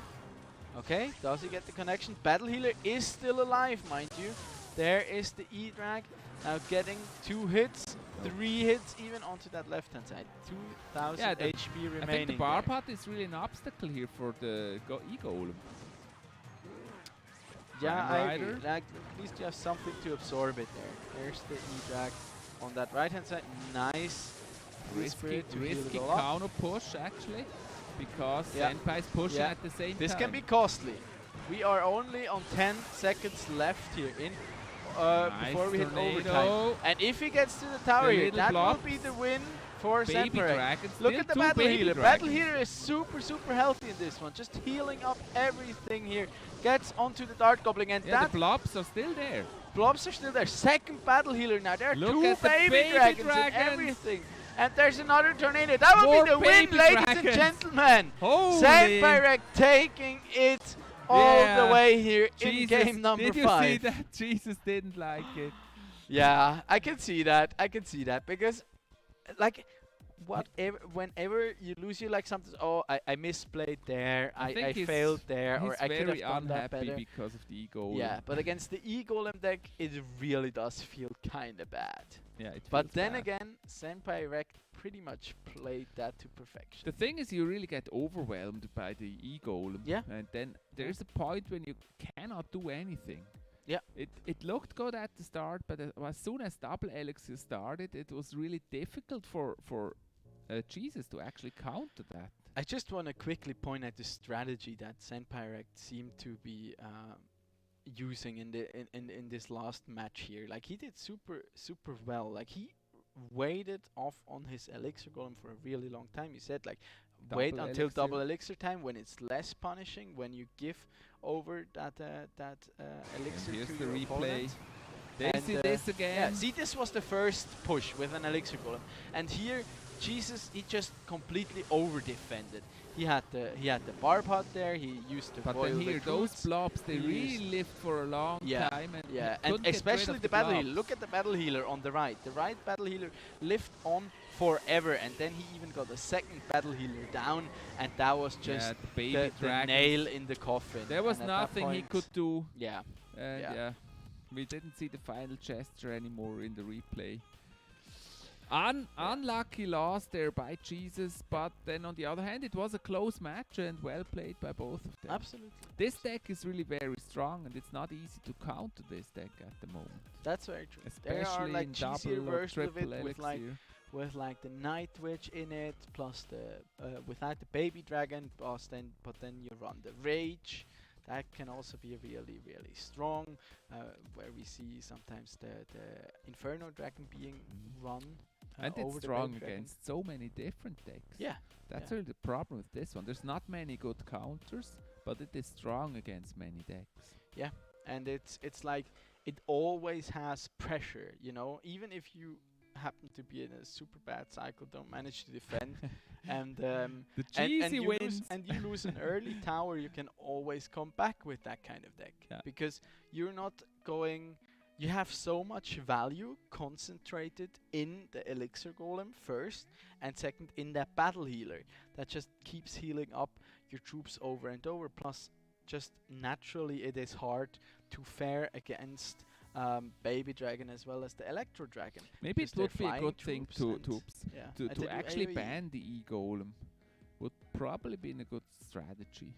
S17: Okay, does he get the connection? Battle Healer is still alive, mind you. There is the E-Drag. Now getting 2 hits, 3 hits even onto that left-hand side. 2,000 HP remaining.
S16: I think the bar pot is really an obstacle here for the E-Golem.
S17: Yeah, I agree. Like, at least you have something to absorb it there. There's the E-Drag on that right-hand side. Nice.
S16: Risky counter push, actually, because Senpai's pushing at the same time.
S17: This can be costly. We are only on 10 seconds left here before we hit overtime. And if he gets to the tower here, that will be the win for Senpai. Look at the Battle Healer. Battle Healer is super, super healthy in this one. Just healing up everything here. Gets onto the Dart Goblin, and
S16: the blobs are still there.
S17: Blobs are still there. Second Battle Healer now. There are 2 baby dragons and everything. And there's another tornado. That will be the win, ladies and gentlemen. Senpai taking it all the way here in game number 5.
S16: Did you see that? Jesus didn't like it.
S17: Yeah, I can see that. I can see that because, like, whenever you lose, you like something. Oh, I misplayed there. I failed there, or I could have done that better.
S16: He's very unhappy because of the E-Golem.
S17: Yeah, but against the E-Golem deck, it really does feel kind of bad.
S16: Yeah, it
S17: but then again, Senpai Rect pretty much played that to perfection.
S16: The thing is, you really get overwhelmed by the E-Golem.
S17: Yeah.
S16: And then there's a point when you cannot do anything.
S17: Yeah.
S16: It looked good at the start, but as soon as double Elixir started, it was really difficult for Jesus to actually counter that.
S17: I just want to quickly point out the strategy that Senpai Rect seemed to be using in this last match here. Like, he did super well. Like, he waited off on his Elixir Golem for a really long time. He said, like, wait until double Elixir time, when it's less punishing, when you give over that Elixir to your opponent.
S16: They see this again.
S17: Yeah, see, this was the first push with an Elixir Golem, and here Jesus, he just completely over-defended. He had the bar pot there. He used to
S16: but then here those blobs, they really lived for a long time. And
S17: and especially the Battle Healer. Look at the Battle Healer on the right. The right Battle Healer lived on forever, and then he even got a second Battle Healer down, and that was just the nail in the coffin.
S16: There was nothing he could do.
S17: Yeah.
S16: We didn't see the final gesture anymore in the replay. Unlucky loss there by Jesus, but then on the other hand, it was a close match and well played by both of them.
S17: Absolutely.
S16: This deck is really very strong, and it's not easy to counter this deck at the moment.
S17: That's very true.
S16: Especially
S17: there are like
S16: in
S17: double or triple
S16: Elixir.
S17: with like the Night Witch in it, plus the without the baby dragon, but then you run the Rage. That can also be really, really strong, where we see sometimes the Inferno Dragon being run.
S16: And it's strong against so many different decks.
S17: Yeah.
S16: That's really the problem with this one. There's not many good counters, but it is strong against many decks.
S17: Yeah, and it's like it always has pressure, you know, even if you happen to be in a super bad cycle, don't manage to defend, and you lose an early tower, you can always come back with that kind of deck, because you're not going. You have so much value concentrated in the Elixir Golem first, and second in that Battle Healer that just keeps healing up your troops over and over. Plus, just naturally it is hard to fare against Baby Dragon as well as the Electro Dragon.
S16: Maybe it would be a good thing to actually
S17: AoE.
S16: ban the E-Golem. Would probably be a good strategy.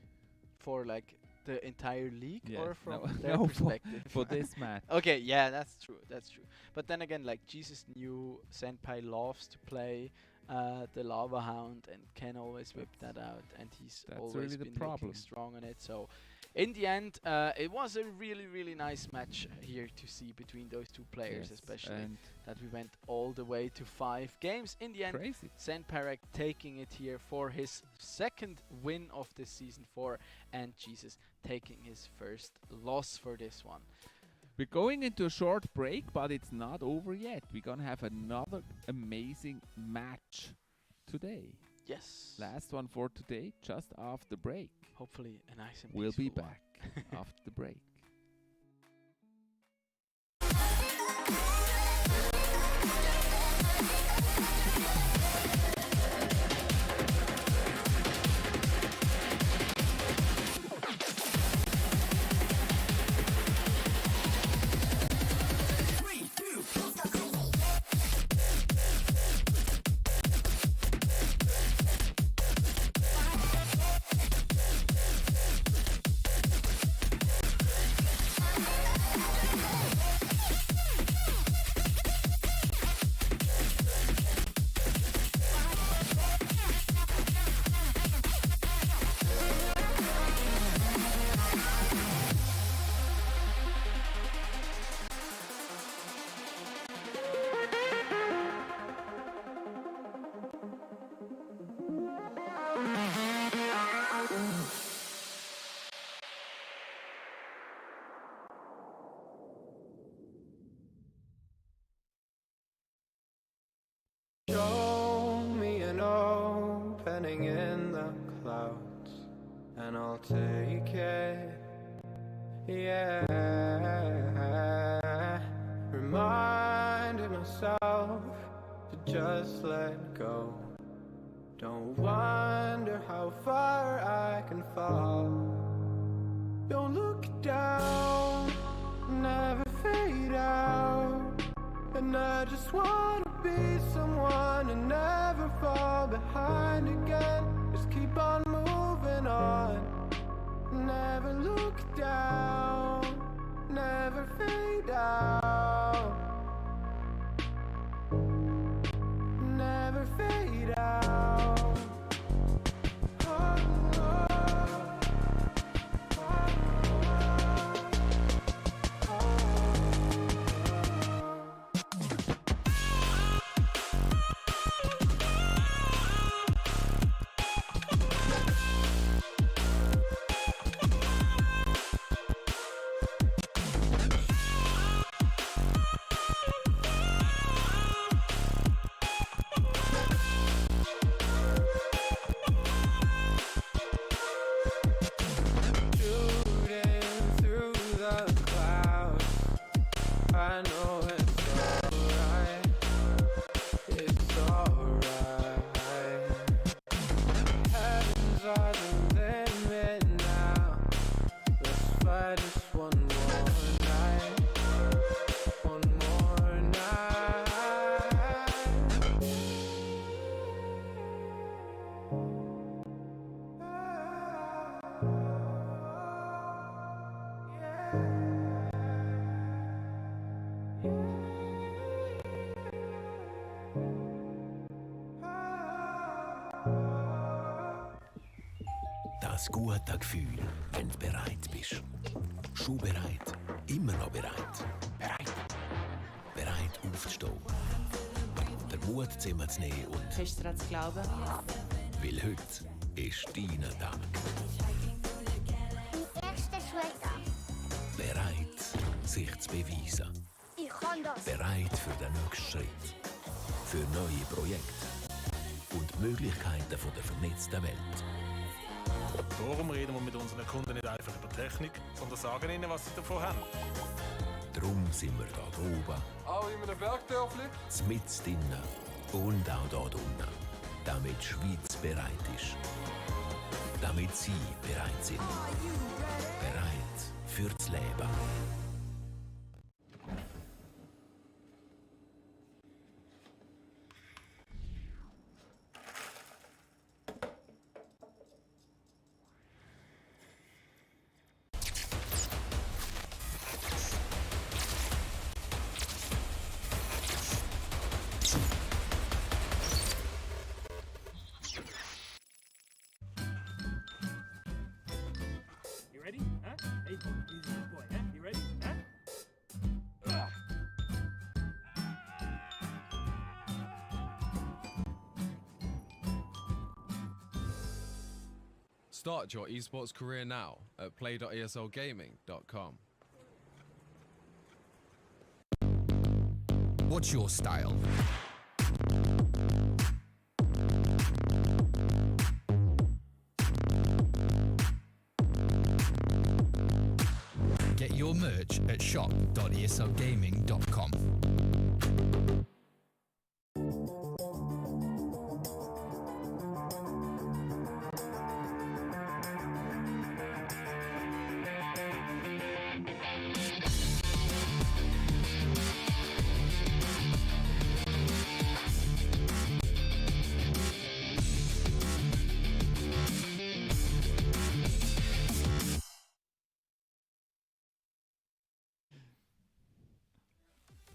S17: For like the entire league, or from
S16: no,
S17: their perspective?
S16: For this match.
S17: Okay, yeah, that's true. That's true. But then again, like Jesus knew Senpai loves to play the Lava Hound and can always whip that out, and he's always
S16: really
S17: been looking strong on it. So in the end, it was a really, really nice match here to see between those two players, especially that we went all the way to 5 games. In the end, Senpai taking it here for his second win of this season 4, and Jesus taking his first loss for this one.
S16: We're going into a short break, but it's not over yet. We're gonna have another amazing match today.
S17: Yes.
S16: Last one for today, just after break.
S17: Hopefully a nice and
S16: we'll be
S17: peaceful
S16: back after the break.
S5: hiding in the clouds, and I'll take it. Yeah, reminding myself to just let go. Don't wonder how far I can fall. Don't look down, never fade out. And I just wanna be someone and never fall behind again. Just keep on moving on. Never look down, never fade out. Never fade out. Oh, oh, I know it's alright, it's alright. Heavens are the limit now. Let's fight this one more night, one more
S7: Das gute Gefühl, wenn du bereit bist. Schon bereit, immer noch bereit. Bereit. Bereit aufzustehen. Den Mut zusammenzunehmen und...
S8: Fest daran zu glauben.
S7: Weil heute ist dein Tag.
S9: Mein erster Schultag.
S7: Bereit, sich zu beweisen.
S9: Ich kann das.
S7: Bereit für den nächsten Schritt. Für neue Projekte. Und die Möglichkeiten der vernetzten Welt.
S10: Darum reden wir mit unseren Kunden nicht einfach über Technik, sondern sagen ihnen, was sie davon haben.
S7: Darum sind wir da oben.
S18: Auch in einem Bergdörfli?
S7: Mitten drinnen und auch da unten. Damit die Schweiz bereit ist. Damit Sie bereit sind. Bereit fürs Leben.
S19: You ready? Huh? Hey, he's a good boy. Huh? You ready? Huh?
S14: Start your esports career now at play.eslgaming.com.
S15: What's your style? Get your merch at shop.eslgaming.com.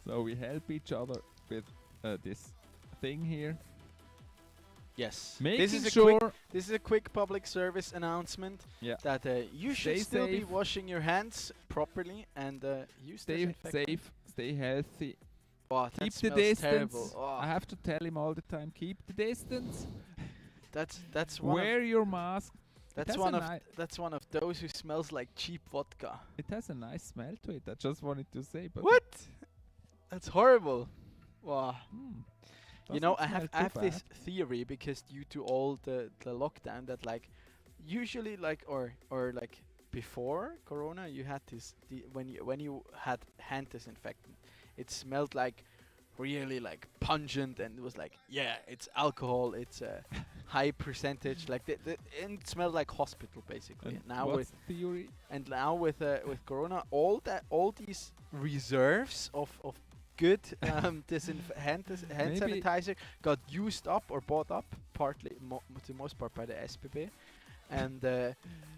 S16: So we help each other with this thing here.
S17: Yes.
S16: Making
S17: this is a
S16: sure
S17: quick public service announcement.
S16: Yeah.
S17: That you should
S16: Stay
S17: still be
S16: safe.
S17: washing your hands properly and use
S16: Stay
S17: disinfectant.
S16: safe, stay healthy.
S17: Oh, that
S16: Keep the
S17: smells
S16: distance.
S17: terrible. Oh.
S16: I have to tell him all the time. Keep the distance.
S17: That's one.
S16: Wear your mask.
S17: That's one of that's one of those who smells like cheap vodka.
S16: It has a nice smell to it. I just wanted to say, but
S17: What? That's horrible. Wow. You know,
S16: Doesn't
S17: I have
S16: smell too
S17: this theory because due to all the lockdown that like usually like or like before Corona you had this when you had hand disinfectant, it smelled like really like pungent and it was like yeah it's alcohol, it's a high percentage like and it smelled like hospital basically.
S16: And
S17: Now
S16: what's the theory?
S17: now with Corona all these reserves of good hand
S16: Maybe-
S17: sanitizer got used up or bought up partly to the most part by the SPB, and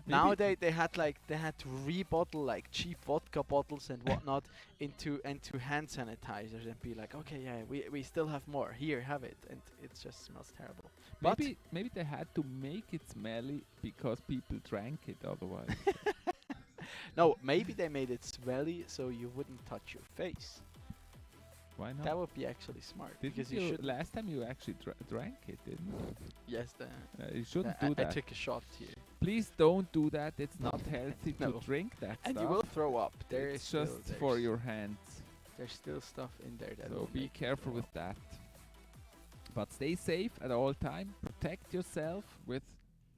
S17: now they had to rebottle like cheap vodka bottles and whatnot into hand sanitizers and be like, okay, yeah, we still have more here, have it, and it just smells terrible. But
S16: Maybe they had to make it smelly because people drank it otherwise.
S17: no, maybe they made it smelly so you wouldn't touch your face.
S16: Why not?
S17: That would be actually smart
S16: Didn't
S17: because
S16: you
S17: should.
S16: last time you actually drank it, didn't you?
S17: Yes,
S16: You shouldn't do
S17: I
S16: that.
S17: took a shot here.
S16: Please don't do that. It's not healthy
S17: No.
S16: to drink that
S17: And
S16: stuff.
S17: you will throw up.
S16: It's just for your hands.
S17: There's still stuff in there that
S16: So
S17: will
S16: be
S17: make you
S16: careful
S17: throw
S16: with
S17: up.
S16: that. But stay safe at all time. Protect yourself with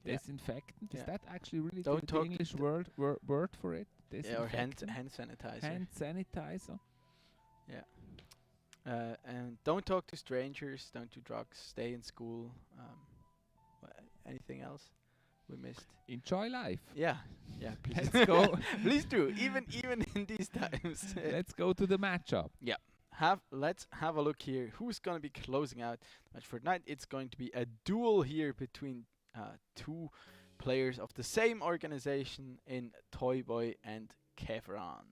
S17: Yeah.
S16: disinfectant. Is
S17: Yeah.
S16: that actually really
S17: Don't
S16: the
S17: talk
S16: English
S17: t-
S16: word for it?
S17: Yeah, or hand
S16: Disinfectant?
S17: sanitizer.
S16: Hand sanitizer.
S17: Yeah. And don't talk to strangers. Don't do drugs. Stay in school. Anything else we missed?
S16: Enjoy life.
S17: Yeah. Yeah. Please.
S16: Let's go.
S17: Please do. Even in these times.
S16: Let's go to the matchup.
S17: Yeah. Let's have a look here. Who's gonna be closing out match for tonight? It's going to be a duel here between two players of the same organization in Toy Boy and Kevran.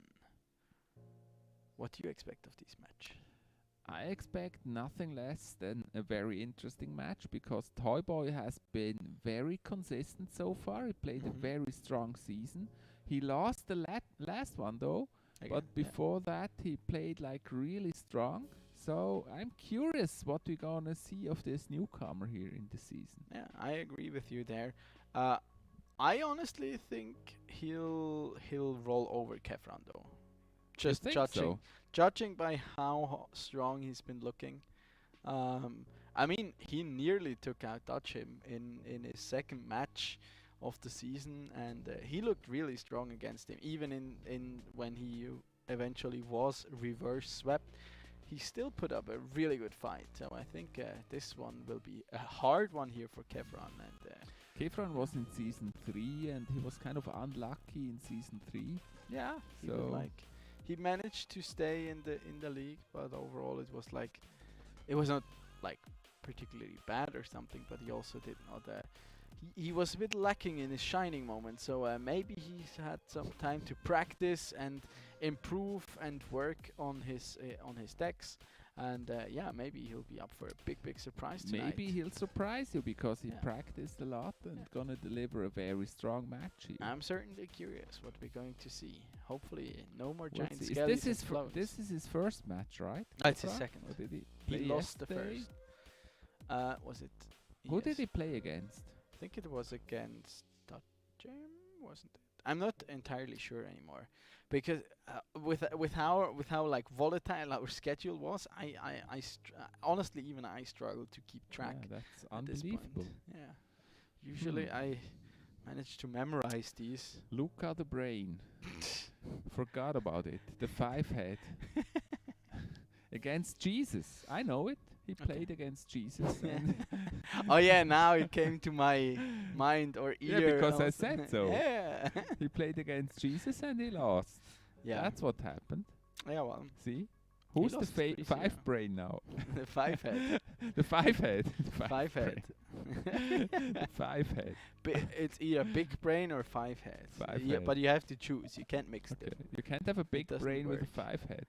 S17: What do you expect of this match?
S16: I expect nothing less than a very interesting match because Toy Boy has been very consistent so far. He played a very strong season. He lost the last one though, but before that he played like really strong. So I'm curious what we're gonna see of this newcomer here in the season.
S17: Yeah, I agree with you there. I honestly think he'll roll over Kevran though. Just
S16: think
S17: judging
S16: so?
S17: judging by how strong he's been looking. I mean, he nearly took out Dutchim in his second match of the season, and he looked really strong against him. Even in when he eventually was reverse swept, he still put up a really good fight. So I think this one will be a hard one here for Kevran. And
S16: Kefran was in season 3 and he was kind of unlucky in season 3.
S17: yeah, he would like. He managed to stay in the league, but overall it was not like particularly bad or something. But he also did not. He was a bit lacking in his shining moment, so maybe he's had some time to practice and improve and work on his decks. And yeah, maybe he'll be up for a big surprise tonight.
S16: Maybe he'll surprise you because he practiced a lot and gonna deliver a very strong match here.
S17: I'm certainly curious what we're going to see. Hopefully, no more
S16: We'll
S17: giant
S16: see.
S17: skellies.
S16: This is his first match, right?
S17: It's his
S16: Kefran?
S17: second.
S16: Or did he
S17: He
S16: play
S17: lost the
S16: yesterday?
S17: first. Was it?
S16: Who did
S17: yes.
S16: he play against?
S17: I think it was against Dutchim, wasn't it? I'm not entirely sure anymore, because with how like volatile our schedule was, honestly even I struggled to keep track.
S16: Yeah, that's
S17: at this point.
S16: unbelievable.
S17: Yeah, usually I managed to memorize these.
S16: Luca the Brain. Forgot about it. The 5-head. Against Jesus. I know it. He played against Jesus. and
S17: Oh yeah, now it came to my mind or ear.
S16: yeah, because I
S17: also.
S16: said so.
S17: Yeah.
S16: He played against Jesus and he lost.
S17: Yeah.
S16: That's what happened.
S17: Yeah, well.
S16: See? Who's the
S17: lost pretty
S16: 5
S17: soon.
S16: brain now?
S17: The 5-head.
S16: The 5-head. The
S17: 5-head.
S16: The 5-head.
S17: It's either big brain or 5-head. Yeah,
S16: 5-head.
S17: but you have to choose. You can't mix them.
S16: You can't have a big
S17: doesn't
S16: brain with a
S17: work.
S16: 5-head.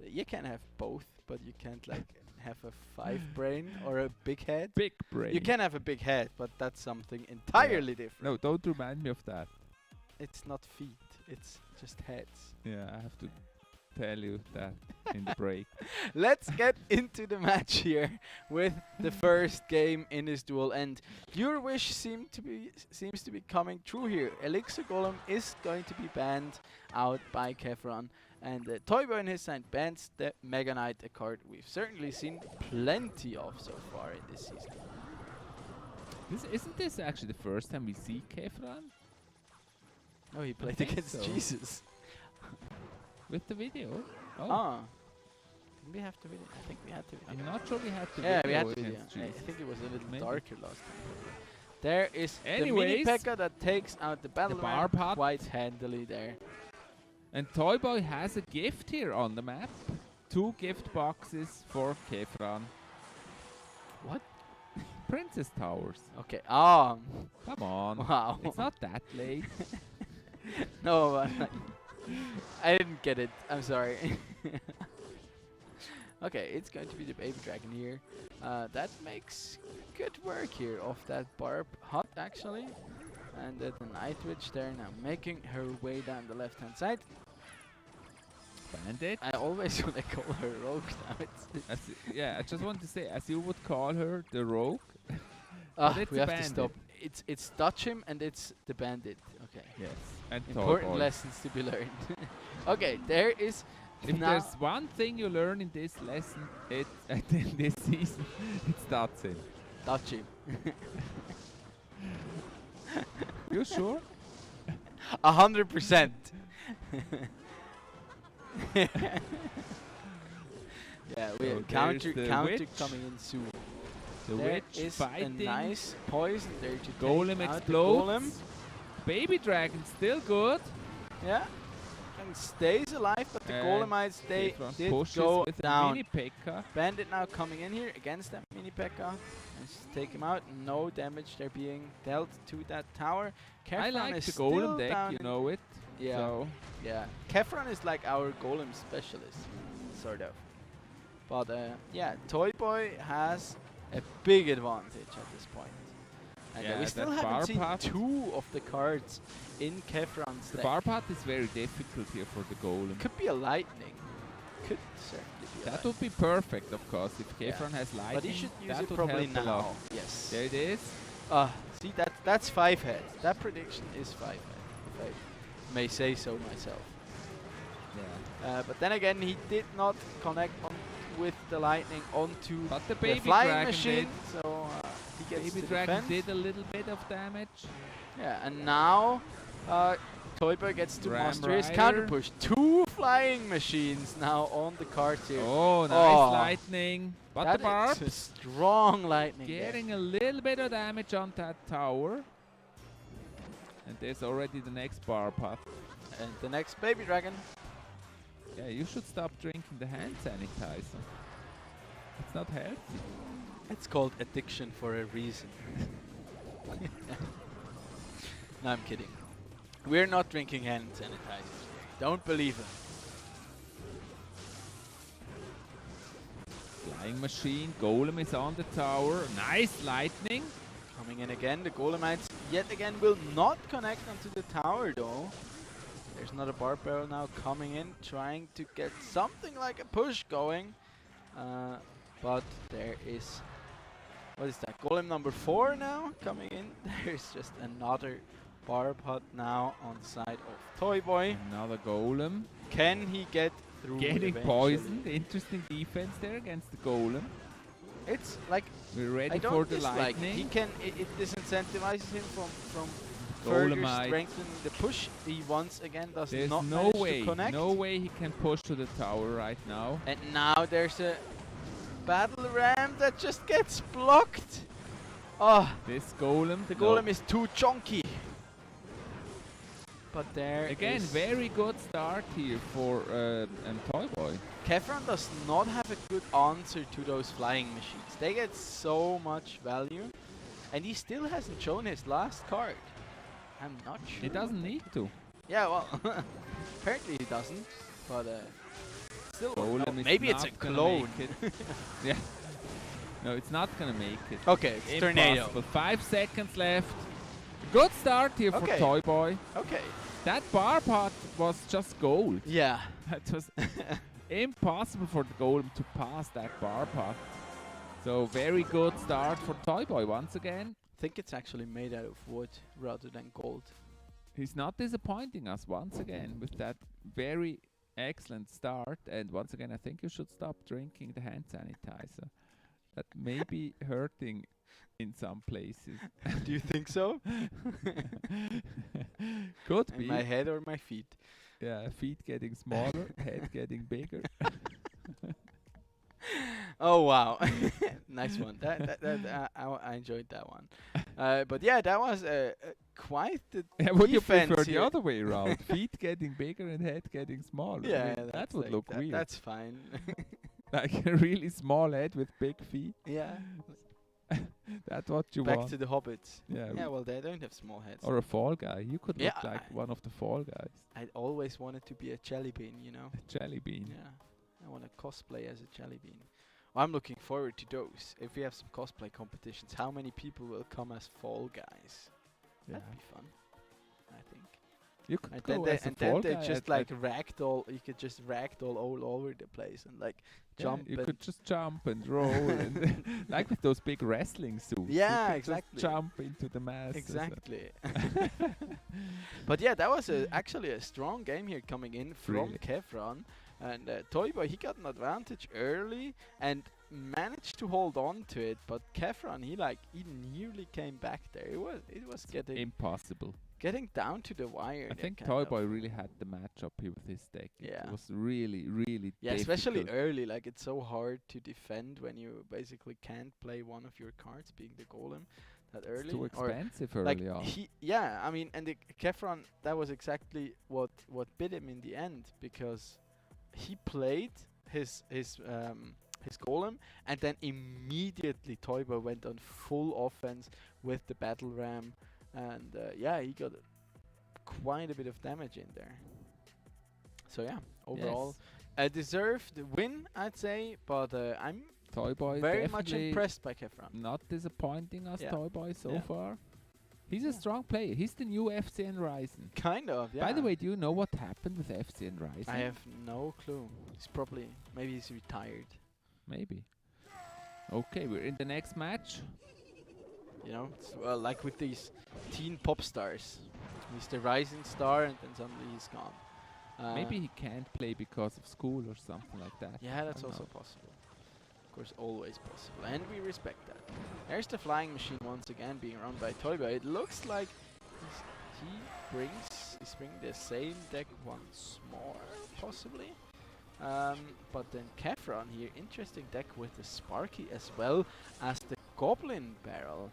S17: You can have both, but you can't like have a 5 brain or a big head.
S16: Big brain.
S17: You can have a big head, but that's something entirely different.
S16: No, don't remind me of that.
S17: It's not feet. It's just heads.
S16: Yeah, I have to tell you that in the break.
S17: Let's get into the match here with the first game in this duel, and your wish seems to be coming true here. Elixir Golem is going to be banned out by Kefran, And Toy Boy on his side bans the Mega Knight, a card we've certainly seen plenty of so far in this season.
S16: Isn't this actually the first time we see Kefran?
S17: Oh, he played
S16: think
S17: against
S16: so.
S17: Jesus.
S16: With the video? Oh.
S17: Ah. Did we have the video? I think we had the video.
S16: I'm not sure we had the
S17: Yeah,
S16: video.
S17: we had the video.
S16: against
S17: I
S16: Jesus.
S17: think it was a little
S16: Maybe.
S17: darker last time. There is the mini
S16: Anyways,
S17: P.E.K.K.A. that takes out the battle
S16: bar
S17: ram
S16: pot.
S17: quite handily there.
S16: And Toy Boy has a gift here on the map. 2 gift boxes for Kefran.
S17: What?
S16: Princess Towers.
S17: Okay.
S16: Come on.
S17: Wow.
S16: It's not that late.
S17: No, I didn't get it. I'm sorry. Okay, it's going to be the baby dragon here. That makes good work here of that Barb Hut actually. And the Night Witch there now making her way down the left hand side.
S16: Bandit.
S17: I always want to call her Rogue now.
S16: Yeah, I just want to say, as you would call her, the Rogue.
S17: We have to stop. It's touch him and it's the bandit. Okay.
S16: Yes. And Toy
S17: important
S16: Boy.
S17: lessons to be learned. Okay, there is.
S16: If
S17: now
S16: there's one thing you learn in this lesson, in this season, it's that's it.
S17: touch him.
S16: You sure?
S17: 100%. Yeah, we
S16: So
S17: counter
S16: there's the
S17: counter
S16: witch.
S17: coming in soon.
S16: The
S17: There
S16: witch
S17: is
S16: fighting.
S17: a nice poison there to
S16: Golem
S17: take out the
S16: explodes.
S17: golem.
S16: Baby dragon still good.
S17: Yeah, and stays alive, but the golemites they
S16: Kefran
S17: did
S16: pushes
S17: go
S16: with a
S17: down.
S16: mini P.E.K.K.A.
S17: Bandit now coming in here against that mini P.E.K.K.A. and just take him out. No damage there being dealt to that tower.
S16: I
S17: Kefran
S16: like
S17: is
S16: the
S17: still
S16: golem deck,
S17: down
S16: you
S17: in-
S16: know it.
S17: Yeah.
S16: So
S17: Yeah, Kefran is like our golem specialist, sort of. But yeah, Toy Boy has a big advantage at this point. And
S16: Yeah,
S17: we still
S16: that
S17: haven't
S16: bar
S17: seen
S16: pot.
S17: 2 of the cards in Kefran's
S16: the
S17: deck.
S16: bar path is very difficult here for the golem.
S17: Could be a lightning. Could certainly be a
S16: That
S17: lightning.
S16: would be perfect, of course, if
S17: Yeah.
S16: Kefran has lightning.
S17: But he should use
S16: that
S17: it
S16: would
S17: probably
S16: help a
S17: now.
S16: lot.
S17: Yes.
S16: There it is.
S17: See, that's 5 head. That prediction is 5 head, if I may say so myself.
S16: Yeah.
S17: But then again, he did not connect on with the lightning onto
S16: But the
S17: the
S16: baby
S17: flying
S16: dragon
S17: machine,
S16: did.
S17: so he gets
S16: Baby
S17: to
S16: dragon
S17: defend.
S16: did a little bit of damage.
S17: Yeah, and now Toy Boy gets to
S16: Ram
S17: master his
S16: Rider.
S17: counter push. 2 flying machines now on the cards here.
S16: Oh, nice
S17: Oh,
S16: lightning. But
S17: that
S16: the barb
S17: is a strong lightning there.
S16: getting a little bit of damage on that tower. And there's already the next bar path.
S17: And the next baby dragon.
S16: Yeah, you should stop drinking the hand sanitizer. It's not healthy.
S17: It's called addiction for a reason. No, I'm kidding. We're not drinking hand sanitizers. Don't believe him.
S16: Flying machine, golem is on the tower. Nice lightning.
S17: Coming in again, the golemites yet again will not connect onto the tower though. There's another barb barrel now coming in, trying to get something like a push going. But there is, what is that, golem number 4 now coming in. There's just another barb hut now on the side of Toy Boy.
S16: Another golem.
S17: Can he get through?
S16: Getting
S17: eventually?
S16: poisoned. Interesting defense there against the golem.
S17: It's like,
S16: We're ready
S17: I don't
S16: for the
S17: dislike.
S16: lightning.
S17: He can. It disincentivizes him from further
S16: Golemite.
S17: strengthening the push. He once again does
S16: There's
S17: not
S16: no
S17: manage
S16: way,
S17: to connect.
S16: no way he can push to the tower right now.
S17: And now there's a battle ram that just gets blocked. Oh,
S16: This golem.
S17: the
S16: no.
S17: golem is too chunky. But there
S16: Again,
S17: is
S16: very good start here for Toy Boy.
S17: Kefran does not have a good answer to those flying machines. They get so much value, and he still hasn't shown his last card. I'm not sure.
S16: He doesn't need to.
S17: Yeah, well, apparently he doesn't. But still,
S16: Golem
S17: no,
S16: is
S17: maybe it's a
S16: not gonna
S17: clone.
S16: make it. Yeah. No, it's not gonna make it.
S17: Okay, it's tornado.
S16: Impossible. 5 seconds left. Good start here for
S17: Okay.
S16: Toy Boy.
S17: Okay.
S16: That bar pot was just gold.
S17: Yeah.
S16: That was impossible for the golem to pass that bar pot. So very good start for Toy Boy once again.
S17: I think it's actually made out of wood rather than gold.
S16: He's not disappointing us once again with that very excellent start. And once again, I think you should stop drinking the hand sanitizer. That may be hurting in some places.
S17: Do you think so?
S16: Could
S17: In
S16: be.
S17: my head or my feet?
S16: Yeah, feet getting smaller, head getting bigger.
S17: Oh wow, nice one. I enjoyed that one. But yeah, that was quite the
S16: Would you
S17: defense
S16: prefer the
S17: here.
S16: other way around? Feet getting bigger and head getting smaller? I
S17: Yeah,
S16: mean, that
S17: that's
S16: would
S17: like
S16: look
S17: that-
S16: weird.
S17: That's fine.
S16: Like a really small head with big feet.
S17: Yeah.
S16: That's what you
S17: Back
S16: want.
S17: to the hobbits.
S16: Yeah.
S17: Yeah, well, they don't have small heads.
S16: Or a fall guy. You could look
S17: Yeah,
S16: like one of the fall guys.
S17: I always wanted to be a jelly bean, you know.
S16: A jelly bean.
S17: Yeah, I want to cosplay as a jelly bean. I'm looking forward to those. If we have some cosplay competitions, how many people will come as fall guys? That'd be fun, I think.
S16: You could
S17: and
S16: go
S17: then they,
S16: as a
S17: and then
S16: fall
S17: they
S16: guy
S17: just
S16: at-
S17: like
S16: at-
S17: ragdoll. You could just ragdoll all over the place and like
S16: Yeah,
S17: jump.
S16: you
S17: and
S16: could just jump and roll and like with those big wrestling suits. You
S17: Yeah,
S16: could
S17: exactly.
S16: Just jump into the mass.
S17: Exactly. But yeah, that was actually a strong game here coming in from
S16: Really.
S17: Kefron. And Toy Boy, he got an advantage early and managed to hold on to it. But Kefron, he nearly came back there. It was getting
S16: Impossible.
S17: getting down to the wire.
S16: I
S17: there,
S16: think
S17: kind
S16: Toy
S17: of.
S16: Boy really had the matchup here with his deck.
S17: Yeah.
S16: It was really, really
S17: Yeah, especially
S16: difficult.
S17: early. Like it's so hard to defend when you basically can't play one of your cards, being the golem, that early.
S16: too
S17: Or
S16: expensive
S17: like
S16: early on.
S17: yeah, I mean, and the Kefron, that was exactly what bit him in the end, because he played his golem, and then immediately Toy Boy went on full offense with the battle ram, and yeah, he got quite a bit of damage in there. So yeah, overall, a deserved win, I'd say, but I'm
S16: Toy Boy
S17: very much
S16: definitely
S17: impressed by Kefron.
S16: Not disappointing us,
S17: Yeah.
S16: Toy Boy, so
S17: Yeah.
S16: far. He's a strong player. He's the new FCN Ryzen.
S17: Kind of, yeah.
S16: By the way, do you know what happened with FCN Ryzen?
S17: I have no clue. Maybe he's retired.
S16: Maybe. Okay, we're in the next match.
S17: You know, it's, well, like with these teen pop stars. He's the rising star, and then suddenly he's gone.
S16: Maybe he can't play because of school or something like that.
S17: Yeah,
S16: I
S17: that's
S16: don't
S17: also
S16: know.
S17: possible. Of course, always possible, and we respect that. There's the flying machine once again being run by Toy Boy. It looks like he's bringing the same deck once more, possibly. But then Kefron here, interesting deck with the Sparky as well as the Goblin Barrel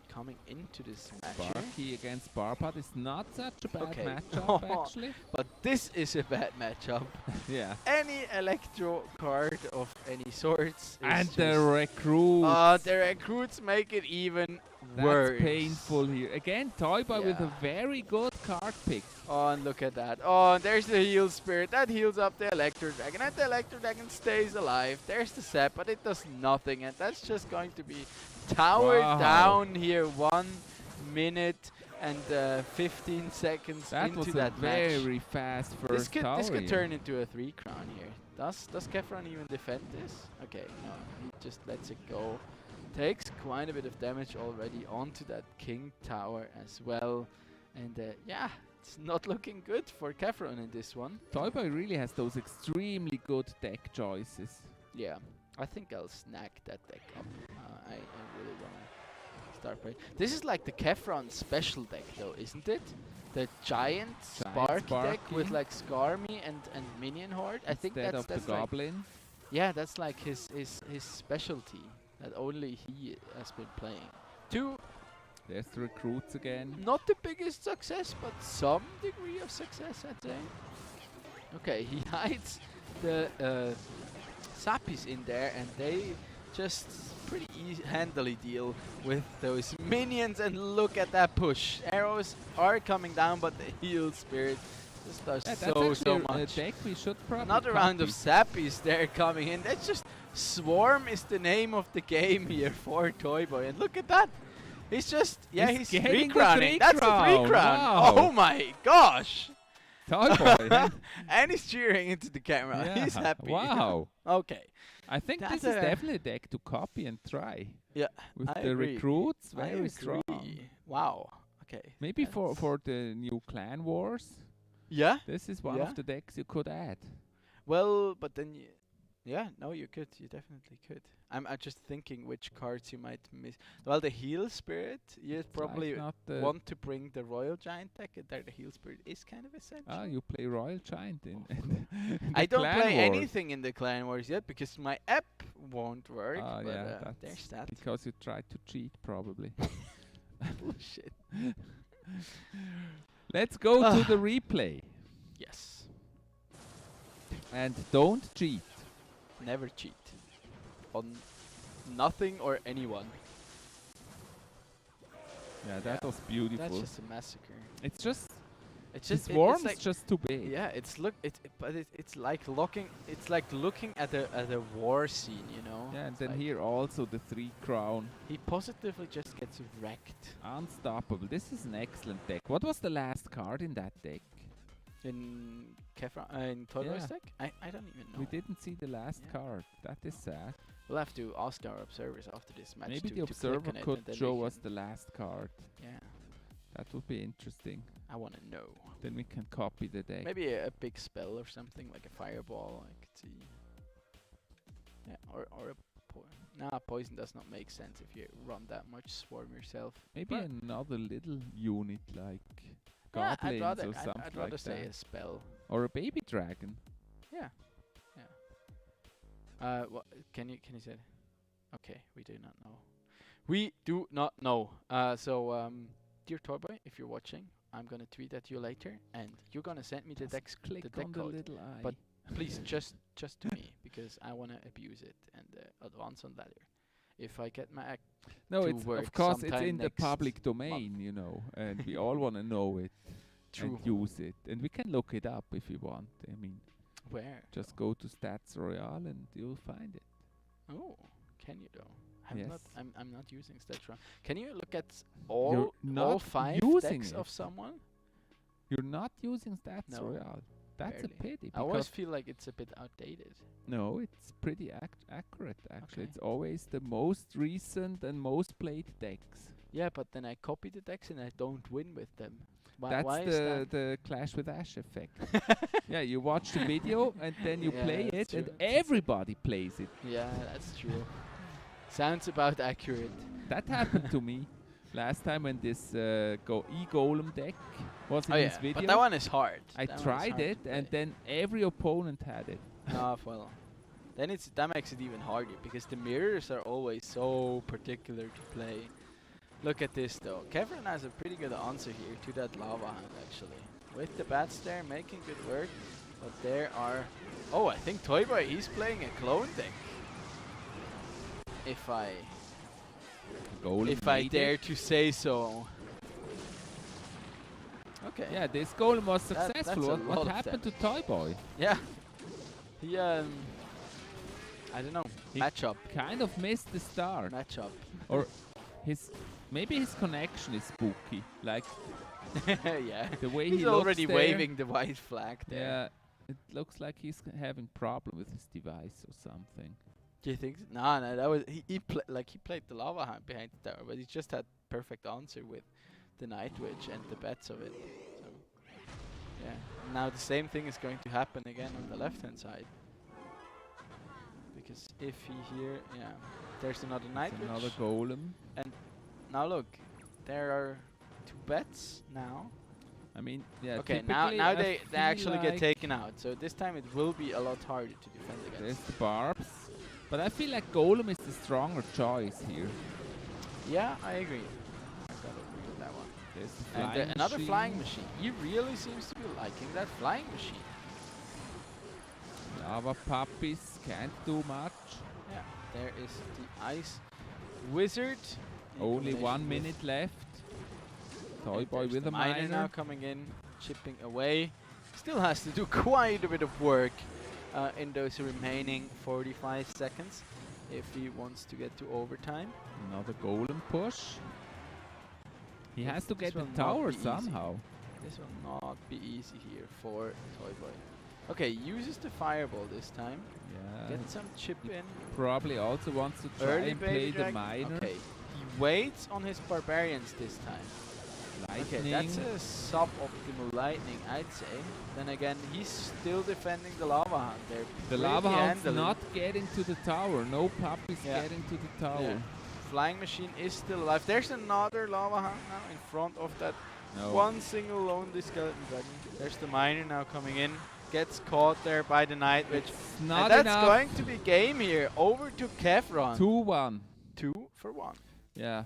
S17: coming into this match. here.
S16: Sparky against Barbad is not such a bad
S17: Okay.
S16: matchup, actually.
S17: But this is a bad matchup.
S16: Yeah.
S17: Any electro card of any sorts. is
S16: And the
S17: just-
S16: recruits.
S17: the recruits make it even
S16: That's
S17: worse.
S16: painful here. Again, Toy Boy with a
S17: Yeah.
S16: very good card pick.
S17: Oh, and look at that. Oh, and there's the heal spirit. That heals up the Electro Dragon. And the Electro Dragon stays alive. There's the Sap, but it does nothing. And that's just going to be towered
S16: Wow.
S17: down here. 1 minute and 15 seconds
S16: That
S17: into
S16: was a
S17: that match.
S16: very fast
S17: This
S16: first
S17: could
S16: tower here.
S17: turn into a 3 crown here. Does Kefron even defend this? Okay, no, he just lets it go. Takes quite a bit of damage already onto that King Tower as well. And yeah, it's not looking good for Kefron in this one.
S16: Toy Boy really has those extremely good deck choices.
S17: Yeah, I think I'll snag that deck up. I really want to start playing. This is like the Kefron special deck though, isn't it? The giant Sparky deck with
S16: Sparky.
S17: like Skarmy and Minion Horde. I think
S16: Instead
S17: that's
S16: of the
S17: like,
S16: Goblin.
S17: yeah, that's like his specialty that only he has been playing.
S16: There's the recruits again.
S17: Not the biggest success, but some degree of success, I'd say. Okay, he hides the Sappies in there, and they just pretty handily deal with those minions. And look at that push. Arrows are coming down, but the heal spirit just does
S16: Yeah,
S17: so
S16: that's actually
S17: much.
S16: a deck we should probably
S17: Another round of
S16: copy.
S17: Sappies there coming in. That's just Swarm is the name of the game here for Toy Boy. And look at that. He's just, yeah, he's
S16: getting
S17: three
S16: the
S17: crowning.
S16: three
S17: That's the
S16: crown.
S17: 3 crown.
S16: Wow.
S17: Oh my gosh.
S16: Toy Boy.
S17: And he's cheering into the camera.
S16: Yeah,
S17: He's happy.
S16: Wow.
S17: Okay.
S16: I think
S17: That's
S16: this is
S17: a-
S16: definitely a deck to copy and try.
S17: Yeah,
S16: With
S17: I
S16: the
S17: agree.
S16: recruits,
S17: I
S16: very strong.
S17: agree. Wow. Okay.
S16: Maybe for the new Clan Wars.
S17: Yeah.
S16: This is one
S17: Yeah.
S16: of the decks you could add.
S17: Well, but then yeah, no, you could. You definitely could. I'm just thinking which cards you might miss. Well, the Heal Spirit, you probably
S16: not the-
S17: want to bring the Royal Giant deck, and there the Heal Spirit is kind of essential.
S16: Ah, you play Royal Giant in the
S17: I don't
S16: Clan
S17: play
S16: Wars.
S17: anything in the Clan Wars yet because my app won't work.
S16: Ah,
S17: but,
S16: yeah, that's
S17: there's that.
S16: because you tried to cheat, probably.
S17: Bullshit.
S16: Let's go to the replay.
S17: Yes.
S16: And don't cheat.
S17: Never cheat. On nothing or anyone.
S16: Yeah, that was beautiful.
S17: That's just a massacre.
S16: It's just
S17: It's
S16: his
S17: just
S16: worm's
S17: like
S16: just too big.
S17: Yeah, it's like looking at a war scene, you know.
S16: Yeah, and
S17: It's
S16: then
S17: like
S16: here also the 3 crown.
S17: he positively just gets wrecked.
S16: Unstoppable. This is an excellent deck. What was the last card in that deck?
S17: In in Toyboy's
S16: Yeah.
S17: deck? I don't even know.
S16: We didn't see the last card. That is sad.
S17: We'll have to ask our observers after this match.
S16: Maybe
S17: to
S16: the
S17: click
S16: observer
S17: on it
S16: could
S17: and then we
S16: show us
S17: can-
S16: the last card.
S17: Yeah,
S16: That would be interesting.
S17: I want to know.
S16: Then we can copy the deck.
S17: Maybe a big spell or something like a fireball. I could see. Yeah, or a poison does not make sense if you run that much swarm yourself.
S16: Maybe
S17: But
S16: another little unit like
S17: yeah,
S16: goblins or something
S17: I'd rather
S16: like
S17: say
S16: that.
S17: a spell.
S16: Or a baby dragon.
S17: Yeah, yeah. What can you say? Okay, we do not know. We do not know. Dear Toyboy, if you're watching, I'm gonna tweet at you later, and you're gonna send me the deck
S16: click
S17: the deck
S16: on the
S17: code.
S16: little eye.
S17: But please, just to me, because I wanna abuse it and advance on ladder. If I get my act
S16: No,
S17: to
S16: it's
S17: work
S16: of course it's
S17: sometime
S16: in the
S17: next
S16: public domain, you know, and we all want to know it
S17: True.
S16: and use it, and we can look it up if you want. I mean,
S17: Where?
S16: just go to Stats Royale and you'll find it.
S17: Oh, can you though?
S16: Yes.
S17: I'm not using Stats. Can you look at all all
S16: not
S17: 5
S16: using
S17: decks
S16: it.
S17: of someone?
S16: You're not using Stats
S17: No,
S16: Royale. That's
S17: barely.
S16: a pity.
S17: I always
S16: because
S17: feel like it's a bit outdated.
S16: no, it's pretty accurate actually.
S17: Okay.
S16: It's always the most recent and most played decks.
S17: Yeah, but then I copy the decks and I don't win with them.
S16: That's
S17: why is that?
S16: the Clash with Ash effect. Yeah, you watch the video and then you
S17: Yeah,
S16: play
S17: that's
S16: it, and
S17: true.
S16: everybody plays it.
S17: Yeah, that's true. Sounds about accurate.
S16: That happened to me last time when this E-Golem deck was in
S17: Oh
S16: this
S17: yeah,
S16: video.
S17: but that one is hard.
S16: I
S17: That one is
S16: tried
S17: hard to
S16: it, and
S17: play.
S16: then every opponent had it.
S17: Well, then that makes it even harder because the mirrors are always so particular to play. Look at this though. Kevin has a pretty good answer here to that lava hand actually. With the bats there making good work, but there are. Oh, I think Toyboy he's playing a clone deck. If I
S16: Golem
S17: dare
S16: made it.
S17: to say so. Okay.
S16: Yeah, this Golem was
S17: That's
S16: successful.
S17: a
S16: What
S17: lot of
S16: happened to
S17: damage.
S16: Toyboy?
S17: Yeah. He I don't know.
S16: He
S17: Matchup.
S16: kind of missed the start.
S17: Matchup.
S16: Or maybe his connection is spooky. Like
S17: Yeah.
S16: the way
S17: he's
S16: he looks
S17: already
S16: there.
S17: waving the white flag there.
S16: Yeah, it looks like he's having problem with his device or something.
S17: Do you think? No, that was he played the lava hand behind the tower, but he just had perfect answer with the Night Witch and the bets of it. So yeah. Now the same thing is going to happen again on the left hand side. Because if he here, yeah, there's another Night
S16: It's
S17: Witch.
S16: another Golem.
S17: And now look, there are 2 bets now.
S16: I mean, yeah.
S17: Okay,
S16: typically
S17: now
S16: I
S17: they
S16: feel
S17: actually get
S16: like
S17: taken out. So this time it will be a lot harder to defend
S16: There's
S17: against.
S16: the barbs, but I feel like Golem is the stronger choice here.
S17: Yeah, I agree. I gotta agree with that one.
S16: There's the
S17: And
S16: flying
S17: another
S16: machine.
S17: flying machine. He really seems to be liking that flying machine.
S16: Lava puppies can't do much.
S17: Yeah, there is the ice wizard. in
S16: Only
S17: combination
S16: 1
S17: with-
S16: minute left. Toy
S17: and
S16: Boy
S17: there's
S16: with
S17: the
S16: a
S17: miner
S16: miner.
S17: now coming in, chipping away. Still has to do quite a bit of work in those remaining 45 seconds if he wants to get to overtime.
S16: Another Golem push. He has to
S17: This
S16: get the
S17: will not
S16: tower
S17: be easy.
S16: somehow.
S17: This will not be easy here for Toy Boy. Okay, uses the fireball this time.
S16: Yeah.
S17: Get some chip in.
S16: Probably also wants to try
S17: Early
S16: and play
S17: baby
S16: the
S17: dragon.
S16: miner.
S17: Okay, he waits on his barbarians this time. Okay,
S16: Lightning.
S17: that's a suboptimal lightning, I'd say. Then again, he's still defending the lava hound there.
S16: The
S17: Pretty
S16: lava hound's
S17: handily.
S16: not getting to the tower. No puppies
S17: Yeah.
S16: getting to the tower.
S17: Yeah. Flying machine is still alive. There's another lava hound now in front of that
S16: No.
S17: one single lonely skeleton dragon. There's the miner now coming in. Gets caught there by the night witch.
S16: Not
S17: And that's
S16: enough.
S17: going to be game here. Over to Kefron.
S16: 2-1.
S17: 2 for 1.
S16: Yeah.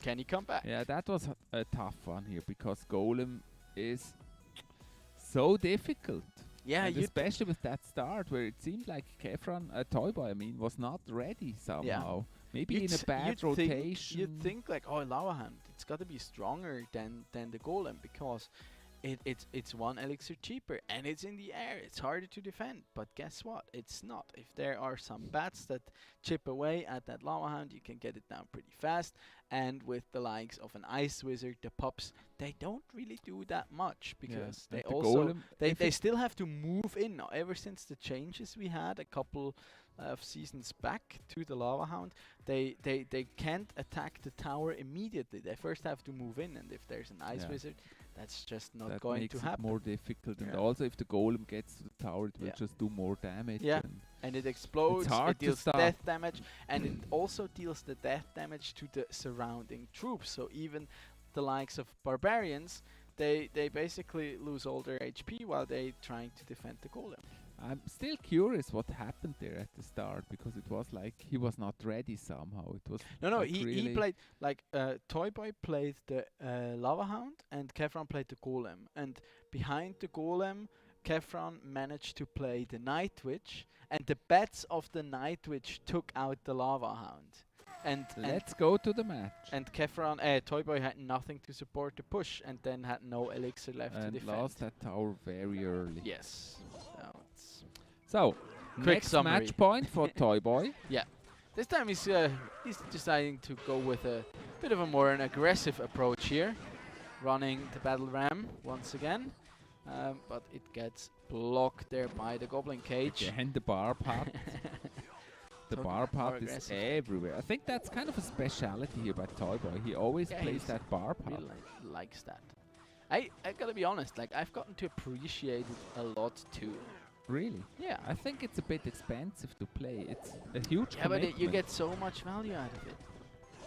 S17: Can he come back?
S16: Yeah, that was a tough one here because Golem is so difficult.
S17: Yeah,
S16: and
S17: you'd-
S16: especially with that start where it seemed like Kefron, Toy Boy, I mean, was not ready somehow. Maybe
S17: You'd
S16: in a
S17: s-
S16: bad
S17: you'd think-
S16: rotation.
S17: You'd think like, oh, lava hand, it's got to be stronger than the golem because it's one elixir cheaper and it's in the air. It's harder to defend. But guess what? It's not. If there are some bats that chip away at that lava hound, you can get it down pretty fast. And with the likes of an ice wizard, the pups, they don't really do that much because
S16: and
S17: they
S16: the
S17: also
S16: golem,
S17: they
S16: if
S17: still have to move in now. Ever since the changes we had a couple of seasons back to the lava hound, they can't attack the tower immediately. They first have to move in, and if there's an ice
S16: Yeah.
S17: wizard, that's just not
S16: that
S17: going
S16: makes
S17: to
S16: it
S17: happen.
S16: more difficult. And
S17: Yeah.
S16: also, if the golem gets to the tower, it will
S17: Yeah.
S16: just do more damage.
S17: Yeah, and it explodes,
S16: hard
S17: it
S16: to
S17: deals
S16: stop.
S17: death damage, and it also deals the death damage to the surrounding troops. So even the likes of barbarians, they basically lose all their HP while they trying to defend the golem.
S16: I'm still curious what happened there at the start because it was like he was not ready somehow. It was
S17: No,
S16: like
S17: he
S16: really
S17: played like Toy Boy played the Lava Hound and Kefron played the Golem. And behind the Golem, Kefron managed to play the Night Witch, and the bats of the Night Witch took out the Lava Hound. And
S16: Let's go to the match.
S17: And Kefron, Toy Boy had nothing to support the push, and then had no elixir left to
S16: And
S17: defend.
S16: lost that tower very early.
S17: Yes. It's
S16: So,
S17: quick
S16: next
S17: summary.
S16: match point for Toy Boy.
S17: Yeah. This time he's deciding to go with a bit of a more an aggressive approach here, running the battle ram once again, but it gets blocked there by the goblin cage.
S16: Again, the bar pot. The
S17: Talking
S16: bar
S17: about more
S16: pot is
S17: aggressive.
S16: everywhere. I think that's kind of a speciality here by Toy Boy. He always
S17: Yeah,
S16: plays
S17: he's
S16: that bar pot.
S17: really likes that. I gotta be honest, like I've gotten to appreciate it a lot too.
S16: Really?
S17: Yeah.
S16: I think it's a bit expensive to play. It's a huge
S17: Yeah, but you
S16: commitment.
S17: get so much value out of it.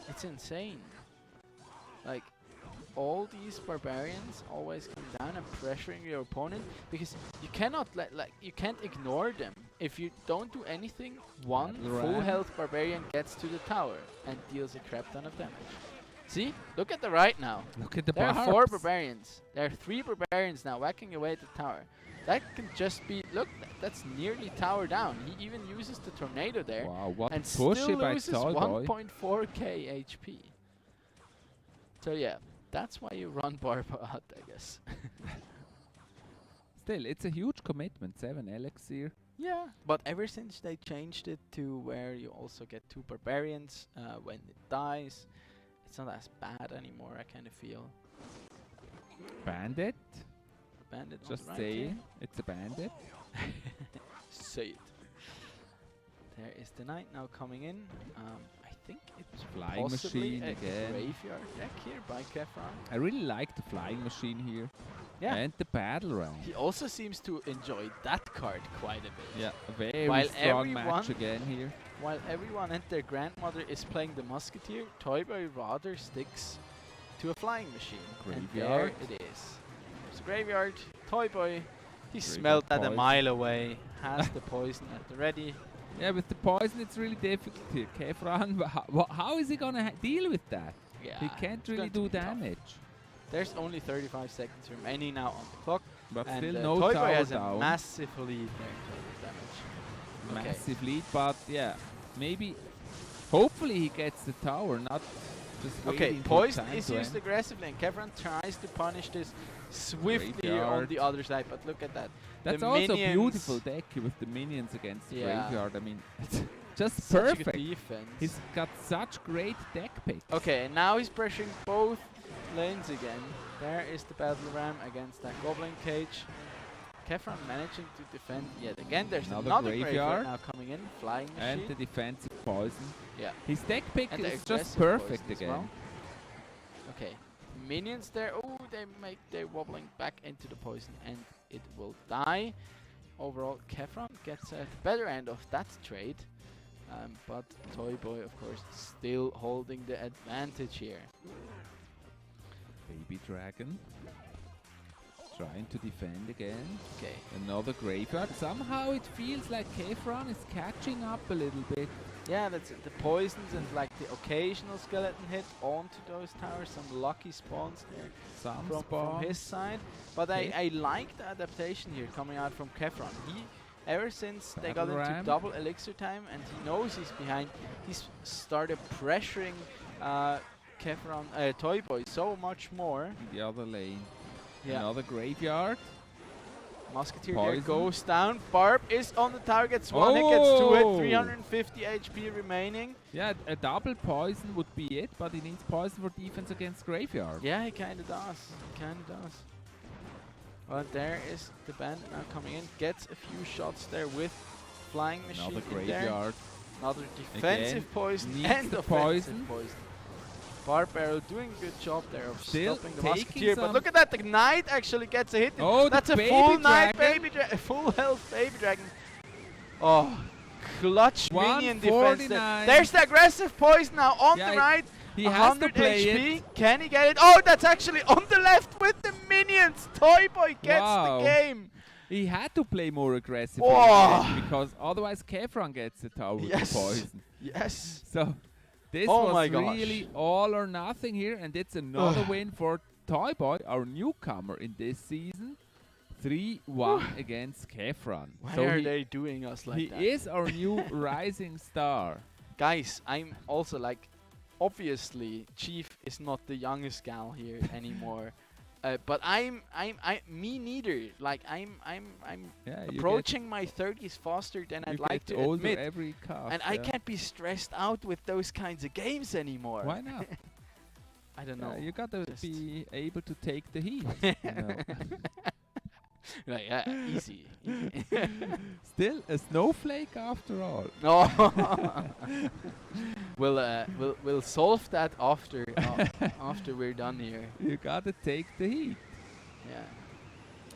S17: It's insane. Like, all these barbarians always come down and pressuring your opponent because you cannot you can't ignore them. If you don't do anything, one
S16: Battle
S17: full
S16: ram.
S17: health barbarian gets to the tower and deals a crap ton of damage. See? Look at the right now.
S16: Look at the
S17: There are 4
S16: barbs.
S17: barbarians. There are 3 barbarians now whacking away at the tower. That can just be, look, that's nearly tower down. He even uses the tornado there.
S16: Wow, what
S17: and
S16: push
S17: still
S16: by
S17: loses
S16: Toy Boy.
S17: 1.4k HP. So yeah, that's why you run Barba out, I guess.
S16: Still, it's a huge commitment. 7 elixir.
S17: Yeah, but ever since they changed it to where you also get 2 barbarians when it dies, it's not as bad anymore, I kind of feel.
S16: Bandit.
S17: Bandit on
S16: Just
S17: the right
S16: say
S17: here.
S16: it's a bandit.
S17: Say it. There is the knight now coming in. I think it's
S16: Flying
S17: possibly
S16: machine
S17: a
S16: again.
S17: graveyard deck here by Kefron.
S16: I really like the flying machine here.
S17: Yeah.
S16: And the battle round.
S17: He also seems to enjoy that card quite a bit.
S16: Yeah, a very
S17: While
S16: strong match
S17: everyone-
S16: again here.
S17: While everyone and their grandmother is playing the musketeer, Toy Boy rather sticks to a flying machine. And there
S16: Graveyard.
S17: it is. There's a graveyard. Toy Boy, he
S16: Graveyard
S17: smelled that a
S16: poison.
S17: mile away, has the poison at the ready.
S16: Yeah, with the poison it's really difficult here. Kefran, how is he gonna deal with that?
S17: Yeah,
S16: He can't
S17: it's
S16: really
S17: going to
S16: do
S17: be tough.
S16: damage.
S17: There's only 35 seconds remaining now on the clock.
S16: But
S17: and
S16: still no
S17: Toy
S16: tower
S17: Boy has
S16: down.
S17: a massive lead there in terms of damage. Okay.
S16: Massive lead, but yeah, maybe, hopefully he gets the tower, not just
S17: Okay,
S16: waiting for
S17: poison
S16: time
S17: is
S16: to
S17: used
S16: end.
S17: aggressively, and Kevron tries to punish this swiftly on
S16: Graveyard.
S17: the other side, but look at that.
S16: That's
S17: The
S16: also
S17: minions-
S16: beautiful deck here with the minions against the
S17: Yeah.
S16: graveyard. I mean, it's just
S17: Such a good
S16: perfect.
S17: defense.
S16: He's got such great deck picks.
S17: Okay, and now he's pressuring both lanes again. There is the battle ram against that goblin cage. Kefron managing to defend yet again. There's
S16: Another
S17: another graveyard
S16: graveyard.
S17: now coming in, flying
S16: And
S17: machine.
S16: the defensive poison.
S17: Yeah.
S16: His deck pick
S17: And the
S16: is just
S17: aggressive
S16: perfect
S17: poison as
S16: again.
S17: well. Okay, minions there. Oh, they're wobbling back into the poison, and it will die. Overall, Kefron gets the better end of that trade, but Toy Boy, of course, still holding the advantage here.
S16: Baby Dragon trying to defend again.
S17: Okay.
S16: Another graveyard. Somehow it feels like Kefron is catching up a little bit.
S17: Yeah, that's it. The poisons and like the occasional skeleton hit onto those towers. Some lucky spawns there from his side. But I like the adaptation here coming out from Kefron. Ever since they got into double elixir time and he knows he's behind, he's started pressuring Kefron, Toy Boy so much more.
S16: In the other lane.
S17: Yeah.
S16: Another graveyard.
S17: Musketeer there goes down. Barb is on the target. Swan gets 2 hit, 350 HP remaining.
S16: Yeah, a double poison would be it, but he needs poison for defense against graveyard.
S17: Yeah, he kind of does. Well, there is the bandit now coming in. Gets a few shots there with flying machine.
S16: Another graveyard.
S17: Another defensive poison
S16: needs
S17: and
S16: the
S17: offensive poison. Barb Barrel doing a good job there of
S16: Still
S17: stopping the Musketeer. But look at that, the Knight actually gets a hit.
S16: Oh,
S17: that's a
S16: baby
S17: full Knight,
S16: dragon.
S17: full health Baby Dragon. Oh, clutch minion defense there. There's the aggressive poison now on the right.
S16: He has to play
S17: HP.
S16: it.
S17: Can he get it? Oh, that's actually on the left with the minions. Toy Boy gets the game.
S16: He had to play more aggressive because otherwise Kefron gets the tower with the poison.
S17: Yes.
S16: So this was really all or nothing here, and it's another win for Toy Boy, our newcomer in this season. 3-1 against Kefron.
S17: Why are they doing us like that?
S16: He is our new rising star.
S17: Guys, I'm also like, obviously, Chief is not the youngest gal here anymore. But me neither. Like I'm approaching my 30s faster than I'd like to admit.
S16: Every cast,
S17: and I can't be stressed out with those kinds of games anymore.
S16: Why not?
S17: I don't know.
S16: You gotta be able to take the heat.
S17: Like, easy.
S16: Still a snowflake after all.
S17: No. We'll solve that after after we're done here.
S16: You gotta take the heat.
S17: Yeah.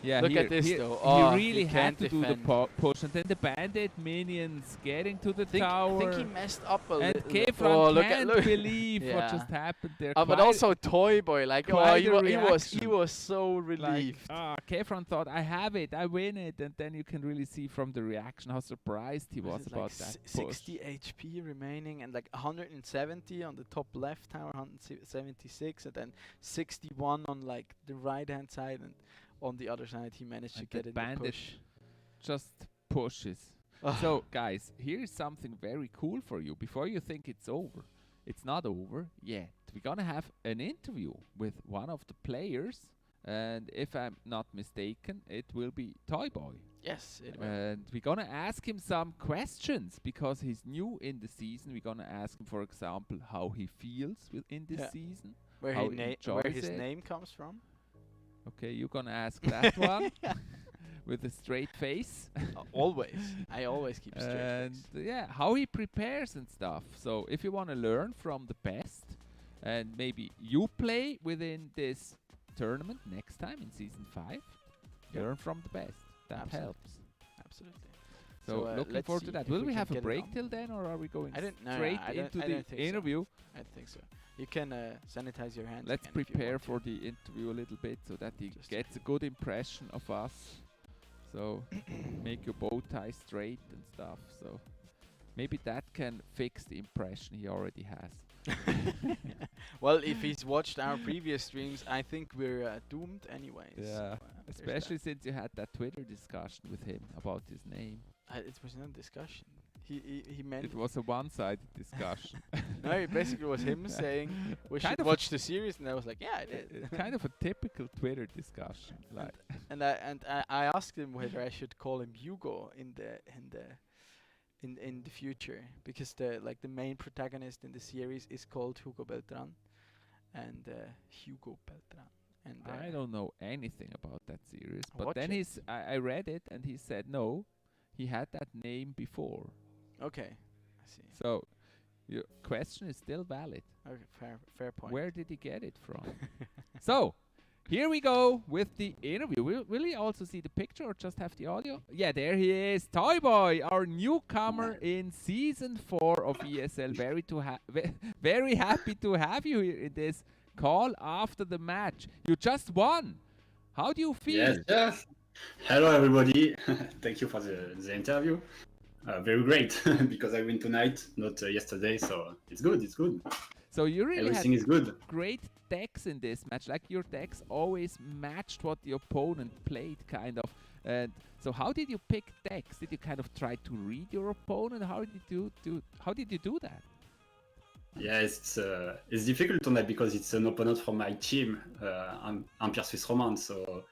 S16: Yeah,
S17: look at this though.
S16: He really had to do the push, and then the bandit minions getting to the tower.
S17: I think he messed up a little.
S16: And Kefron can't believe what just happened there.
S17: But also Toy Boy, like he was so relieved.
S16: Kefron thought, I have it, I win it, and then you can really see from the reaction how surprised he was about that.
S17: 60 HP remaining, and like 170 on the top left tower, 176, and then 61 on like the right hand side, and on the other side, he managed to get in the push.
S16: Just pushes. So, guys, here is something very cool for you. Before you think it's over, it's not over yet. We're gonna have an interview with one of the players, and if I'm not mistaken, it will be Toy Boy.
S17: Yes, it will.
S16: And we're gonna ask him some questions because he's new in the season. We're gonna ask him, for example, how he feels in this season,
S17: where his name comes from.
S16: Okay, you're gonna ask that one with a straight face.
S17: Always. I always keep a straight face.
S16: And yeah, how he prepares and stuff. So if you want to learn from the best, and maybe you play within this tournament next time in season 5, learn from the best. That helps.
S17: Absolutely.
S16: So looking forward to that. Will we have a break till then, or are we going straight into the interview?
S17: I think so. You can sanitize your hands.
S16: Let's prepare for the interview a little bit so that he gets a good impression of us. So make your bow tie straight and stuff. So maybe that can fix the impression he already has.
S17: Well, if he's watched our previous streams, I think we're doomed anyways.
S16: Yeah, especially since you had that Twitter discussion with him about his name.
S17: It was no discussion. He meant
S16: it was a one-sided discussion.
S17: No, it basically was him saying we should watch the series, and I was like, yeah, I did.
S16: Kind of a typical Twitter discussion, like.
S17: And I asked him whether I should call him Hugo in the future, because the main protagonist in the series is called Hugo Beltran, and Hugo Beltran. And
S16: I don't know anything about that series, but then I read it, and he said no, he had that name before.
S17: Okay, I see.
S16: So, your question is still valid.
S17: Okay, fair point.
S16: Where did he get it from? So, here we go with the interview. Will he also see the picture or just have the audio? Yeah, there he is. Toy Boy, our newcomer in Season 4 of ESL. Very happy to have you here in this call after the match. You just won. How do you feel?
S18: Yes. Hello, everybody. Thank you for the interview. Very great, because I win tonight, not yesterday, so it's good.
S16: So you really
S18: Everything is good.
S16: Great decks in this match. Like your decks always matched what the opponent played, kind of. And so how did you pick decks? Did you kind of try to read your opponent? How did you do that?
S18: Yeah, it's difficult tonight because it's an opponent from my team, Empire Swiss Romance. So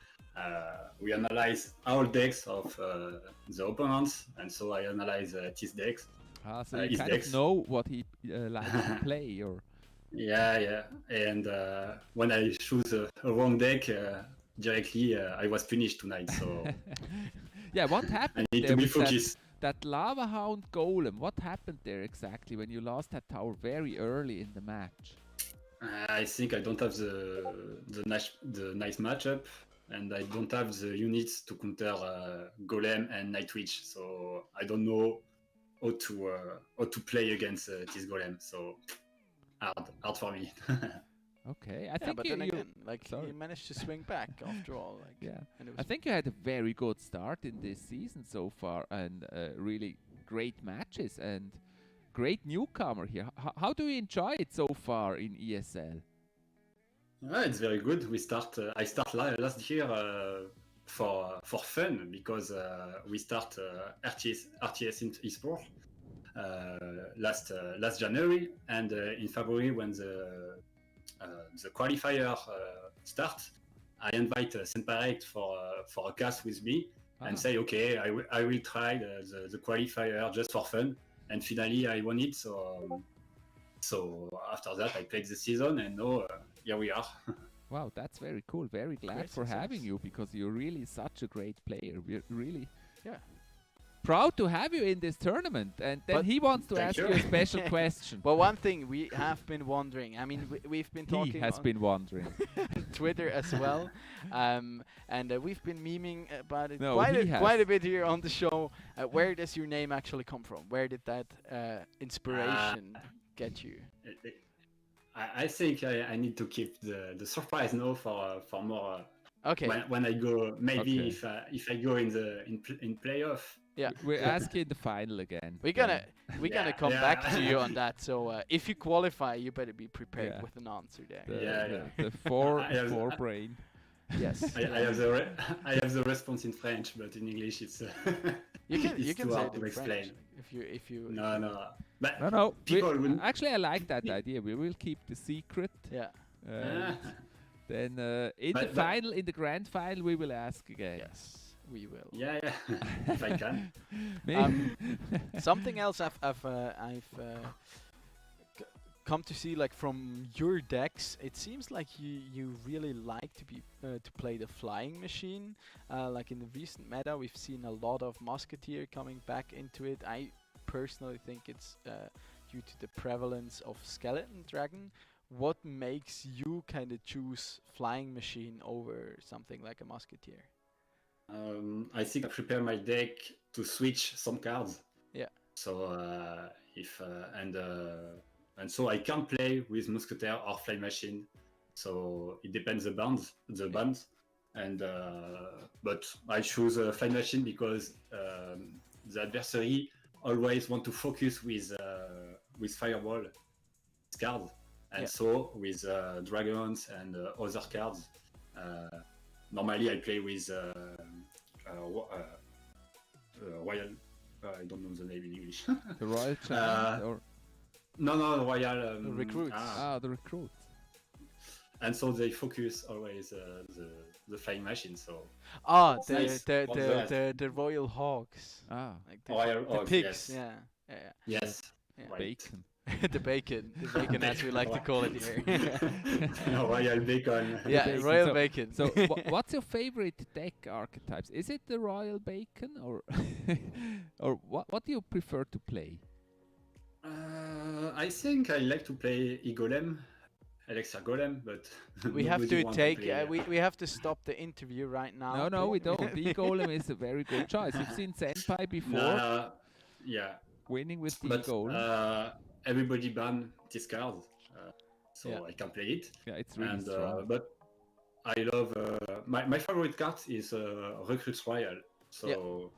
S18: we analyze all decks of the opponents, and so I analyze his decks.
S16: So you kind of know what he likes to play, or
S18: yeah. And when I choose a wrong deck, directly I was punished tonight. So
S16: yeah, what happened?
S18: I need to be focused.
S16: That Lava Hound Golem, what happened there exactly when you lost that tower very early in the match?
S18: I think I don't have the nice matchup, and I don't have the units to counter Golem and Night Witch, so I don't know how to play against this Golem. So hard for me.
S16: Okay, I think
S17: but then again, like
S16: sorry.
S17: you managed to swing back after all. Like,
S16: yeah,
S17: and
S16: I think you had a very good start in this season so far, and really great matches and great newcomer here. How do you enjoy it so far in ESL?
S18: It's very good. I start last year for fun, because we start RTS in eSport last January, and in February when the qualifier starts, I invite Senparate for a cast with me and say, okay, I will try the qualifier just for fun, and finally I won it. So after that I played the season, and now here we are.
S16: Wow, that's very cool. Very glad for having you, because you're really such a great player. We're really proud to have you in this tournament. And then he wants to ask you a special question.
S17: Well, one thing we have been wondering, I mean, we've been talking...
S16: He has been wondering.
S17: Twitter as well. And we've been memeing about it
S16: quite
S17: a bit here on the show. Where does your name actually come from? Where did that inspiration get you?
S18: I think I need to keep the surprise now for more.
S17: Okay.
S18: When I go, maybe if I go in playoff.
S17: Yeah.
S16: We're asking the final again.
S17: We're gonna come back to you on that. So if you qualify, you better be prepared with an answer there.
S16: The four brain.
S17: Yes.
S18: I have the response in French, but in English it's
S17: you
S18: it's
S17: can
S18: too
S17: say
S18: hard
S17: it
S18: to
S17: in
S18: explain.
S17: French if you
S18: No. But
S16: no.
S18: People
S16: actually, I like that idea. We will keep the secret.
S17: Yeah.
S16: Then in the grand final, we will ask again.
S17: Yes. We will.
S18: Yeah, if I can.
S17: Something else I've come to see, like from your decks, it seems like you really like to play the flying machine. Like in the recent meta, we've seen a lot of Musketeer coming back into it. I personally think it's due to the prevalence of Skeleton Dragon. What makes you kind of choose flying machine over something like a Musketeer?
S18: I think I prepare my deck to switch some cards.
S17: Yeah.
S18: So and so I can play with Musketeer or Fly Machine. So it depends the bands, and but I choose Fly Machine because the adversary always want to focus with Fireball cards, and so with dragons and other cards. Normally, I play with Royale. I don't know the name in English.
S16: The Royal Challenge, or
S18: no, Royale.
S17: The recruits.
S16: The recruits.
S18: And so they focus always the flying machine. So
S17: the Royal Hogs.
S18: Like the
S17: pigs.
S18: Yes.
S17: Yeah.
S18: Yes.
S16: Right. Bacon.
S17: the bacon as we like to call it here.
S18: Royal bacon.
S17: Yeah,
S16: bacon.
S17: Royal bacon.
S16: So what's your favorite deck archetypes? Is it the Royal Bacon, or or what do you prefer to play?
S18: I think I like to play Golem Elixir Golem, but
S17: We have
S18: nobody
S17: to
S18: want
S17: take.
S18: play,
S17: We have to stop the interview right now.
S16: No, no, we don't. E-Golem is a very good choice. You've seen Senpai before
S18: yeah,
S16: winning with the
S18: but
S16: E-Golem.
S18: everybody ban this card, so
S17: Yeah.
S18: I can play it.
S16: Yeah, it's really strong.
S18: But I love my favorite card is Recruits Royale. So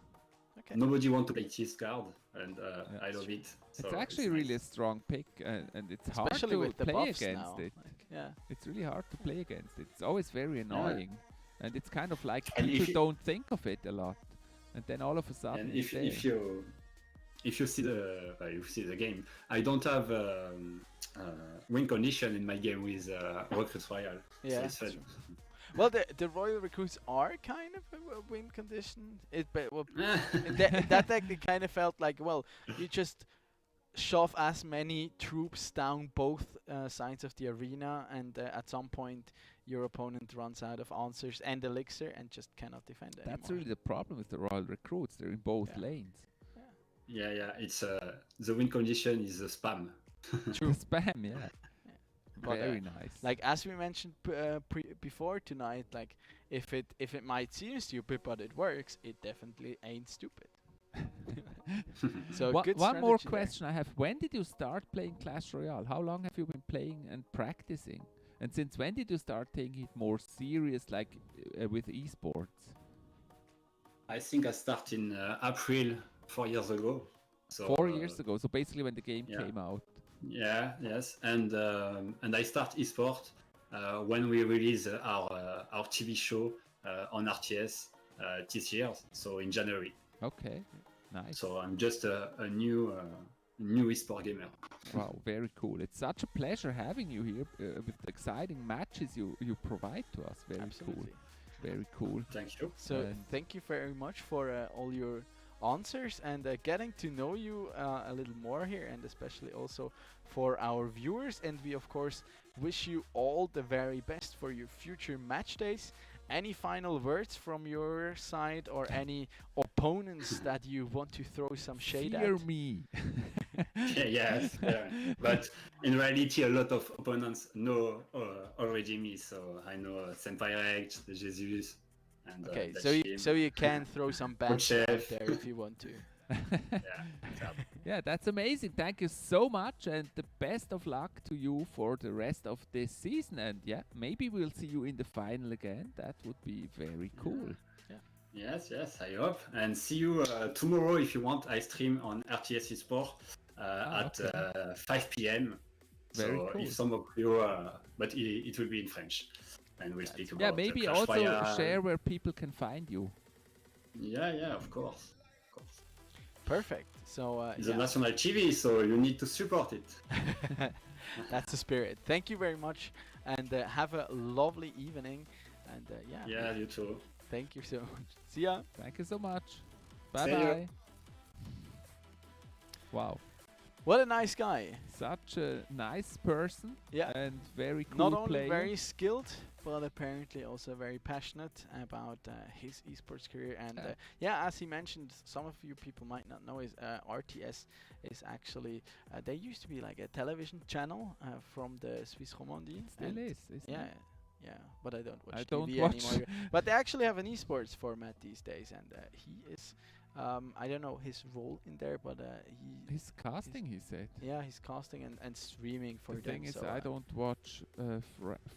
S18: nobody want to play this card, and I love it. So
S16: It's actually really a strong pick, and it's hard
S17: Especially
S16: to
S17: with the
S16: play
S17: buffs
S16: against
S17: now,
S16: it.
S17: like, yeah.
S16: It's really hard to play against it. It's always very annoying, and it's kind of like
S18: And
S16: people
S18: if you-
S16: don't think of it a lot, and then all of a sudden
S18: And
S16: it's
S18: if you see the game, I don't have win condition in my game with Recruits Royale.
S17: Yeah,
S18: so it's
S17: that's
S18: fun.
S17: Well, the Royal Recruits are kind of a win condition. That deck it kind of felt like, well, you just shove as many troops down both sides of the arena, and at some point your opponent runs out of answers and elixir and just cannot defend anymore.
S16: That's really the problem with the Royal Recruits. They're in both lanes.
S18: Yeah. It's the win condition is the spam.
S16: True. Spam, yeah.
S17: But,
S16: Very nice.
S17: Like as we mentioned before tonight, like if it might seem stupid but it works, it definitely ain't stupid. So good
S16: one more
S17: strategy there.
S16: question I have: when did you start playing Clash Royale? How long have you been playing and practicing? And since when did you start taking it more serious, like with esports?
S18: I think I started in April 4 years ago. So
S16: 4 years ago. So basically when the game came out.
S18: Yeah, yes, and I start esport when we release our TV show on RTS this year, so in January.
S16: Okay, nice.
S18: So I'm just a new esport gamer.
S16: Wow, very cool. It's such a pleasure having you here with the exciting matches you provide to us. Very
S17: Absolutely.
S16: cool. Very cool.
S18: Thank you.
S17: So thank you very much for all your answers and getting to know you a little more here, and especially also for our viewers. And we of course wish you all the very best for your future match days. Any final words from your side, or any opponents that you want to throw some shade
S16: Fear
S17: at?
S16: me.
S18: Yes, but in reality, a lot of opponents know already me, so I know Senpai Rex, Jesus, and
S17: Okay,
S18: Dashim,
S17: so you can throw some banter out
S18: Chef.
S17: there if you want to.
S16: Yeah, that's amazing. Thank you so much, and the best of luck to you for the rest of this season. And yeah, maybe we'll see you in the final again. That would be very cool.
S18: Yes, I hope. And see you tomorrow if you want. I stream on RTS Esport at 5 p.m.
S16: Very
S18: so
S16: cool.
S18: if some of you, but it will be in French, and we'll speak about.
S16: Yeah, maybe
S18: Clash
S16: also
S18: Royale.
S16: share where people can find you.
S18: Yeah, of course.
S17: Perfect. So
S18: It's a national TV, so you need to support it.
S17: That's the spirit. Thank you very much, and have a lovely evening. And
S18: Yeah, you too.
S17: Thank you so much. See ya.
S16: Thank you so much.
S18: See
S16: Bye
S18: you.
S16: bye. Wow.
S17: What a nice guy.
S16: Such a nice person.
S17: Yeah.
S16: And very cool
S17: Not only
S16: player.
S17: very skilled, but apparently also very passionate about his esports career. And as he mentioned, some of you people might not know, is RTS is actually they used to be like a television channel from the Swiss Romandie.
S16: Still is, isn't
S17: yeah.
S16: it?
S17: Yeah, but I don't watch
S16: I
S17: TV
S16: don't watch.
S17: anymore. But they actually have an esports format these days, and he is. I don't know his role in there, but
S16: he's casting. He said.
S17: Yeah, he's casting and streaming for
S16: the
S17: them.
S16: thing is,
S17: so,
S16: I don't watch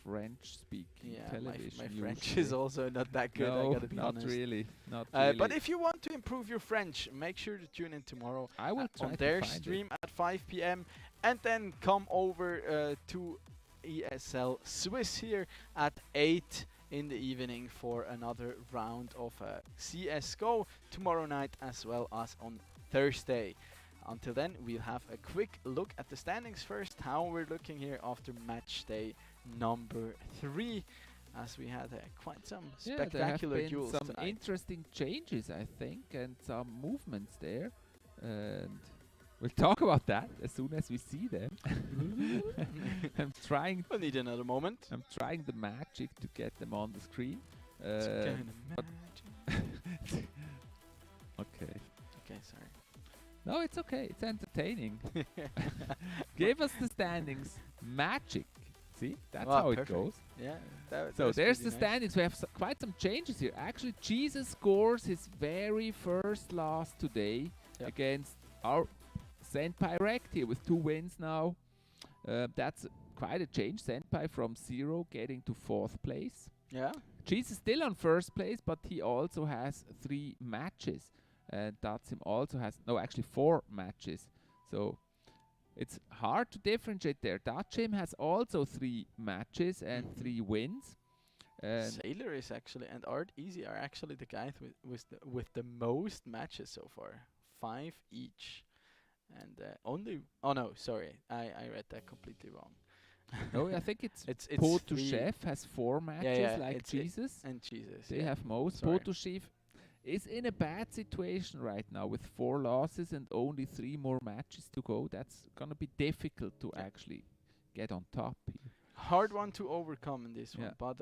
S16: French-speaking television.
S17: my French
S16: usually.
S17: is also not that good.
S16: No,
S17: I gotta be
S16: not
S17: honest.
S16: really. Not really.
S17: But if you want to improve your French, make sure to tune in tomorrow.
S16: I will try
S17: on
S16: to
S17: their
S16: find it.
S17: stream at 5 p.m. and then come over to ESL Swiss here at 8 in the evening for another round of CSGO tomorrow night as well as on Thursday. Until then, we'll have a quick look at the standings first, how we're looking here after match day number 3, as we had quite some spectacular
S16: there have been
S17: duels
S16: some
S17: tonight.
S16: interesting changes, I think, and some movements there, and we'll talk about that as soon as we see them. I'm trying.
S17: We'll need another moment.
S16: I'm trying the magic to get them on the screen.
S17: Kinda
S16: Okay.
S17: Okay, sorry.
S16: No, it's okay. It's entertaining. Give us the standings. Magic See, that's
S17: Wow,
S16: how it
S17: perfect.
S16: goes.
S17: Yeah.
S16: So
S17: that's
S16: there's
S17: pretty
S16: the
S17: nice.
S16: standings. We have quite some changes here. Actually, Jesus scores his very first loss today against our Senpai Rect here with 2 wins now. That's quite a change. Senpai from 0 getting to 4th place.
S17: Yeah.
S16: Jesus still on 1st place, but he also has 3 matches. And Datsim also has, no, actually 4 matches. So it's hard to differentiate there. Datsim has also 3 matches and 3 wins.
S17: Sailor is actually, and Art Easy are actually the guys with the most matches so far. 5 each. And only, oh no, sorry, I read that completely wrong.
S16: No, I think it's
S17: it's
S16: Potu
S17: 3.
S16: Chef has 4 matches like
S17: it's
S16: Jesus.
S17: and Jesus.
S16: They have most.
S17: Sorry.
S16: Potu Chef is in a bad situation right now with 4 losses and only 3 more matches to go. That's gonna be difficult to actually get on top here.
S17: Hard one to overcome in this one, but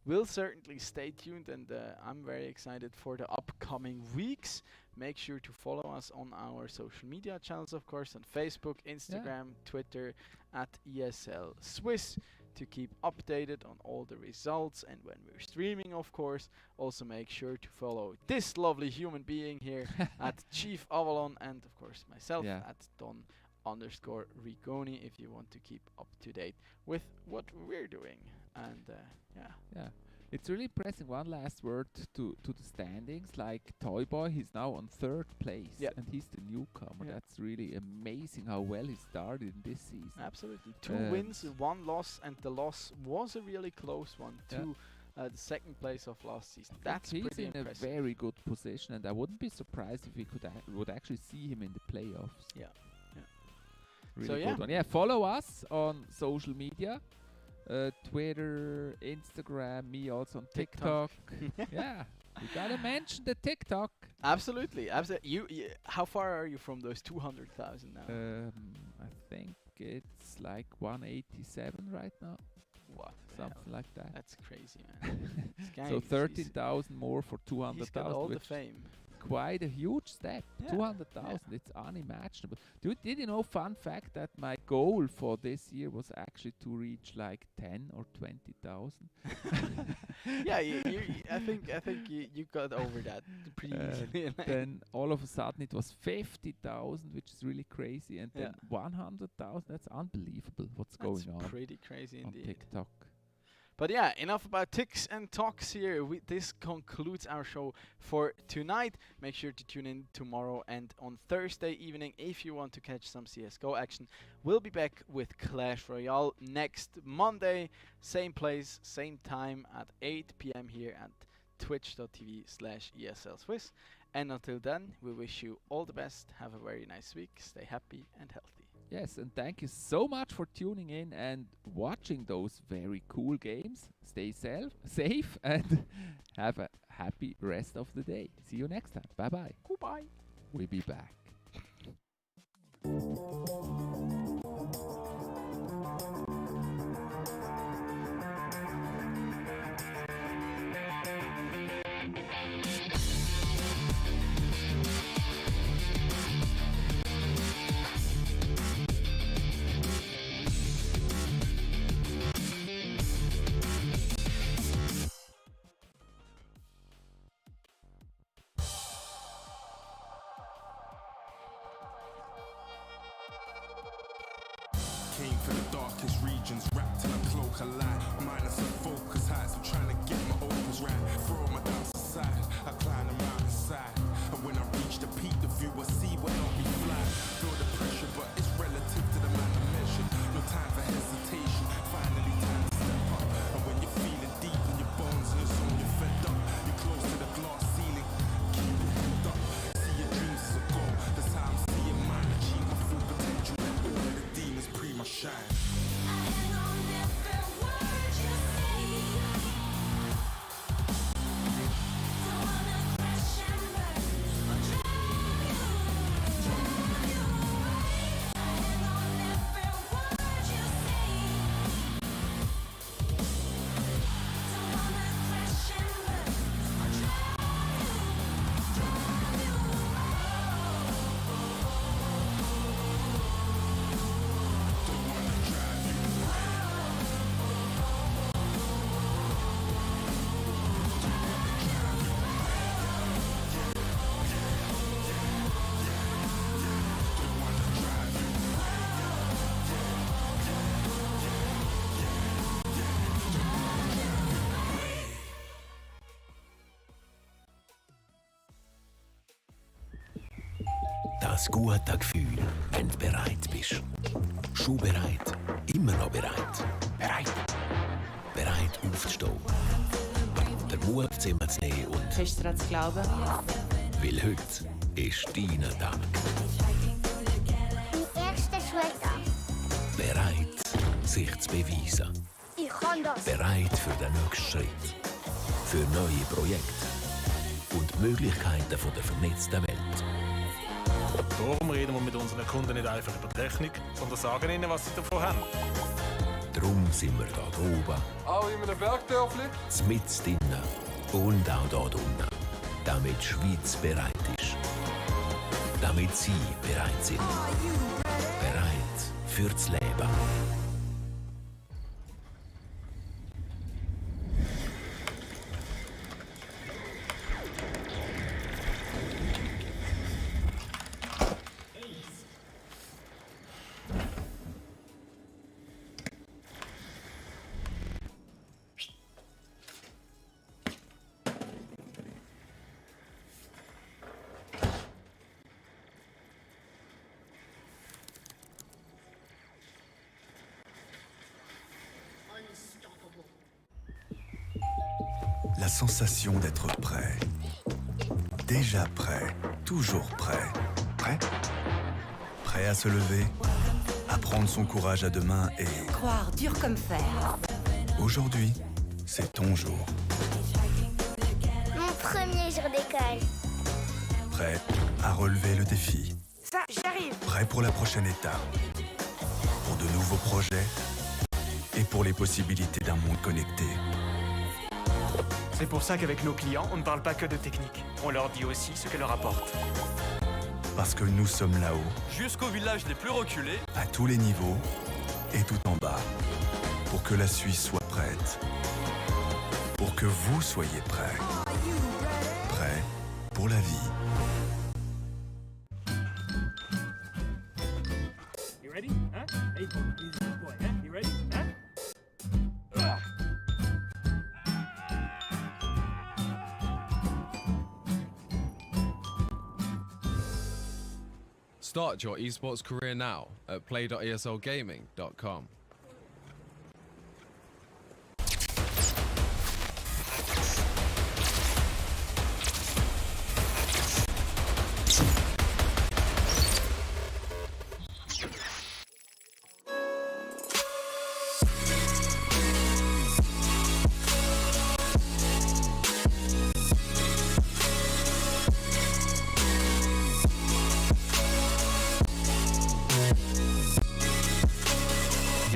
S17: we'll certainly stay tuned, and I'm very excited for the upcoming weeks. Make sure to follow us on our social media channels, of course, on Facebook, Instagram, Twitter, at ESL Swiss, to keep updated on all the results, and when we're streaming, of course. Also make sure to follow this lovely human being here at Chief Avalon, and of course myself at Don_Rigoni, if you want to keep up to date with what we're doing. And
S16: yeah, it's really impressive. One last word to the standings, like Toy Boy, he's now on 3rd place, and he's the newcomer. That's really amazing how well he started in this season.
S17: Absolutely. 2 wins, 1 loss, and the loss was a really close one to the 2nd place of last season. That's
S16: he's
S17: pretty
S16: in
S17: impressive.
S16: a very good position, and I wouldn't be surprised if we would actually see him in the playoffs.
S17: Yeah.
S16: Really good one. Yeah, follow us on social media. Twitter, Instagram, me also on TikTok. Yeah, you gotta mention the TikTok.
S17: Absolutely. You, how far are you from those 200,000 now?
S16: I think it's like 187 right now.
S17: What?
S16: Something like that.
S17: That's crazy, man.
S16: So 13,000 more for 200,000.
S17: He's got all the fame.
S16: Quite a huge step.
S17: Yeah.
S16: 200,000. It's unimaginable. Did you know, fun fact, that my goal for this year was actually to reach like 10 or 20,000?
S17: Yeah, I think you got over that pretty easily.
S16: Then all of a sudden it was 50,000, which is really crazy, and then 100,000. That's unbelievable. What's going on?
S17: Pretty crazy
S16: on
S17: indeed.
S16: TikTok.
S17: But yeah, enough about ticks and talks here. This concludes our show for tonight. Make sure to tune in tomorrow and on Thursday evening if you want to catch some CSGO action. We'll be back with Clash Royale next Monday. Same place, same time at 8 p.m. here at twitch.tv/ESL Swiss. And until then, we wish you all the best. Have a very nice week. Stay happy and healthy.
S16: Yes, and thank you so much for tuning in and watching those very cool games. Stay safe and have a happy rest of the day. See you next time. Bye-bye.
S17: Goodbye.
S16: We'll be back.
S6: Came for the darkest regions, wrapped in a cloak of light. Minus of focus heights, I'm trying to get my opens right. Throw my doubts aside, I climb the mountainside. And when I reach the peak, the view I see will not be flat. Feel the pressure, but it's relative to the man I measured. No time for hesitation, finally time to step up. And when you're feeling deep in your bones and your soul, you're fed up. You're close to the glass ceiling, keep your head up. See your dreams as a goal, that's how I'm seeing mine. Achieve my full potential, let all of the demons pre my shine. Don't wanna drown.
S7: Das gute Gefühl, wenn du bereit bist. Schon bereit, immer noch bereit. Bereit. Bereit aufzustehen. Den Mut zusammen zu nehmen und
S8: Hast du daran zu glauben?
S7: weil heute ist dein Tag.
S9: Mein erster Schultag.
S7: Bereit, sich zu beweisen.
S9: Ich kann das.
S7: Bereit für den nächsten Schritt. Für neue Projekte. Und die Möglichkeiten der vernetzten Welt.
S10: Darum reden wir mit unseren Kunden nicht einfach über Technik, sondern sagen ihnen, was sie davon haben.
S7: Darum sind wir da oben.
S20: Auch in einem Bergdörfli?
S7: Mitten drinnen und auch da unten. Damit die Schweiz bereit ist. Damit Sie bereit sind. Bereit fürs Leben.
S11: La sensation d'être prêt. Déjà prêt, toujours prêt. Prêt? Prêt à se lever, à prendre son courage à deux mains et...
S8: Croire dur comme fer.
S11: Aujourd'hui, c'est ton jour.
S9: Mon premier jour d'école.
S11: Prêt à relever le défi.
S8: Ça, j'arrive.
S11: Prêt pour la prochaine étape. Pour de nouveaux projets et pour les possibilités d'un monde connecté.
S12: C'est pour ça qu'avec nos clients, on ne parle pas que de technique. On leur dit aussi ce qu'elle leur apporte.
S11: Parce que nous sommes là-haut,
S13: Jusqu'aux villages les plus reculés,
S11: à tous les niveaux et tout en bas, pour que la Suisse soit prête. Pour que vous soyez prêts. Prêts pour la vie.
S19: You ready? Huh? Hey, he's a good boy. Huh? You ready? Huh?
S14: Start your esports career now at play.eslgaming.com.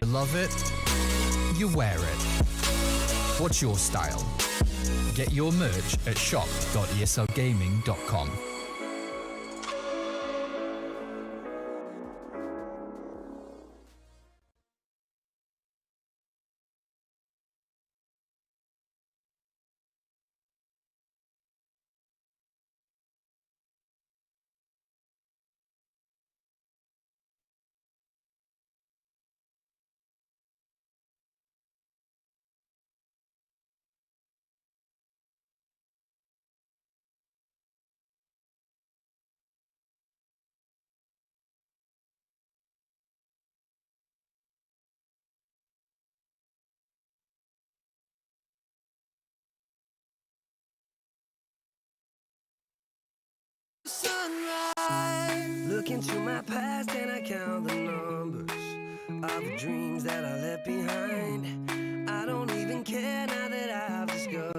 S15: You love it, you wear it. What's your style? Get your merch at shop.eslgaming.com.
S1: Sunrise. Look into my past and I count the numbers of the dreams that I left behind. I don't even care now that I've discovered